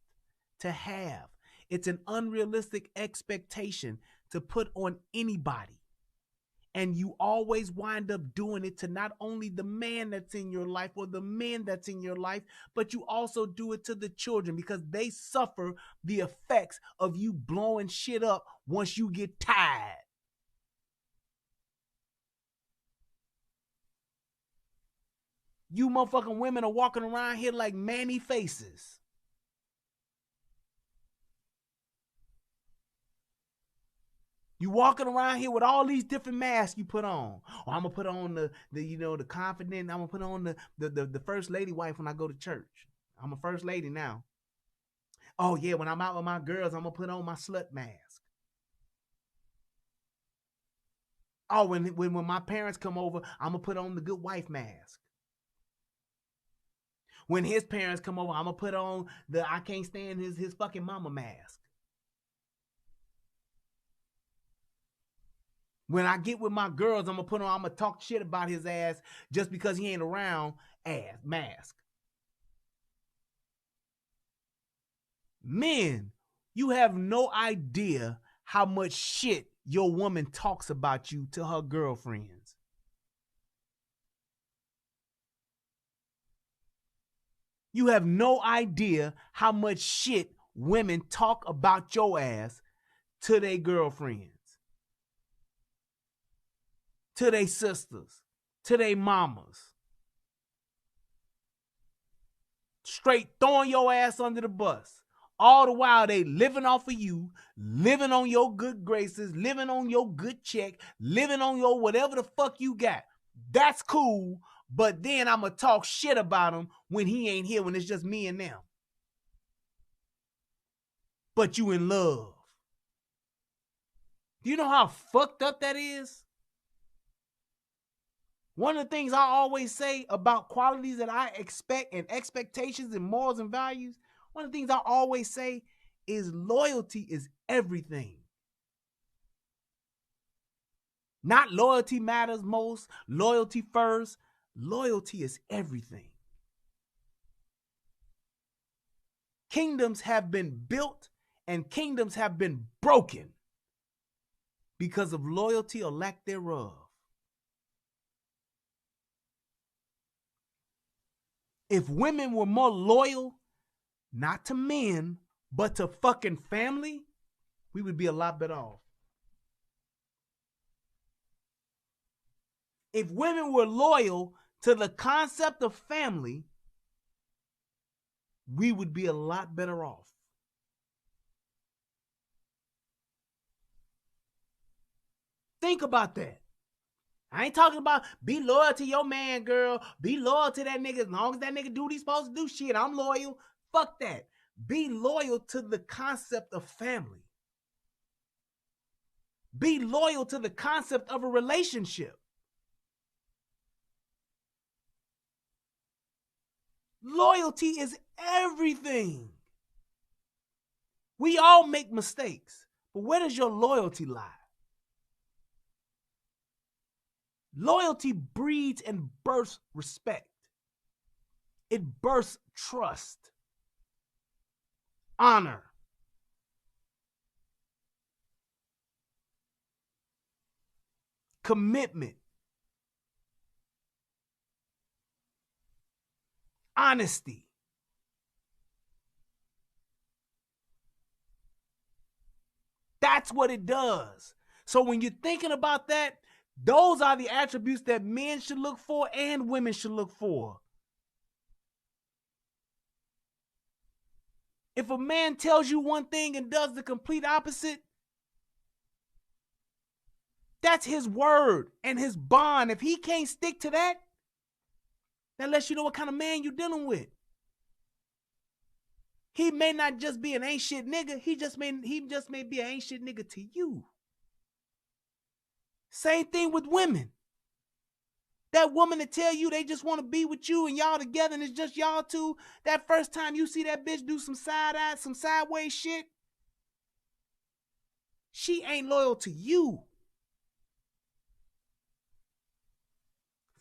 to have. It's an unrealistic expectation to put on anybody. And you always wind up doing it to not only the man that's in your life or the men that's in your life, but you also do it to the children because they suffer the effects of you blowing shit up once you get tired. You motherfucking women are walking around here like Manny faces. You walking around here with all these different masks you put on. Oh, I'm gonna put on the confident. I'm gonna put on the first lady wife when I go to church. I'm a first lady now. Oh yeah, when I'm out with my girls, I'm gonna put on my slut mask. Oh, when my parents come over, I'm gonna put on the good wife mask. When his parents come over, I'm gonna put on the I can't stand his fucking mama mask. When I get with my girls, I'm gonna talk shit about his ass just because he ain't around ass mask. Men, you have no idea how much shit your woman talks about you to her girlfriends. You have no idea how much shit women talk about your ass to their girlfriends, to their sisters, to their mamas. Straight throwing your ass under the bus. All the while they living off of you, living on your good graces, living on your good check, living on your whatever the fuck you got. That's cool, but then I'm going to talk shit about him when he ain't here, when it's just me and them. But you in love. Do you know how fucked up that is? One of the things I always say about qualities that I expect and expectations and morals and values, one of the things I always say is loyalty is everything. Not loyalty matters most, loyalty first. Loyalty is everything. Kingdoms have been built and kingdoms have been broken because of loyalty or lack thereof. If women were more loyal, not to men, but to fucking family, we would be a lot better off. If women were loyal to the concept of family, we would be a lot better off. Think about that. I ain't talking about be loyal to your man, girl. Be loyal to that nigga. As long as that nigga do what he's supposed to do, shit, I'm loyal. Fuck that. Be loyal to the concept of family. Be loyal to the concept of a relationship. Loyalty is everything. We all make mistakes, but where does your loyalty lie? Loyalty breeds and births respect. It births trust, honor. Commitment. honesty. That's what it does. So when you're thinking about that, those are the attributes that men should look for and women should look for. If a man tells you one thing and does the complete opposite, that's his word and his bond. If he can't stick to that, that lets you know what kind of man you're dealing with. He may not just be an ain't shit nigga. He just may be an ain't shit nigga to you. Same thing with women. That woman that tell you they just want to be with you and y'all together and it's just y'all two, that first time you see that bitch do some side-eye, some sideways shit, she ain't loyal to you.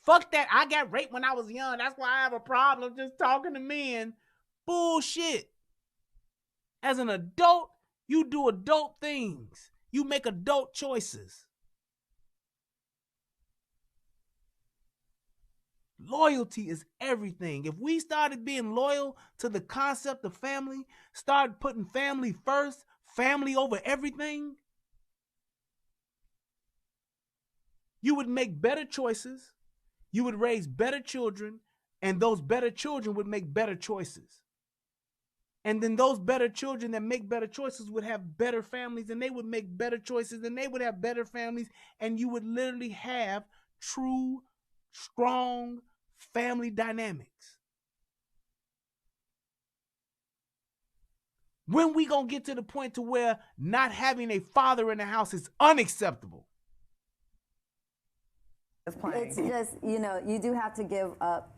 Fuck that. I got raped when I was young. That's why I have a problem just talking to men. Bullshit. As an adult, you do adult things. You make adult choices. Loyalty is everything. If we started being loyal to the concept of family, start putting family first, family over everything, you would make better choices. You would raise better children, and those better children would make better choices. And then those better children that make better choices would have better families, and they would make better choices, and they would have better families, and you would literally have true, strong family dynamics. When we gonna get to the point to where not having a father in the house is unacceptable? It's just, you know, you do have to give up.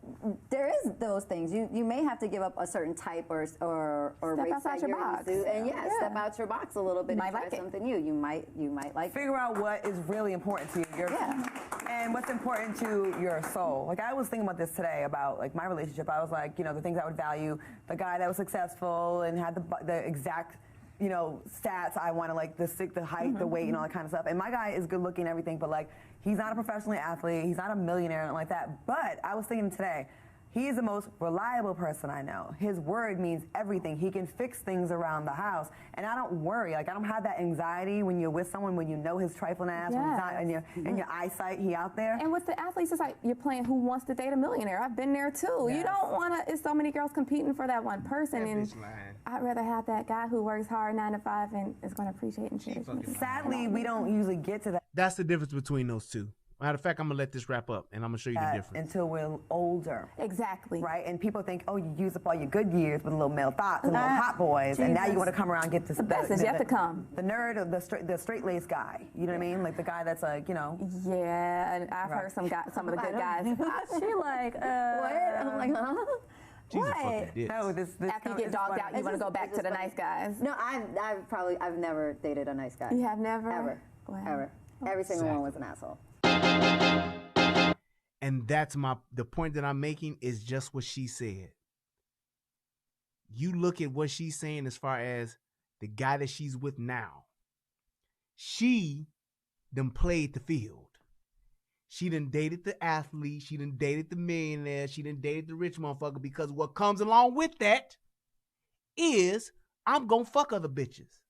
There is those things. You may have to give up a certain type or race that you're used to, and step out your box a little bit and try something new. You might like figure out what is really important to you, and what's important to your soul. Like I was thinking about this today about like my relationship. I was like, you know, the things I would value: the guy that was successful and had the exact, you know, stats I want to, like the height, the weight, and all that kind of stuff. And my guy is good looking and everything, but like he's not a professional athlete, he's not a millionaire, and like that. But I was thinking today, he is the most reliable person I know. His word means everything. He can fix things around the house, and I don't worry. Like I don't have that anxiety when you're with someone when you know his trifling ass, when he's not in your eyesight, he out there. And with the athletes, it's like you're playing Who Wants to Date a Millionaire. I've been there too. Yes. You don't want to. It's so many girls competing for that one person, and I'd rather have that guy who works hard 9 to 5 and is going to appreciate and cherish me. Sadly, we don't usually get to that. That's the difference between those two. Matter of fact, I'm going to let this wrap up, and I'm going to show you the difference. Until we're older. Exactly. Right? And people think, oh, you use up all your good years with little male thoughts and little hot boys, and now you want to come around and get this. The best is yet to come. The nerd or the straight-laced guy. You know what I mean? Like the guy that's like, you know. Yeah, and I've heard some of the good guys. She like, what? I'm like, huh? Jesus, what? No, this After you get dogged out, you want to go back to the nice guys. No, I've never dated a nice guy. You have never? Ever. Wow. Ever. Every single one was an asshole. And that's the point that I'm making is just what she said. You look at what she's saying as far as the guy that she's with now. She done played the field. She done dated the athlete. She done dated the millionaire. She done dated the rich motherfucker, because what comes along with that is I'm gonna fuck other bitches.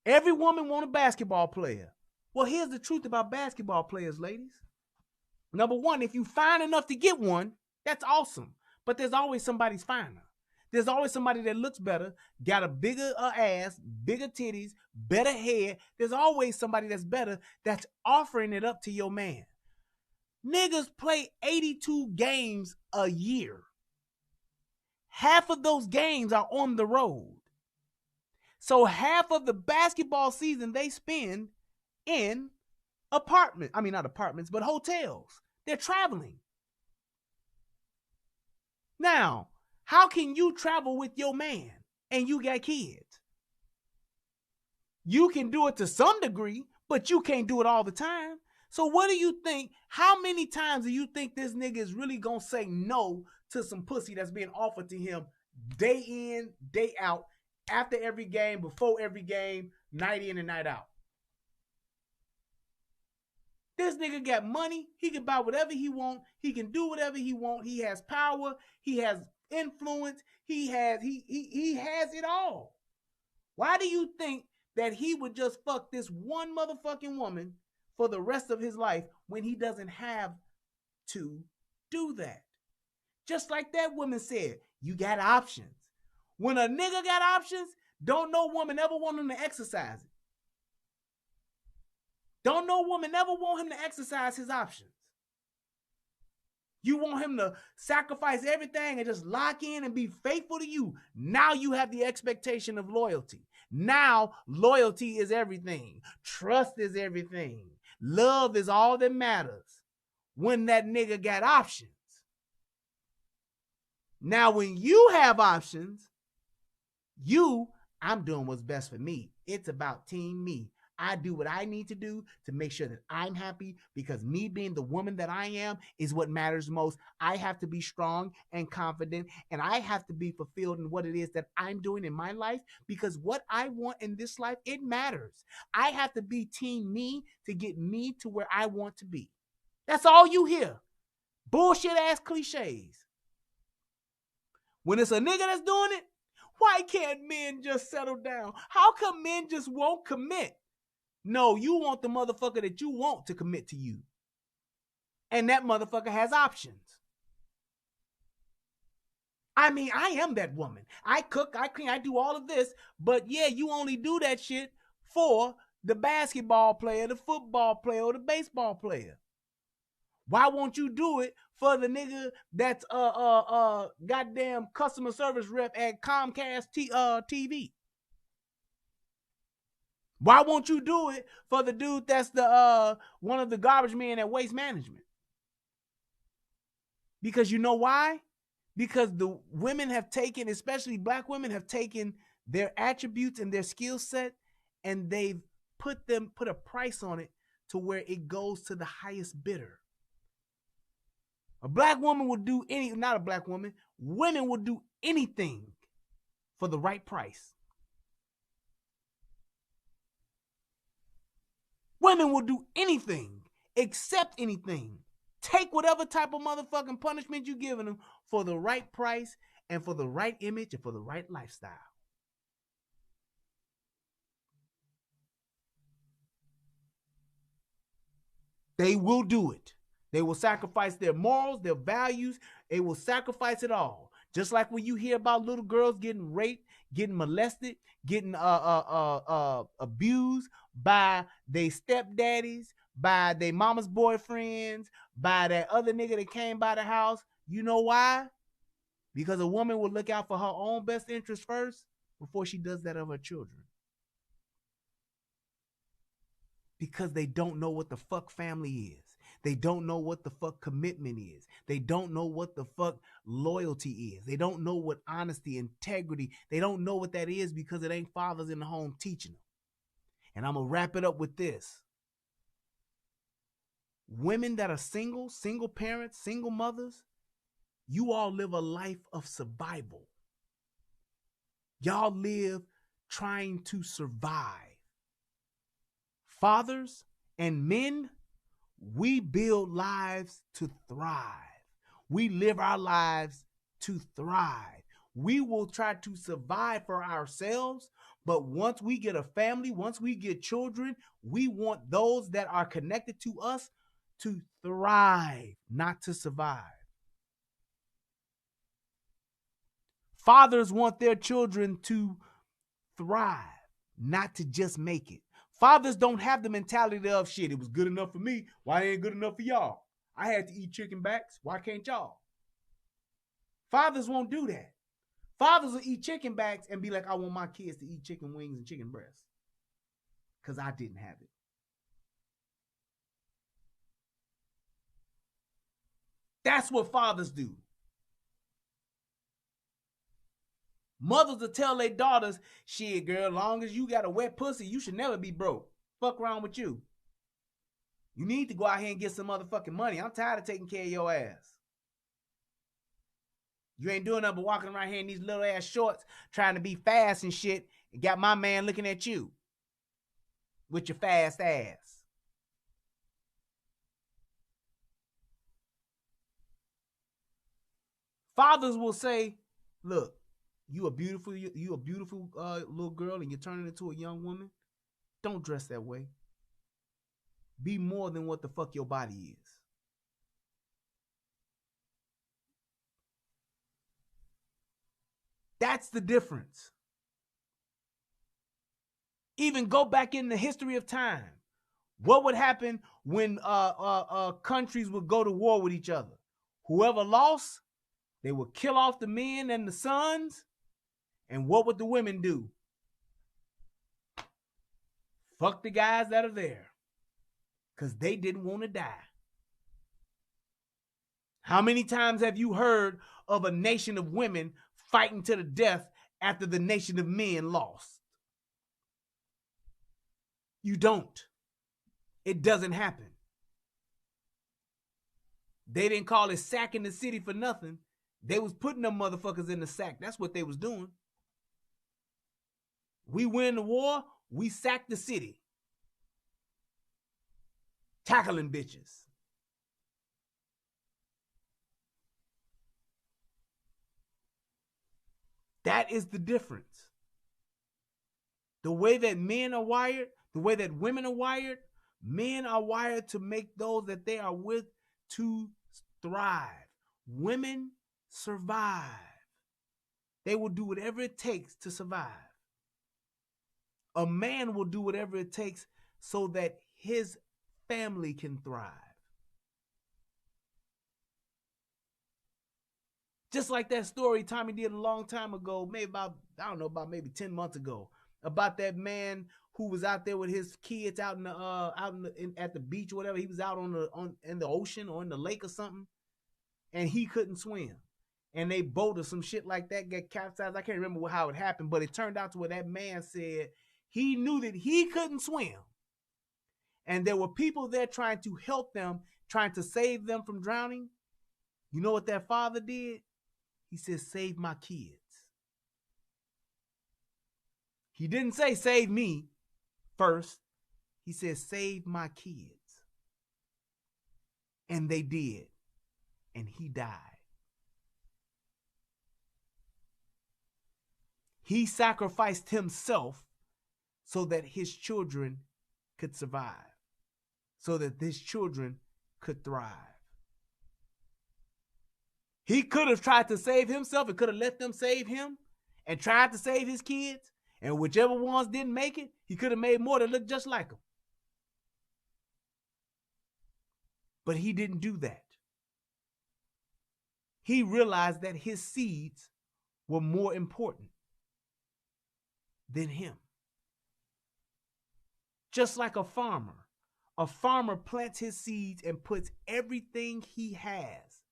Every woman want a basketball player. Well, here's the truth about basketball players, ladies. Number one, if you fine enough to get one, that's awesome. But there's always somebody's finer. There's always somebody that looks better, got a bigger ass, bigger titties, better hair. There's always somebody that's better that's offering it up to your man. Niggas play 82 games a year. Half of those games are on the road. So half of the basketball season they spend in not apartments, but hotels. They're traveling. Now, how can you travel with your man and you got kids? You can do it to some degree, but you can't do it all the time. So what do you think? How many times do you think this nigga is really gonna say no to some pussy that's being offered to him day in, day out, after every game, before every game, night in and night out? This nigga got money. He can buy whatever he want. He can do whatever he want. He has power. He has influence. He has it all. Why do you think that he would just fuck this one motherfucking woman for the rest of his life when he doesn't have to do that? Just like that woman said, you got options. When a nigga got options, don't no woman ever want him to exercise it. Don't no woman ever want him to exercise his options. You want him to sacrifice everything and just lock in and be faithful to you. Now you have the expectation of loyalty. Now loyalty is everything. Trust is everything. Love is all that matters when that nigga got options. Now when you have options, I'm doing what's best for me. It's about team me. I do what I need to do to make sure that I'm happy, because me being the woman that I am is what matters most. I have to be strong and confident, and I have to be fulfilled in what it is that I'm doing in my life, because what I want in this life, it matters. I have to be team me to get me to where I want to be. That's all you hear. Bullshit ass cliches. When it's a nigga that's doing it, why can't men just settle down? How come men just won't commit? No, you want the motherfucker that you want to commit to you. And that motherfucker has options. I mean, I am that woman. I cook, I clean, I do all of this. But yeah, you only do that shit for the basketball player, the football player, or the baseball player. Why won't you do it for the nigga that's goddamn customer service rep at Comcast TV? Why won't you do it for the dude that's the one of the garbage men at Waste Management? Because you know why? Because the women have taken, especially black women, have taken their attributes and their skill set, and they've put a price on it to where it goes to the highest bidder. A black woman will do not a black woman, women will do anything for the right price. Women will do anything, accept anything, take whatever type of motherfucking punishment you're giving them for the right price and for the right image and for the right lifestyle. They will do it. They will sacrifice their morals, their values. They will sacrifice it all. Just like when you hear about little girls getting raped, getting molested, getting abused by their stepdaddies, by their mama's boyfriends, by that other nigga that came by the house. You know why? Because a woman will look out for her own best interest first before she does that of her children. Because they don't know what the fuck family is. They don't know what the fuck commitment is. They don't know what the fuck loyalty is. They don't know what honesty, integrity, they don't know what that is because it ain't fathers in the home teaching them. And I'm going to wrap it up with this. Women that are single parents, single mothers, you all live a life of survival. Y'all live trying to survive. Fathers and men, we build lives to thrive. We live our lives to thrive. We will try to survive for ourselves, but once we get a family, once we get children, we want those that are connected to us to thrive, not to survive. Fathers want their children to thrive, not to just make it. Fathers don't have the mentality of, shit, it was good enough for me. Why it ain't good enough for y'all? I had to eat chicken backs. Why can't y'all? Fathers won't do that. Fathers will eat chicken backs and be like, I want my kids to eat chicken wings and chicken breasts. Because I didn't have it. That's what fathers do. Mothers will tell their daughters, shit, girl, long as you got a wet pussy, you should never be broke. Fuck around with you. You need to go out here and get some motherfucking money. I'm tired of taking care of your ass. You ain't doing nothing but walking around here in these little ass shorts trying to be fast and shit and got my man looking at you with your fast ass. Fathers will say, look, you a beautiful little girl and you're turning into a young woman. Don't dress that way. Be more than what the fuck your body is. That's the difference. Even go back in the history of time. What would happen when countries would go to war with each other? Whoever lost, they would kill off the men and the sons. And what would the women do? Fuck the guys that are there. Because they didn't want to die. How many times have you heard of a nation of women fighting to the death after the nation of men lost? You don't. It doesn't happen. They didn't call it sacking the city for nothing. They was putting them motherfuckers in the sack. That's what they was doing. We win the war, we sack the city. Tackling bitches. That is the difference. The way that men are wired, the way that women are wired, men are wired to make those that they are with to thrive. Women survive. They will do whatever it takes to survive. A man will do whatever it takes so that his family can thrive. Just like that story Tommy did a long time ago, maybe about 10 months ago, about that man who was out there with his kids out at the beach or whatever. He was out in the ocean or in the lake or something, and he couldn't swim. And they boat or some shit like that got capsized. I can't remember how it happened, but it turned out to where that man said he knew that he couldn't swim. And there were people there trying to help them, trying to save them from drowning. You know what that father did? He said, save my kids. He didn't say save me first. He said, save my kids. And they did. And he died. He sacrificed himself so that his children could survive, so that his children could thrive. He could have tried to save himself and could have let them save him and tried to save his kids, and whichever ones didn't make it, he could have made more that looked just like him. But he didn't do that. He realized that his seeds were more important than him. Just like a farmer plants his seeds and puts everything he has,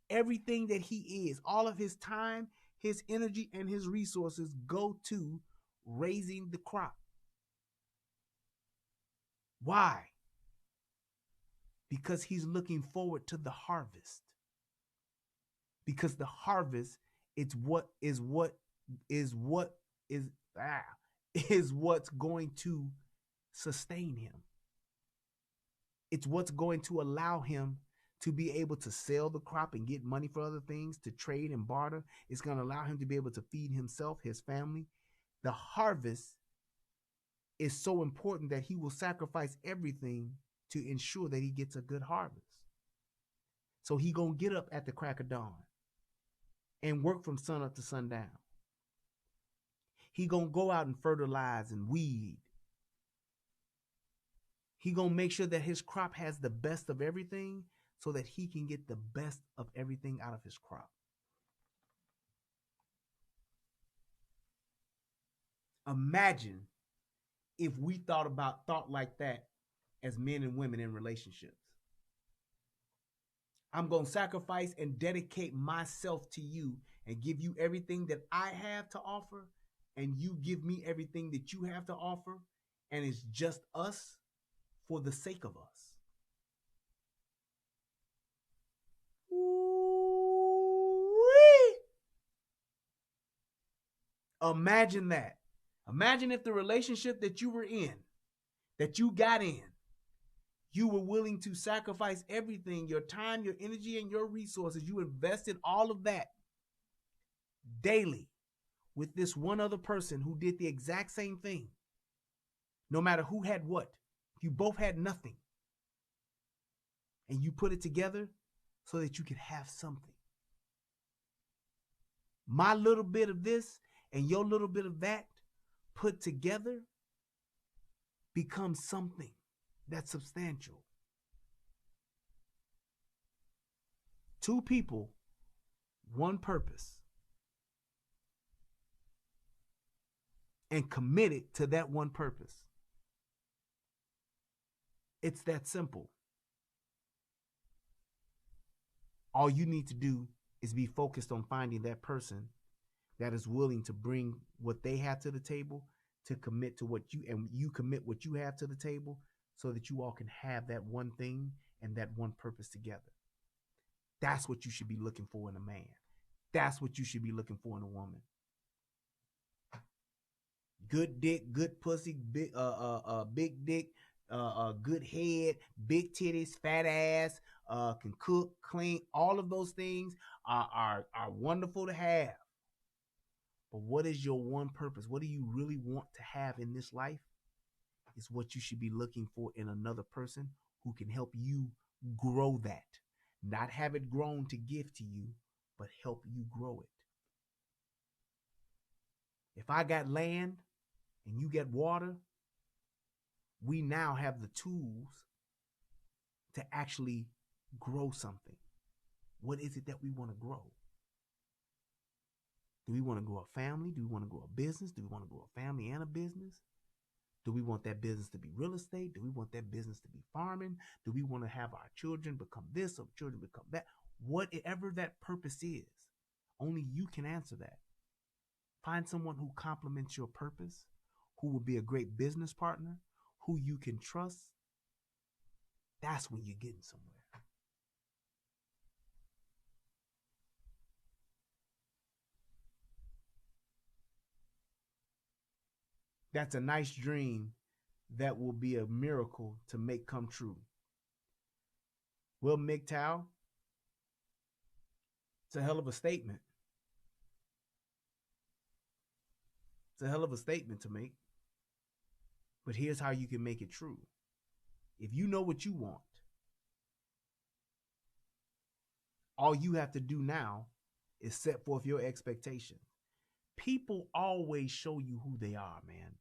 everything that he is, all of his time, his energy, and his resources go to raising the crop. Why? Because he's looking forward to the harvest. Because the harvest is what's going to sustain him. It's what's going to allow him to be able to sell the crop and get money for other things, to trade and barter. It's going to allow him to be able to feed himself, his family. The harvest is so important that he will sacrifice everything to ensure that he gets a good harvest. So he gonna get up at the crack of dawn and work from sun up to sundown. He gonna go out and fertilize and weed. He gonna make sure that his crop has the best of everything so that he can get the best of everything out of his crop. Imagine if we thought like that as men and women in relationships. I'm going to sacrifice and dedicate myself to you and give you everything that I have to offer, and you give me everything that you have to offer, and it's just us for the sake of us. Ooh-wee. Imagine that. Imagine if the relationship that you were in, that you got in, you were willing to sacrifice everything, your time, your energy, and your resources. You invested all of that daily with this one other person who did the exact same thing, no matter who had what, you both had nothing, and you put it together so that you could have something. My little bit of this and your little bit of that put together becomes something that's substantial. Two people, one purpose, and committed to that one purpose. It's that simple. All you need to do is be focused on finding that person that is willing to bring what they have to the table, to commit to what you, and you commit what you have to the table, so that you all can have that one thing and that one purpose together. That's what you should be looking for in a man. That's what you should be looking for in a woman. Good dick, good pussy, big dick, good head, big titties, fat ass, can cook, clean. All of those things are wonderful to have. But what is your one purpose? What do you really want to have in this life? Is what you should be looking for in another person who can help you grow that. Not have it grown to give to you, but help you grow it. If I got land and you get water, we now have the tools to actually grow something. What is it that we want to grow? Do we want to grow a family? Do we want to grow a business? Do we want to grow a family and a business? Do we want that business to be real estate? Do we want that business to be farming? Do we want to have our children become this or children become that? Whatever that purpose is, only you can answer that. Find someone who complements your purpose, who will be a great business partner, who you can trust. That's when you're getting somewhere. That's a nice dream that will be a miracle to make come true. Well, MGTOW, it's a hell of a statement. It's a hell of a statement to make. But here's how you can make it true. If you know what you want, all you have to do now is set forth your expectations. People always show you who they are, man.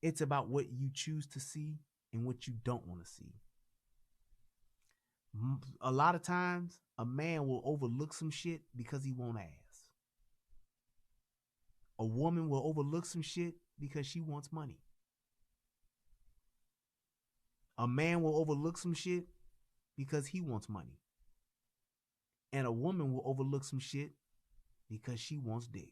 It's about what you choose to see and what you don't want to see. A lot of times, a man will overlook some shit because he won't ask. A woman will overlook some shit because she wants money. A man will overlook some shit because he wants money. And a woman will overlook some shit because she wants dick.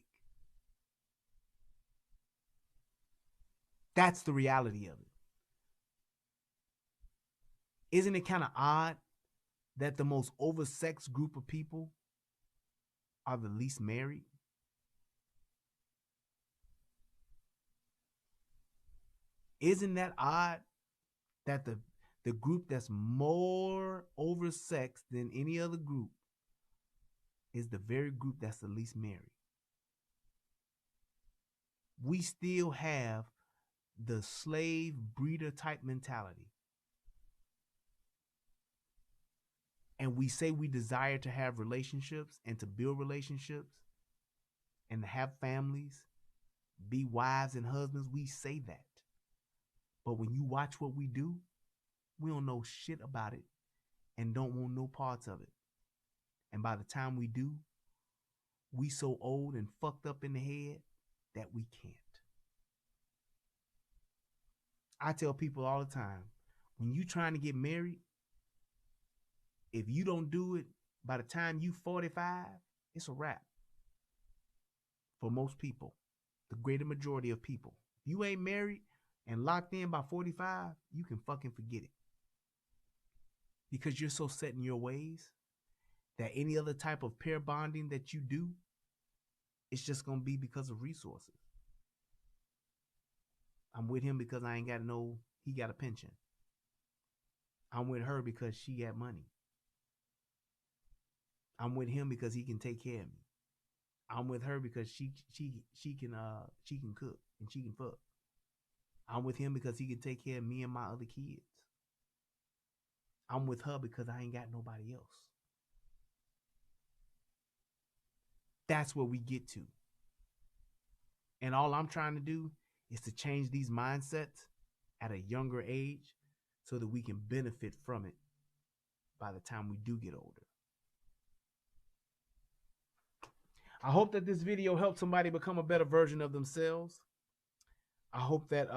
That's the reality of it. Isn't it kind of odd that the most oversexed group of people are the least married? Isn't that odd that the group that's more oversexed than any other group is the very group that's the least married? We still have the slave breeder type mentality. And we say we desire to have relationships and to build relationships and to have families, be wives and husbands. We say that. But when you watch what we do, we don't know shit about it and don't want no parts of it. And by the time we do, we so old and fucked up in the head that we can't. I tell people all the time, when you trying to get married, if you don't do it by the time you 45, it's a wrap. For most people, the greater majority of people. If you ain't married and locked in by 45, you can fucking forget it. Because you're so set in your ways that any other type of pair bonding that you do, it's just going to be because of resources. I'm with him because I ain't got he got a pension. I'm with her because she got money. I'm with him because he can take care of me. I'm with her because she can cook and she can fuck. I'm with him because he can take care of me and my other kids. I'm with her because I ain't got nobody else. That's where we get to. And all I'm trying to do is to change these mindsets at a younger age so that we can benefit from it by the time we do get older. I hope that this video helped somebody become a better version of themselves. I hope that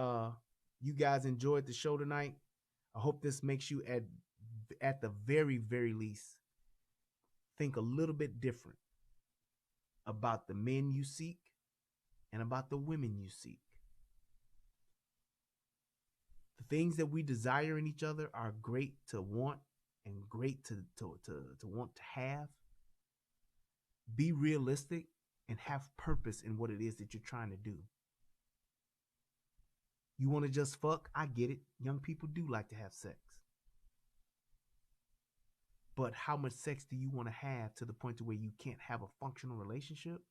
you guys enjoyed the show tonight. I hope this makes you at the very, very least think a little bit different about the men you seek and about the women you seek. The things that we desire in each other are great to want and great to want to have. Be realistic and have purpose in what it is that you're trying to do. You want to just fuck? I get it. Young people do like to have sex. But how much sex do you want to have to the point to where you can't have a functional relationship?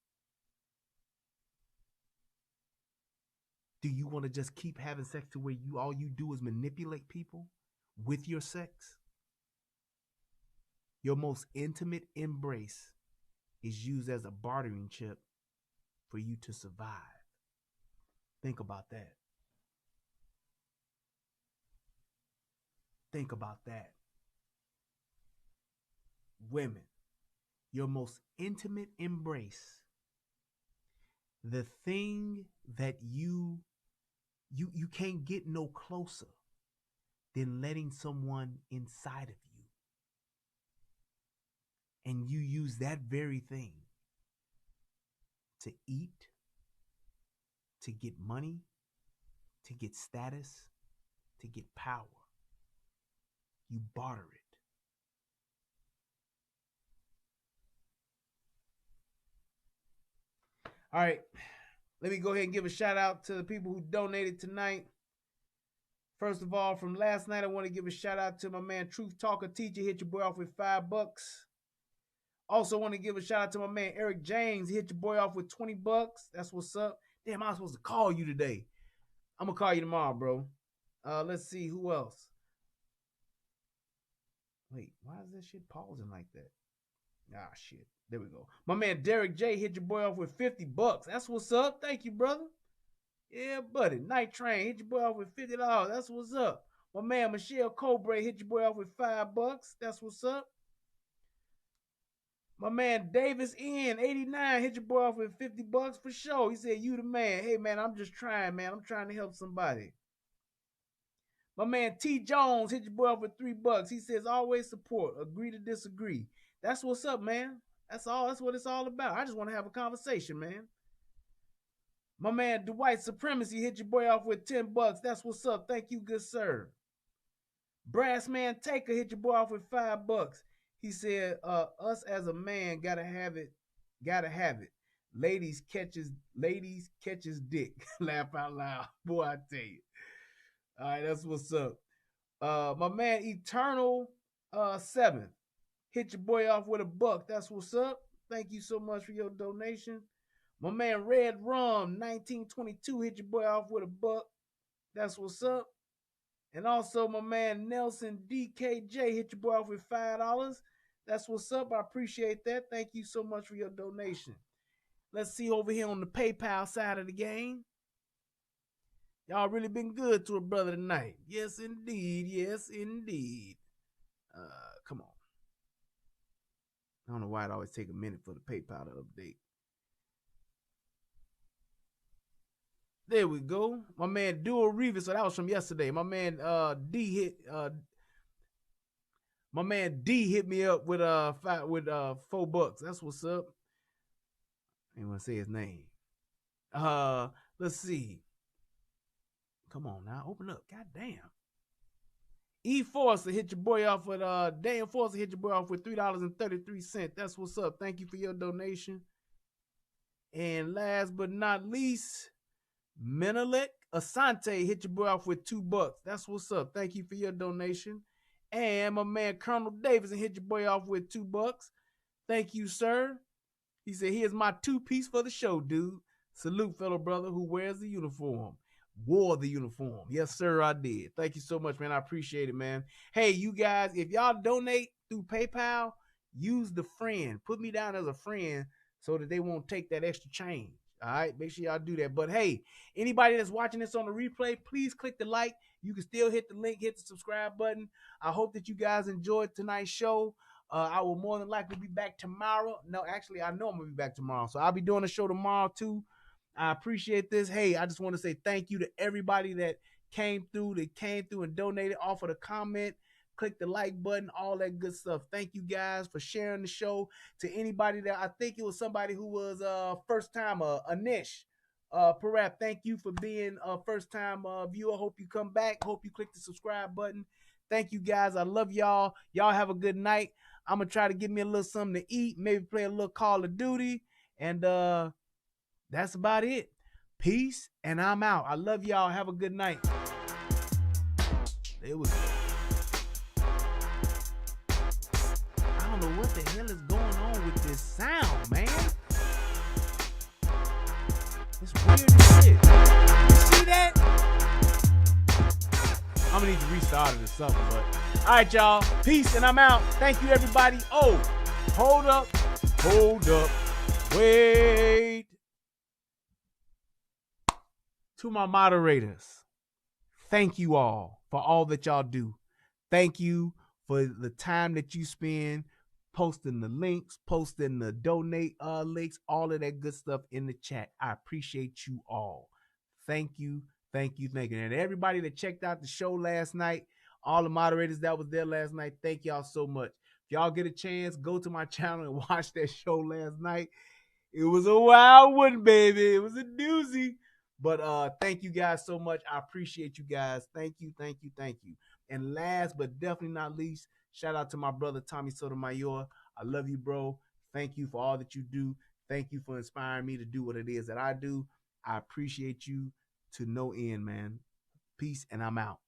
Do you want to just keep having sex to where all you do is manipulate people with your sex? Your most intimate embrace is used as a bartering chip for you to survive. Think about that. Think about that. Women, your most intimate embrace, the thing that you can't get no closer than letting someone inside of you. And you use that very thing to eat, to get money, to get status, to get power. You barter it. All right, let me go ahead and give a shout out to the people who donated tonight. First of all, from last night, I want to give a shout out to my man Truth Talker Teacher. Hit your boy off with $5. Also want to give a shout out to my man Eric James. He hit your boy off with $20. That's what's up. Damn, I was supposed to call you today. I'm gonna call you tomorrow, bro. Let's see who else. Wait, why is that shit pausing like that? Ah, shit. There we go. My man Derek J hit your boy off with $50. That's what's up. Thank you, brother. Yeah, buddy. Night Train hit your boy off with $50. That's what's up. My man Michelle Cobray hit your boy off with $5. That's what's up. My man Davis N89 hit your boy off with $50 for sure. He said, you the man. Hey, man, I'm just trying, man. I'm trying to help somebody. My man T Jones hit your boy off with $3. He says, always support. Agree to disagree. That's what's up, man. That's all. That's what it's all about. I just want to have a conversation, man. My man Dwight Supremacy hit your boy off with $10. That's what's up. Thank you, good sir. Brassman Taker hit your boy off with $5. He said, us as a man gotta have it. Gotta have it. Ladies catches dick. Laugh out loud. Boy, I tell you. All right, that's what's up. My man Eternal 7 hit your boy off with $1. That's what's up. Thank you so much for your donation. My man Red Rum 1922 hit your boy off with $1. That's what's up. And also my man Nelson DKJ hit your boy off with $5. That's what's up. I appreciate that. Thank you so much for your donation. Let's see over here on the PayPal side of the game. Y'all really been good to a brother tonight. Yes, indeed. Yes, indeed. Come on. I don't know why it always take a minute for the PayPal to update. There we go. My man Dual Revis. So that was from yesterday. My man D hit me up with $4. That's what's up. I didn't want to say his name. Let's see. Come on now, open up. God damn. E Forcer hit your boy off with Dan Forcer hit your boy off with $3.33. That's what's up. Thank you for your donation. And last but not least, Menelik Asante hit your boy off with $2. That's what's up. Thank you for your donation. And my man Colonel Davidson hit your boy off with $2. Thank you, sir. He said, here's my 2-piece for the show, dude. Salute, fellow brother who wears the uniform. Wore the uniform. Yes, sir, I did. Thank you so much, man. I appreciate it, man. Hey, you guys, if y'all donate through PayPal, use the friend. Put me down as a friend so that they won't take that extra change. All right, make sure y'all do that. But hey, anybody that's watching this on the replay, please click the like. You can still hit the link, hit the subscribe button. I hope that you guys enjoyed tonight's show. I will more than likely be back tomorrow. No, actually, I know I'm going to be back tomorrow. So I'll be doing a show tomorrow too. I appreciate this. Hey, I just want to say thank you to everybody that came through and donated, offered a comment, click the like button, all that good stuff. Thank you guys for sharing the show. To anybody that I think it was somebody who was first time, Anish Parap, thank you for being a first time viewer. Hope you come back. Hope you click the subscribe button. Thank you guys. I love y'all. Y'all have a good night. I'm gonna try to get me a little something to eat, maybe play a little Call of Duty, and that's about it. Peace, and I'm out. I love y'all. Have a good night. It was. I don't know what the hell is going on with this sound, man. It's weird as shit. You see that? I'm gonna need to restart it or something, but all right, y'all. Peace, and I'm out. Thank you, everybody. Oh, hold up. Wait. To my moderators, thank you all for all that y'all do. Thank you for the time that you spend posting the links, posting the donate links, all of that good stuff in the chat. I appreciate you all. Thank you. And everybody that checked out the show last night, all the moderators that was there last night, thank y'all so much. If y'all get a chance, go to my channel and watch that show last night. It was a wild one, baby. It was a doozy. But thank you guys so much. I appreciate you guys. Thank you. And last but definitely not least, shout out to my brother Tommy Sotomayor. I love you, bro. Thank you for all that you do. Thank you for inspiring me to do what it is that I do. I appreciate you to no end, man. Peace, and I'm out.